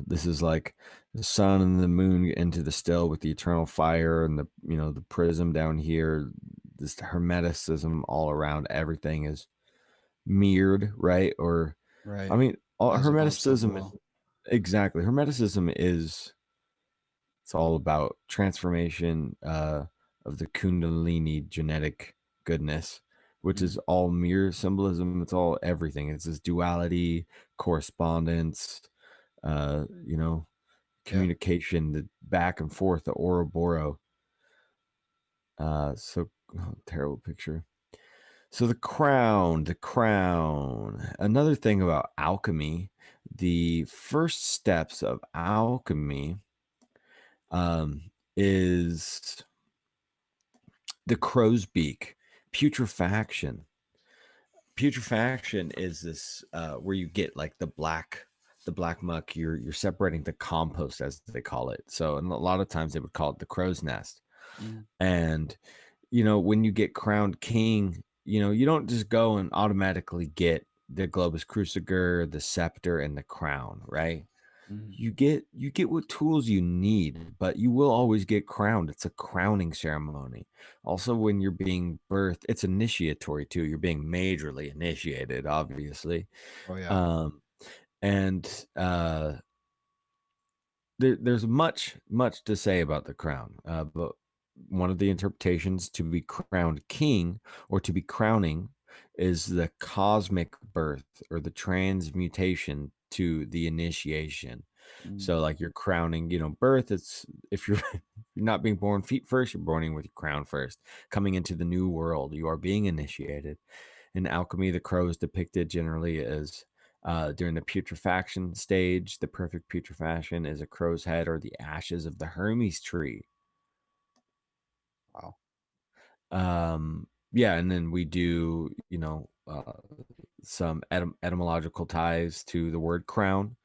This is like the sun and the moon into the still with the eternal fire and the, you know, the prism down here. This hermeticism all around everything is mirrored, right? Or Right. I mean, all As above, so hermeticism is below. exactly. Hermeticism is it's all about transformation of the Kundalini genetic goodness, which is all mirror symbolism. It's all everything. It's this duality, correspondence, you know, Yeah. communication, the back and forth, the Ouroboros. So terrible picture. So the crown. Another thing about alchemy, the first steps of alchemy is the crow's beak, putrefaction. Putrefaction is this where you get like the black muck. You're separating the compost, as they call it. So, and a lot of times they would call it the crow's nest. And you know, when you get crowned king, you know, you don't just go and automatically get the globus cruciger, the scepter, and the crown, right? You get what tools you need, but you will always get crowned. It's a crowning ceremony. Also, when you're being birthed, it's initiatory too. You're being majorly initiated, obviously. Oh yeah. And there's much to say about the crown, but one of the interpretations to be crowned king or to be crowning is the cosmic birth or the transmutation to the initiation. So like you're crowning, you know, birth, it's if you're you're not being born feet first, you're born with your crown first. Coming into the new world, you are being initiated. In alchemy, the crow is depicted generally as during the putrefaction stage. The perfect putrefaction is a crow's head or the ashes of the Hermes tree. Wow. Yeah, and then we do, you know, some etymological ties to the word crown.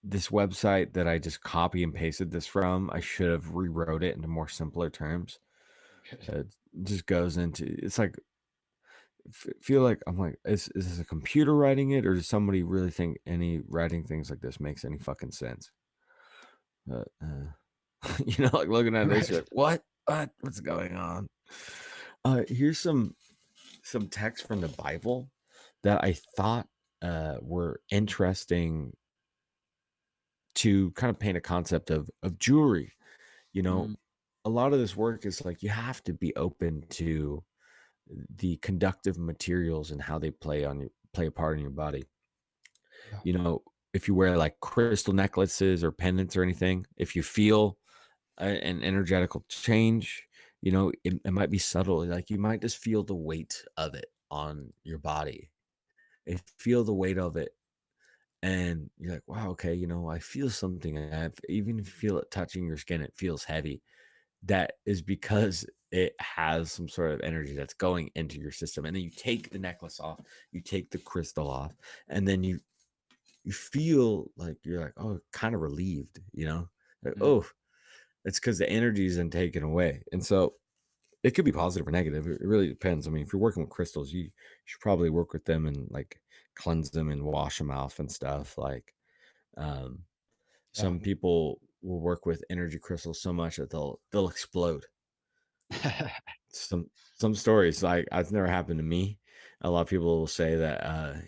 This website that I just copy and pasted this from, I should have rewrote it into more simpler terms. It just goes into, it's like, feel like I'm like, is this a computer writing it, or does somebody really think any writing things like this makes any fucking sense? But you know, like looking at this, you're like, what's going on? Here's some text from the Bible that I thought were interesting to kind of paint a concept of jewelry. You know, a lot of this work is like you have to be open to the conductive materials and how they play a part in your body. Yeah. You know, if you wear like crystal necklaces or pendants or anything, if you feel an energetical change, you know, it might be subtle. Like you might just feel the weight of it on your body. If feel the weight of it, and you're like, wow, okay, you know, I feel something. Even if you feel it touching your skin, it feels heavy. That is because it has some sort of energy that's going into your system. And then you take the necklace off, you take the crystal off, and then you feel like you're like, oh, kind of relieved, you know? Like, oh, it's because the energy isn't taken away. And so it could be positive or negative. It really depends. I mean, if you're working with crystals, you should probably work with them and like cleanse them and wash them off and stuff. Like Yeah. some people will work with energy crystals so much that they'll explode. Some stories like it's never happened to me. A lot of people will say that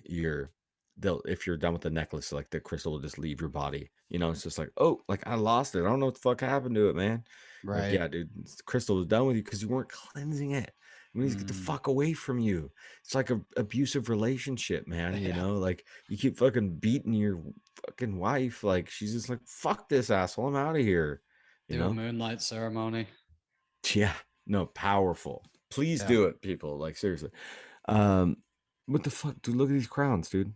they'll if you're done with the necklace, like the crystal will just leave your body. You know, it's just like, oh, like I lost it. I don't know what the fuck happened to it, man. Like, Right. yeah, dude, the crystal was done with you because you weren't cleansing it. It needs to get the fuck away from you. It's like a abusive relationship, man. You Yeah. know, like you keep fucking beating your fucking wife. Like she's just like, fuck this asshole. I'm out of here. You Do a know? moonlight ceremony. Yeah. No, powerful. Please Yeah. do it, people. Like seriously. What the fuck, dude? Look at these crowns, dude.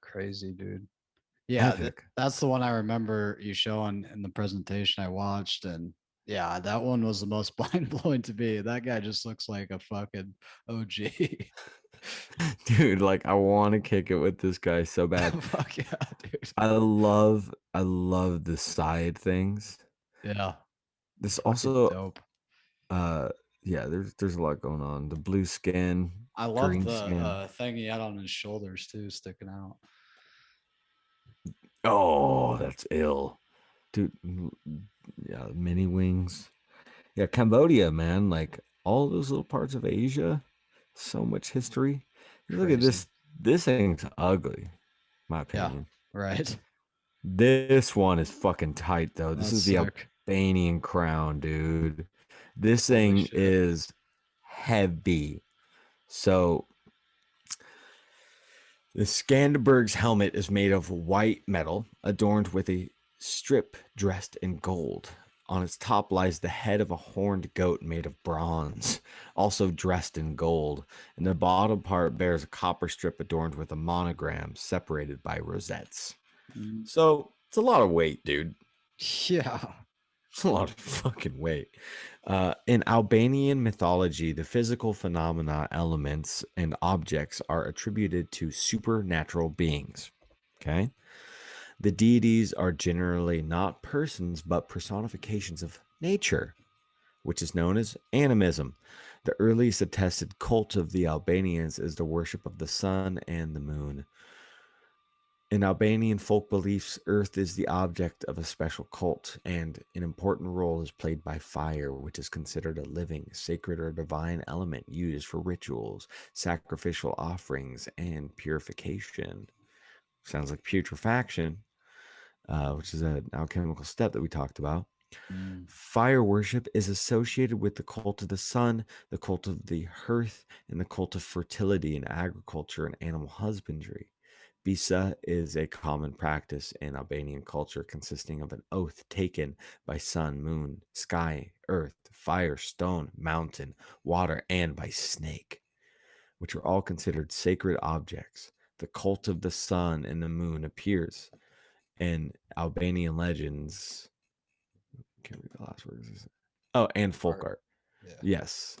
Crazy, dude. Yeah, Epic. that's the one I remember you showing in the presentation I watched, and yeah, that one was the most mind blowing to me. That guy just looks like a fucking OG. Dude, like I want to kick it with this guy so bad. Fuck yeah, dude. I love the side things. Yeah, This fucking also dope. yeah, there's a lot going on. The blue skin, I love green the skin. thing he had on his shoulders too, sticking out. Oh, that's ill. Dude, yeah, mini wings. Yeah, Cambodia, man, like all those little parts of Asia, so much history. You look at Crazy. this thing's ugly, my Yeah, opinion. right. This one is fucking tight though. This That's is the sick. Albanian crown, dude. This Holy thing shit. is heavy. So the Skanderberg's helmet is made of white metal, adorned with a strip dressed in gold. On its top lies the head of a horned goat made of bronze, also dressed in gold, and the bottom part bears a copper strip adorned with a monogram separated by rosettes. Mm, So it's a lot of weight, dude. yeah. It's a lot of fucking weight. In Albanian mythology, the physical phenomena, elements, and objects are attributed to supernatural beings. Okay. The deities are generally not persons, but personifications of nature, which is known as animism. The earliest attested cult of the Albanians is the worship of the sun and the moon. In Albanian folk beliefs, earth is the object of a special cult, and an important role is played by fire, which is considered a living, sacred, or divine element used for rituals, sacrificial offerings, and purification. Sounds like putrefaction, which is an alchemical step that we talked about. Mm, Fire worship is associated with the cult of the sun, the cult of the hearth, and the cult of fertility in agriculture and animal husbandry. Bisa is a common practice in Albanian culture consisting of an oath taken by sun, moon, sky, earth, fire, stone, mountain, water, and by snake, which are all considered sacred objects. The cult of the sun and the moon appears in Albanian legends. Can't read the last words. Oh, and folk art. yeah. Yes.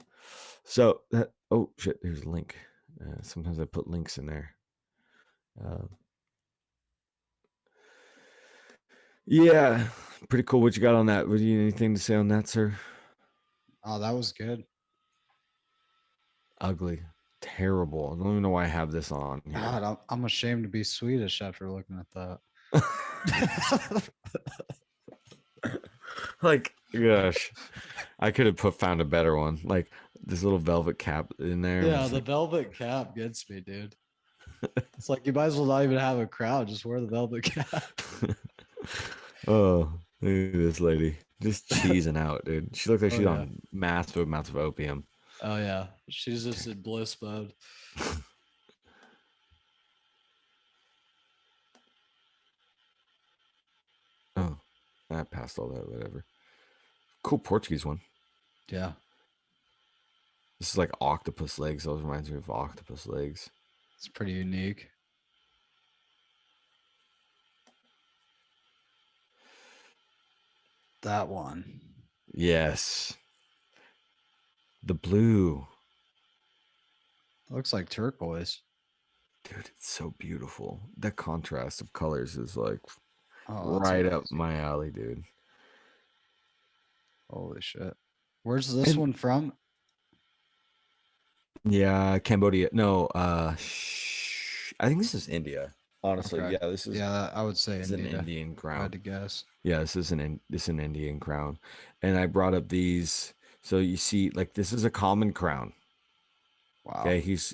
So that. Oh shit! There's a link. Sometimes I put links in there. Yeah, pretty cool. What you got on that? Would you anything to say on that, sir? Oh, that was good. Ugly, terrible. I don't even know why I have this on here. God, I'm ashamed to be Swedish after looking at that. Like, gosh, I could have found a better one. Like this little velvet cap in there. Yeah, the velvet cap gets me, dude. It's like you might as well not even have a crown, just wear the velvet cap. Oh, look at this lady just cheesing out, dude. She looks like Oh, she's yeah. on massive amounts of opium. Oh yeah, she's just in bliss mode. Oh, I passed all that. Whatever. Cool Portuguese one. Yeah, This is like octopus legs. Those reminds me of octopus legs. it's pretty unique. That one. Yes. The blue. Looks like turquoise. Dude, it's so beautiful. The contrast of colors is like Oh, that's right up amazing. my alley, dude. Holy shit. Where's this one from? Yeah, Cambodia. No, I think this is India. Honestly, Okay. yeah, this is I would say this is an India. Indian If I crown. had to guess. Yeah, this is an Indian crown. And I brought up these so you see like this is a common crown. Wow. Okay, he's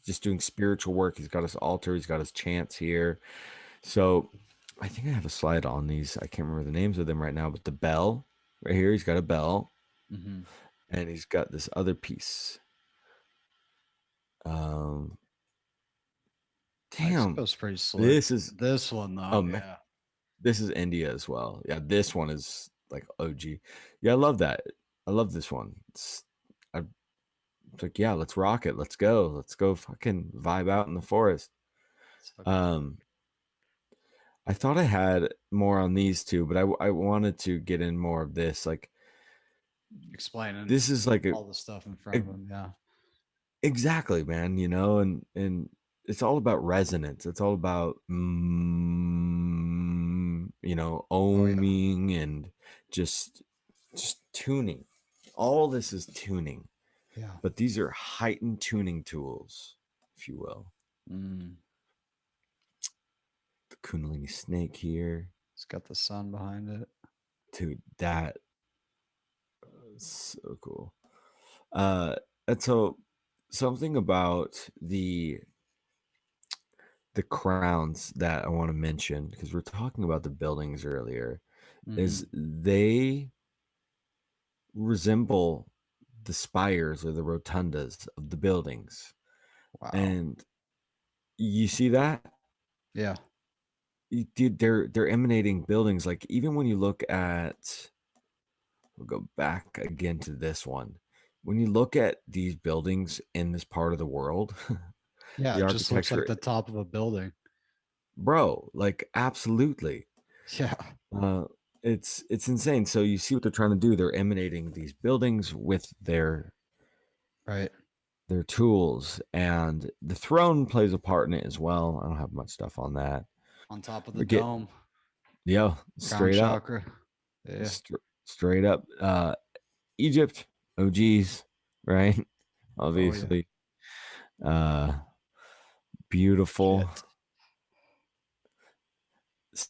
just doing spiritual work. He's got his altar, he's got his chants here. So I think I have a slide on these. I can't remember the names of them right now, but the bell right here, he's got a bell. Mm-hmm. And he's got this other piece. Damn, Mexico's pretty slick. This one though. Yeah. This is India as well. Yeah, this one is like OG. Yeah, I love that. I love this one. It's like, yeah, let's rock it. Let's go fucking vibe out in the forest. I thought I had more on these two, but I wanted to get in more of this. Like, explaining this is like all the stuff in front of him. Yeah. exactly, man, you know, and it's all about resonance. It's all about you know, Oh yeah. oming and just tuning. All this is tuning, Yeah. but these are heightened tuning tools, if you will. Mm. The Kundalini snake here. It's got the sun behind it. Dude, that is so cool. And so something about the crowns that I want to mention, because we're talking about the buildings earlier, is they resemble the spires or the rotundas of the buildings. Wow. And you see that? Yeah. Dude, they're emanating buildings. Like, even when you look at, we'll go back again to this one. When you look at these buildings in this part of the world, Yeah. the It just looks like architecture, the top of a building. bro, like, absolutely. Yeah. It's insane. So you see what they're trying to do. They're emanating these buildings with their Right. tools, and the throne plays a part in it as well. I don't have much stuff on that. On top of the But get, dome. yeah, Crown straight up, chakra. Yeah. straight up. Egypt, OGs, right? Obviously, beautiful. Shit.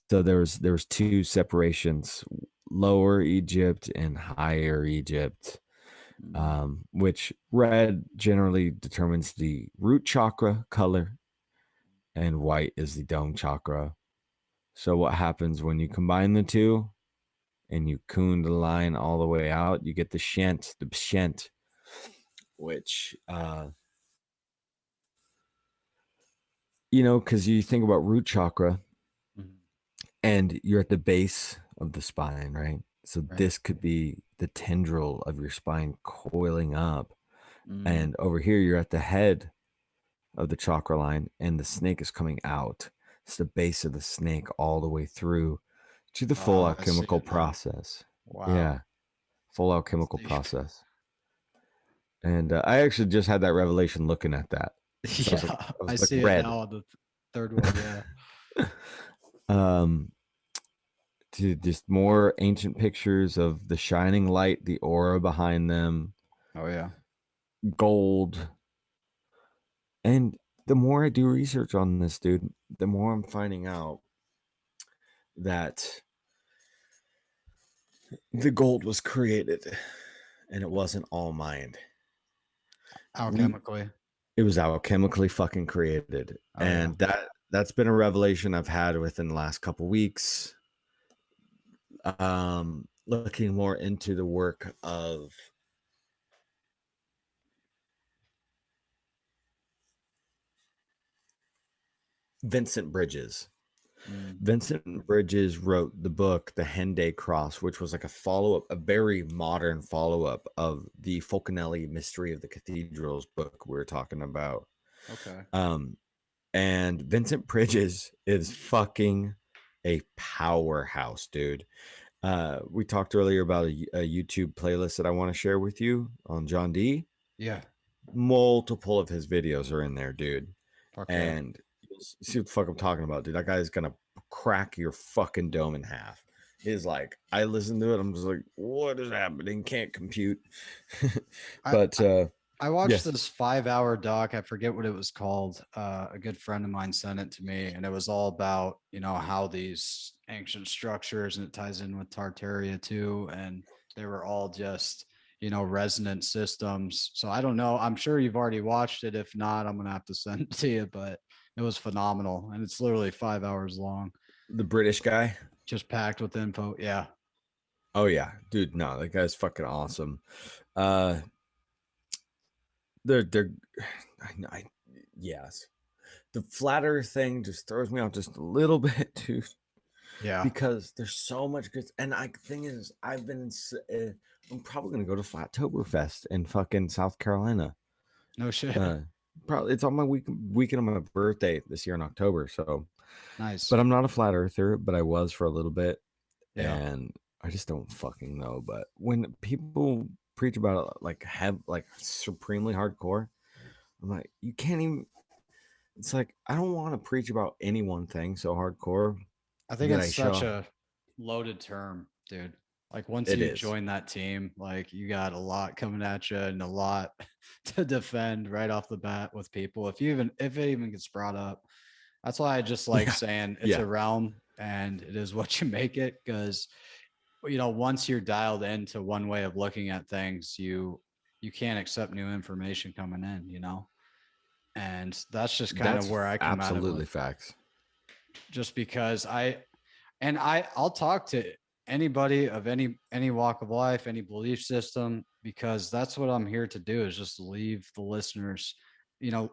So there was two separations: Lower Egypt and Higher Egypt. Which red generally determines the root chakra color, and white is the dome chakra. So what happens when you combine the two and you kund the line all the way out, you get the bshent, which you know, because you think about root chakra and you're at the base of the spine, right? So this could be the tendril of your spine coiling up. And over here, you're at the head of the chakra line, and the snake is coming out. It's the base of the snake all the way through to the full alchemical process. Wow. Yeah, full alchemical process. And I actually just had that revelation looking at that. So Yeah, I like see red. it now on the third one. Yeah. To just more ancient pictures of the shining light, the aura behind them. Oh yeah. Gold. And the more I do research on this, dude, the more I'm finding out that the gold was created and it wasn't all mined. Alchemically. It was alchemically fucking created. Oh, and that's been a revelation I've had within the last couple weeks. Looking more into the work of Vincent Bridges. Vincent Bridges wrote the book The Henday Cross, which was like a follow-up, a very modern follow-up of the Fulcanelli Mystery of the Cathedrals book we were talking about. Okay. And Vincent Bridges is fucking a powerhouse, dude. We talked earlier about a YouTube playlist that I want to share with you on John D. Yeah. Multiple of his videos are in there, dude. Okay. And you'll see what the fuck I'm talking about, dude. That guy's gonna crack your fucking dome in half. He's like, I listen to it, I'm just like, what is happening? Can't compute. But I watched this 5-hour doc. I forget what it was called. A good friend of mine sent it to me, and it was all about, you know, how these ancient structures, and it ties in with Tartaria too, and they were all just, you know, resonant systems. So I don't know. I'm sure you've already watched it. If not, I'm gonna have to send it to you. But it was phenomenal, and it's literally 5 hours long. The British guy, just packed with info. Yeah. Oh yeah, dude. No, that guy's fucking awesome. They're yes. The flat earth thing just throws me off just a little bit, dude. Yeah. Because there's so much good. And thing is, I've been I'm probably gonna go to Flattoberfest in fucking South Carolina. No shit. Probably it's on my weekend of my birthday this year in October. So, Nice. but I'm not a flat earther, but I was for a little bit, Yeah. and I just don't fucking know. But when people preach about it, like have like supremely hardcore, I'm like, you can't even. It's like I don't want to preach about any one thing so hardcore I think that it's I such show a loaded term, dude. Like once it you is. join that team, like you got a lot coming at you and a lot to defend right off the bat with people. If it even gets brought up, that's why I just like Yeah, saying it's yeah, a realm and it is what you make it. Because once you're dialed into one way of looking at things, you can't accept new information coming in. And that's just kind of that's where I come at it absolutely with, facts. just because I'll talk to anybody of any walk of life, any belief system, because that's what I'm here to do, is just leave the listeners,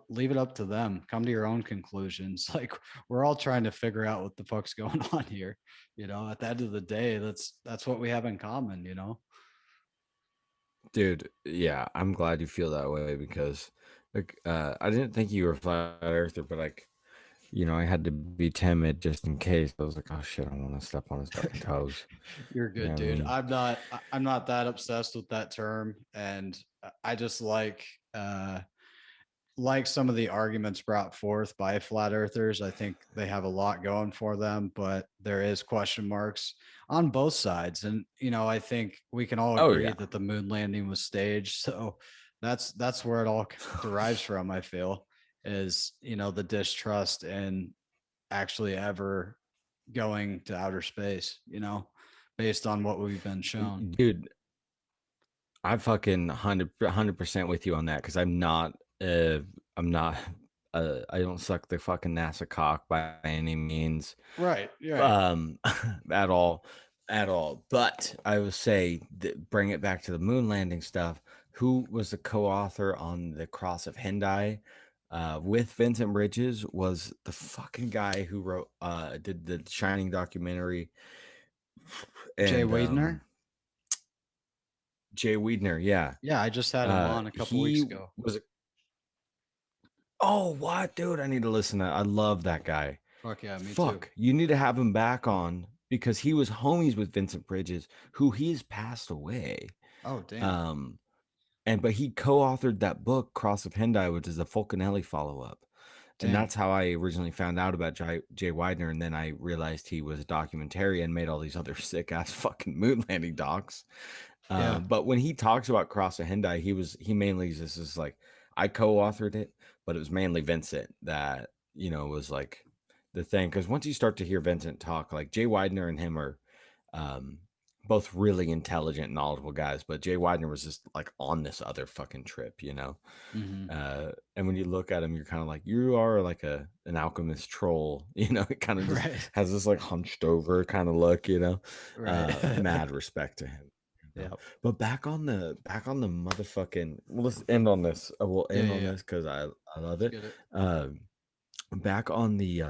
leave it up to them. Come to your own conclusions. Like we're all trying to figure out what the fuck's going on here. At the end of the day, that's what we have in common. Dude, yeah, I'm glad you feel that way because like I didn't think you were a flat earther, but like, I had to be timid just in case. I was like, oh shit, I don't want to step on his fucking toes. You're You know good, what I dude. mean? I'm not that obsessed with that term, and I just like some of the arguments brought forth by flat earthers. I think they have a lot going for them, but there is question marks on both sides. And I think we can all Oh agree yeah. that the moon landing was staged. So that's where it all derives from, I feel, is the distrust in actually ever going to outer space, based on what we've been shown. Dude, I fucking 100% with you on that because I'm not I don't suck the fucking NASA cock by any means. Right, right. um at all, at all. But I will say that, bring it back to the moon landing stuff. Who was the co-author on the Cross of Hendai with Vincent Bridges was the fucking guy who did the Shining documentary. Jay And Wiedner. Jay Weidner, yeah. Yeah, I just had him on a couple weeks He ago. was oh, what, dude, I need to listen to that. I love that guy. Fuck yeah, me too. Fuck, you need to have him back on because he was homies with Vincent Bridges, who he's passed away. Oh damn. Um, but he co-authored that book, Cross of Hendai, which is a Fulcanelli follow-up. And Damn. that's how I originally found out about Jay Weidner. And then I realized he was a documentarian, made all these other sick ass fucking moon landing docs. Yeah. But when he talks about Cross of Hendai, he mainly just is like, I co-authored it, but it was mainly Vincent that, was like the thing. Because once you start to hear Vincent talk, like Jay Weidner and him are um, both really intelligent, knowledgeable guys, but Jay Weidner was just like on this other fucking trip. Mm-hmm. And when you look at him, you're kind of like, you are like an alchemist troll, it kind of just Right. has this like hunched over kind of look. Right. Mad respect to him. Yeah. But back on the motherfucking. Well, let's end on this. We'll Yeah. end Yeah. on Yeah. this because I love Let's it. get it. Back on the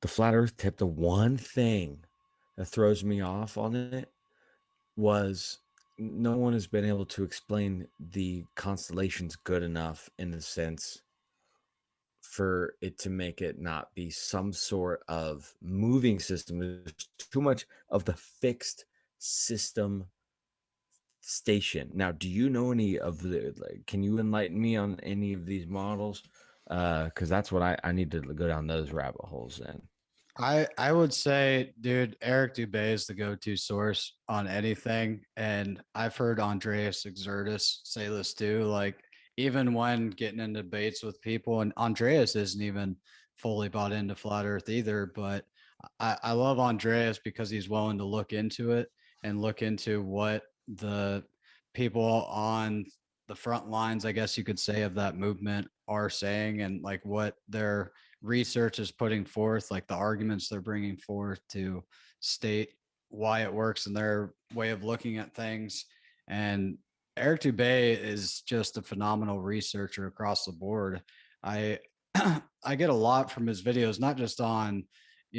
flat Earth tip. The one thing that throws me off on it was no one has been able to explain the constellations good enough in the sense for it to make it not be some sort of moving system. There's too much of the fixed system station. Now, do you know any of can you enlighten me on any of these models? Because that's what I need to go down those rabbit holes then. I would say, dude, Eric Dubé is the go-to source on anything, and I've heard Andreas Exertus say this too. Like even when getting in debates with people, and Andreas isn't even fully bought into flat Earth either, but I love Andreas because he's willing to look into it and look into what the people on the front lines, I guess you could say, of that movement are saying, and like what their research is putting forth, like the arguments they're bringing forth to state why it works in their way of looking at things. And Eric Dubé is just a phenomenal researcher across the board. I I get a lot from his videos, not just on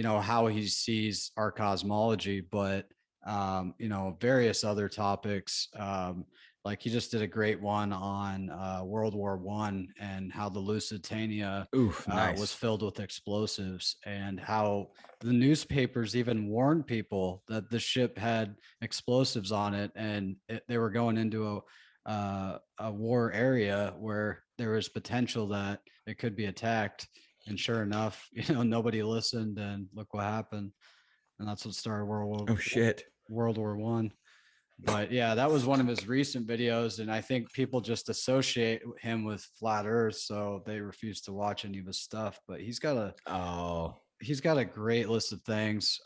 how he sees our cosmology, but various other topics, Like he just did a great one on World War I and how the Lusitania Oof, was nice. filled with explosives, and how the newspapers even warned people that the ship had explosives on it, and they were going into a war area where there was potential that it could be attacked. And sure enough, nobody listened, and look what happened. And that's what started Oh shit. World War I. But yeah, that was one of his recent videos, and I think people just associate him with flat Earth, so they refuse to watch any of his stuff. But Oh he's got a great list of things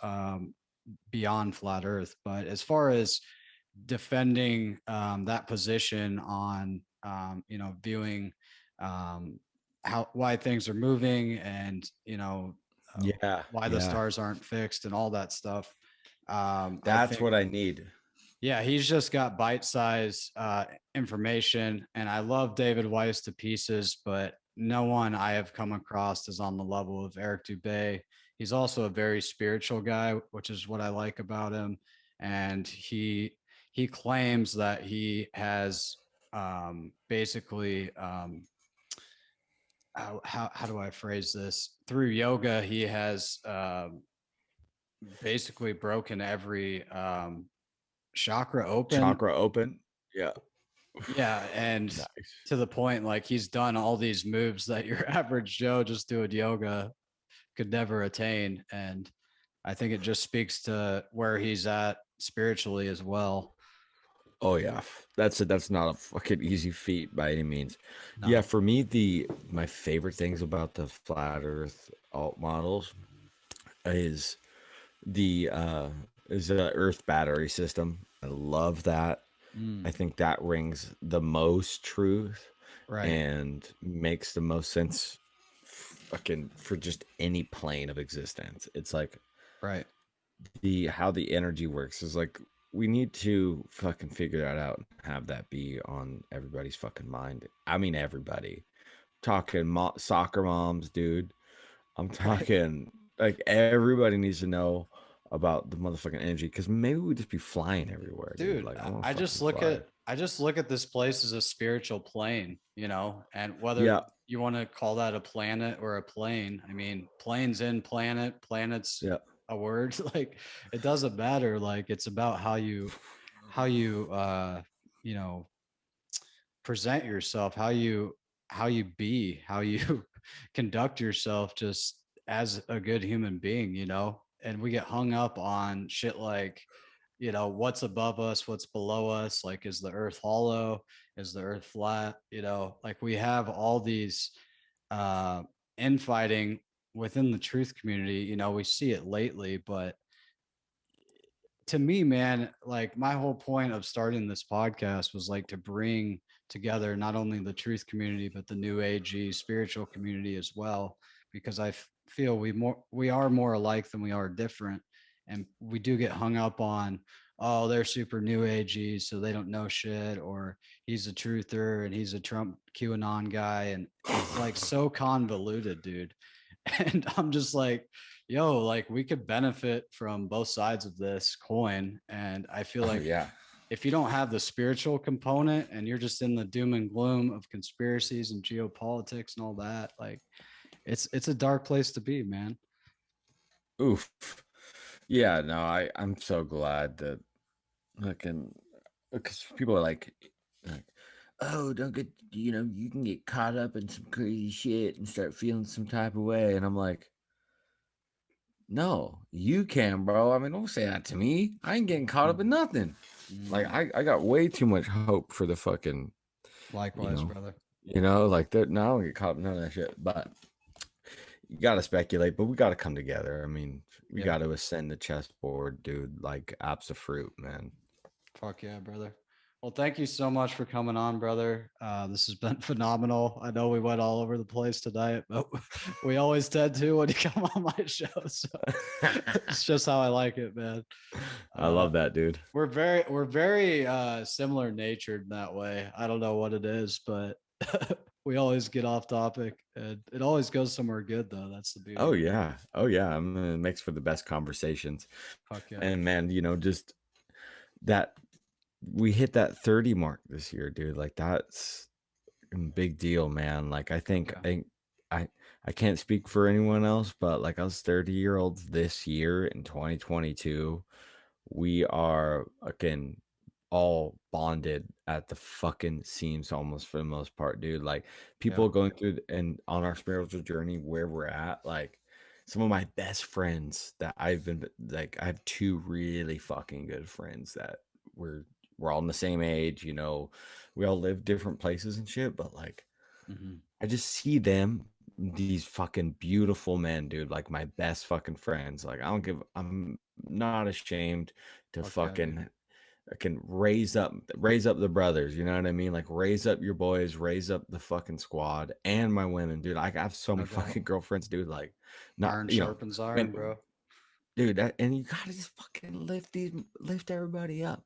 beyond flat Earth. But as far as defending that position on viewing why things are moving, and yeah, why the yeah. stars aren't fixed and all that stuff. I That's think, what I need. yeah, he's just got bite-sized information, and I love David Weiss to pieces, but no one I have come across is on the level of Eric Dubay. He's also a very spiritual guy, which is what I like about him, and he claims that he has basically how do I phrase this? Through yoga, he has basically broken every chakra open. Chakra open. Yeah. Yeah, and Nice. to the point, like he's done all these moves that your average Joe just doing yoga could never attain. And I think it just speaks to where he's at spiritually as well. Oh yeah. That's not a fucking easy feat by any means. Yeah, No. for me, my favorite things about the flat earth alt models is the earth battery system. I love that. I Mm, think that rings the most truth right. and makes the most sense fucking for just any plane of existence. It's like Right. the how the energy works is like we need to fucking figure that out and have that be on everybody's fucking mind. I mean everybody. Talking soccer moms, dude. I'm Right. talking like everybody needs to know about the motherfucking energy because maybe we just be flying everywhere, dude. Dude, Like I want I to just fucking look fly. at this place as a spiritual plane, and whether Yeah, you want to call that a planet or a plane. I mean, planes in planet, planets yeah. a word. Like it doesn't matter. Like it's about how you you know present yourself, how you conduct yourself just as a good human being. And we get hung up on shit like, what's above us, what's below us, like is the earth hollow, is the earth flat, like we have all these uh infighting within the truth community. We see it lately, but to me, man, like my whole point of starting this podcast was like to bring together not only the truth community but the new age spiritual community as well, because I feel we are more alike than we are different, and we do get hung up on, oh, they're super new agey so they don't know shit, or he's a truther and he's a Trump QAnon guy, and it's like so convoluted, dude. And I'm just like, yo, like we could benefit from both sides of this coin. And I feel Oh like yeah. if you don't have the spiritual component and you're just in the doom and gloom of conspiracies and geopolitics and all that, like it's a dark place to be, man. Oof. Yeah, no, I'm so glad that fucking because people are like, oh, don't get you can get caught up in some crazy shit and start feeling some type of way, and I'm like, no, you can, bro. I mean, don't say that to me. I ain't getting caught up in nothing. Like Mm, I got way too much hope for the fucking you likewise, know brother. like that. No, I don't get caught up in none of that shit. But you got to speculate, but we got to come together. I mean, we Yeah. got to ascend the chessboard, dude. Like apps of fruit, man. Fuck yeah, brother. Well, thank you so much for coming on, brother. This has been phenomenal. I know we went all over the place tonight, but we always tend to when you come on my show. So it's just how I like it, man. I Uh, love that, dude. we're very similar natured in that way. I don't know what it is, but we always get off topic, and it always goes somewhere good, though. That's the beauty Oh of it. yeah. Oh yeah. I mean, it makes for the best conversations. Fuck yeah. And man, just that we hit that 30 mark this year, dude. Like that's a big deal, man. Like Yeah. I I can't speak for anyone else, but like us 30-year-olds this year in 2022, we are again all bonded at the fucking seams almost for the most part, dude. Like Yeah. people going through and on our spiritual journey where we're at, like some of my best friends that I've been like I have two really fucking good friends that we're we're all in the same age, you know, we all live different places and shit, but like Hmm. I just see them, these fucking beautiful men, dude, like my best fucking friends. Like I'm not ashamed to Fuck yeah, dude. fucking I can raise up the brothers, you know what I mean? Like raise up your boys, raise up the fucking squad and my women, dude. Like, I have so No many doubt. fucking girlfriends, dude. Like not, Iron you know, sharpens iron, when bro. dude, and you gotta just fucking lift everybody up.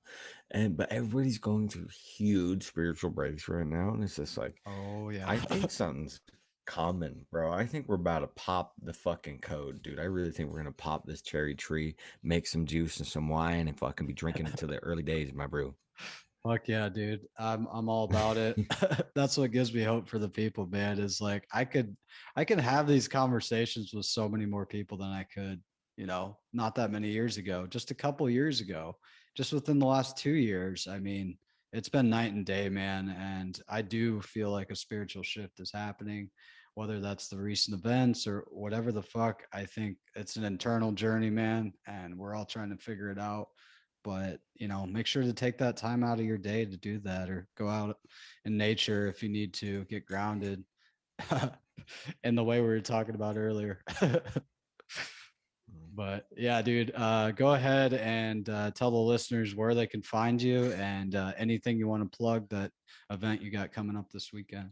And but everybody's going through huge spiritual breaks right now. And it's just like Oh yeah. I think something's coming, bro. I think we're about to pop the fucking code, dude. I really think we're gonna pop this cherry tree, make some juice and some wine, and fucking be drinking it till the early days, my brew. Fuck yeah, dude. I'm all about it. That's what gives me hope for the people, man. Is like I could have these conversations with so many more people than I could, not that many years ago, just a couple years ago, just within the last 2 years. I mean, it's been night and day, man. And I do feel like a spiritual shift is happening, whether that's the recent events or whatever the fuck. I think it's an internal journey, man, and we're all trying to figure it out. But make sure to take that time out of your day to do that, or go out in nature if you need to get grounded in the way we were talking about earlier. But yeah, dude, go ahead and tell the listeners where they can find you, and anything you want to plug, that event you got coming up this weekend.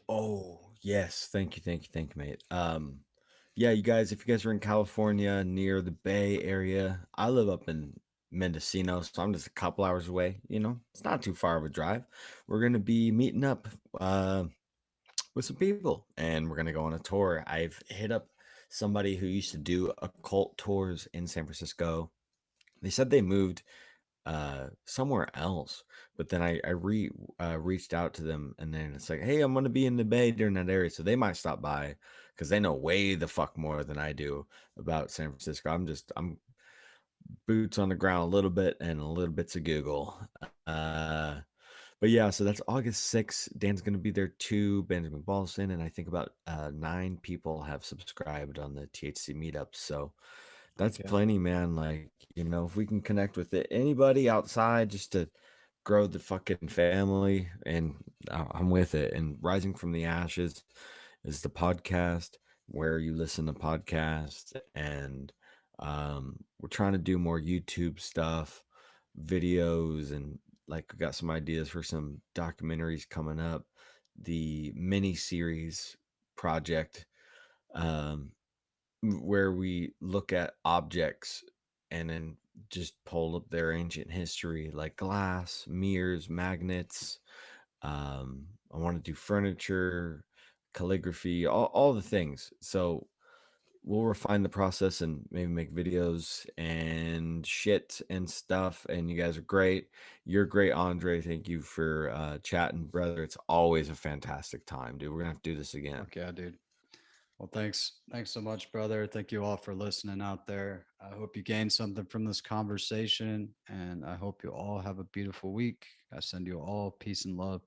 Oh, yes. Thank you, mate. Yeah, you guys, if you guys are in California near the Bay Area, I live up in Mendocino, so I'm just a couple hours away, you know. It's not too far of a drive. We're gonna be meeting up with some people and we're gonna go on a tour. I've hit up somebody who used to do occult tours in San Francisco. They said they moved somewhere else, but then I reached out to them and then it's like, hey, I'm gonna be in the Bay during that area, so they might stop by because they know way the fuck more than I do about San Francisco. I'm boots on the ground a little bit and a little bits of Google. uh but yeah, so that's August 6th. Dan's going to be there too. Benjamin Ballson, and I think about 9 people have subscribed on the THC meetups. So that's Okay. plenty, man. Like, you know, if we can connect with anybody outside just to grow the fucking family, and I'm with it. And Rising from the Ashes is the podcast where you listen to podcasts, and we're trying to do more YouTube stuff, videos, and like we got some ideas for some documentaries coming up. The mini series project, um, where we look at objects and then just pull up their ancient history, like glass, mirrors, magnets. I want to do furniture, calligraphy, all the things. So we'll refine the process and maybe make videos and shit and stuff. And you guys are great. You're great, Andre. Thank you for chatting, brother. It's always a fantastic time, dude. We're gonna have to do this again. Fuck yeah, dude. Well, thanks so much, brother. Thank you all for listening out there. I hope you gained something from this conversation, and I hope you all have a beautiful week. I send you all peace and love.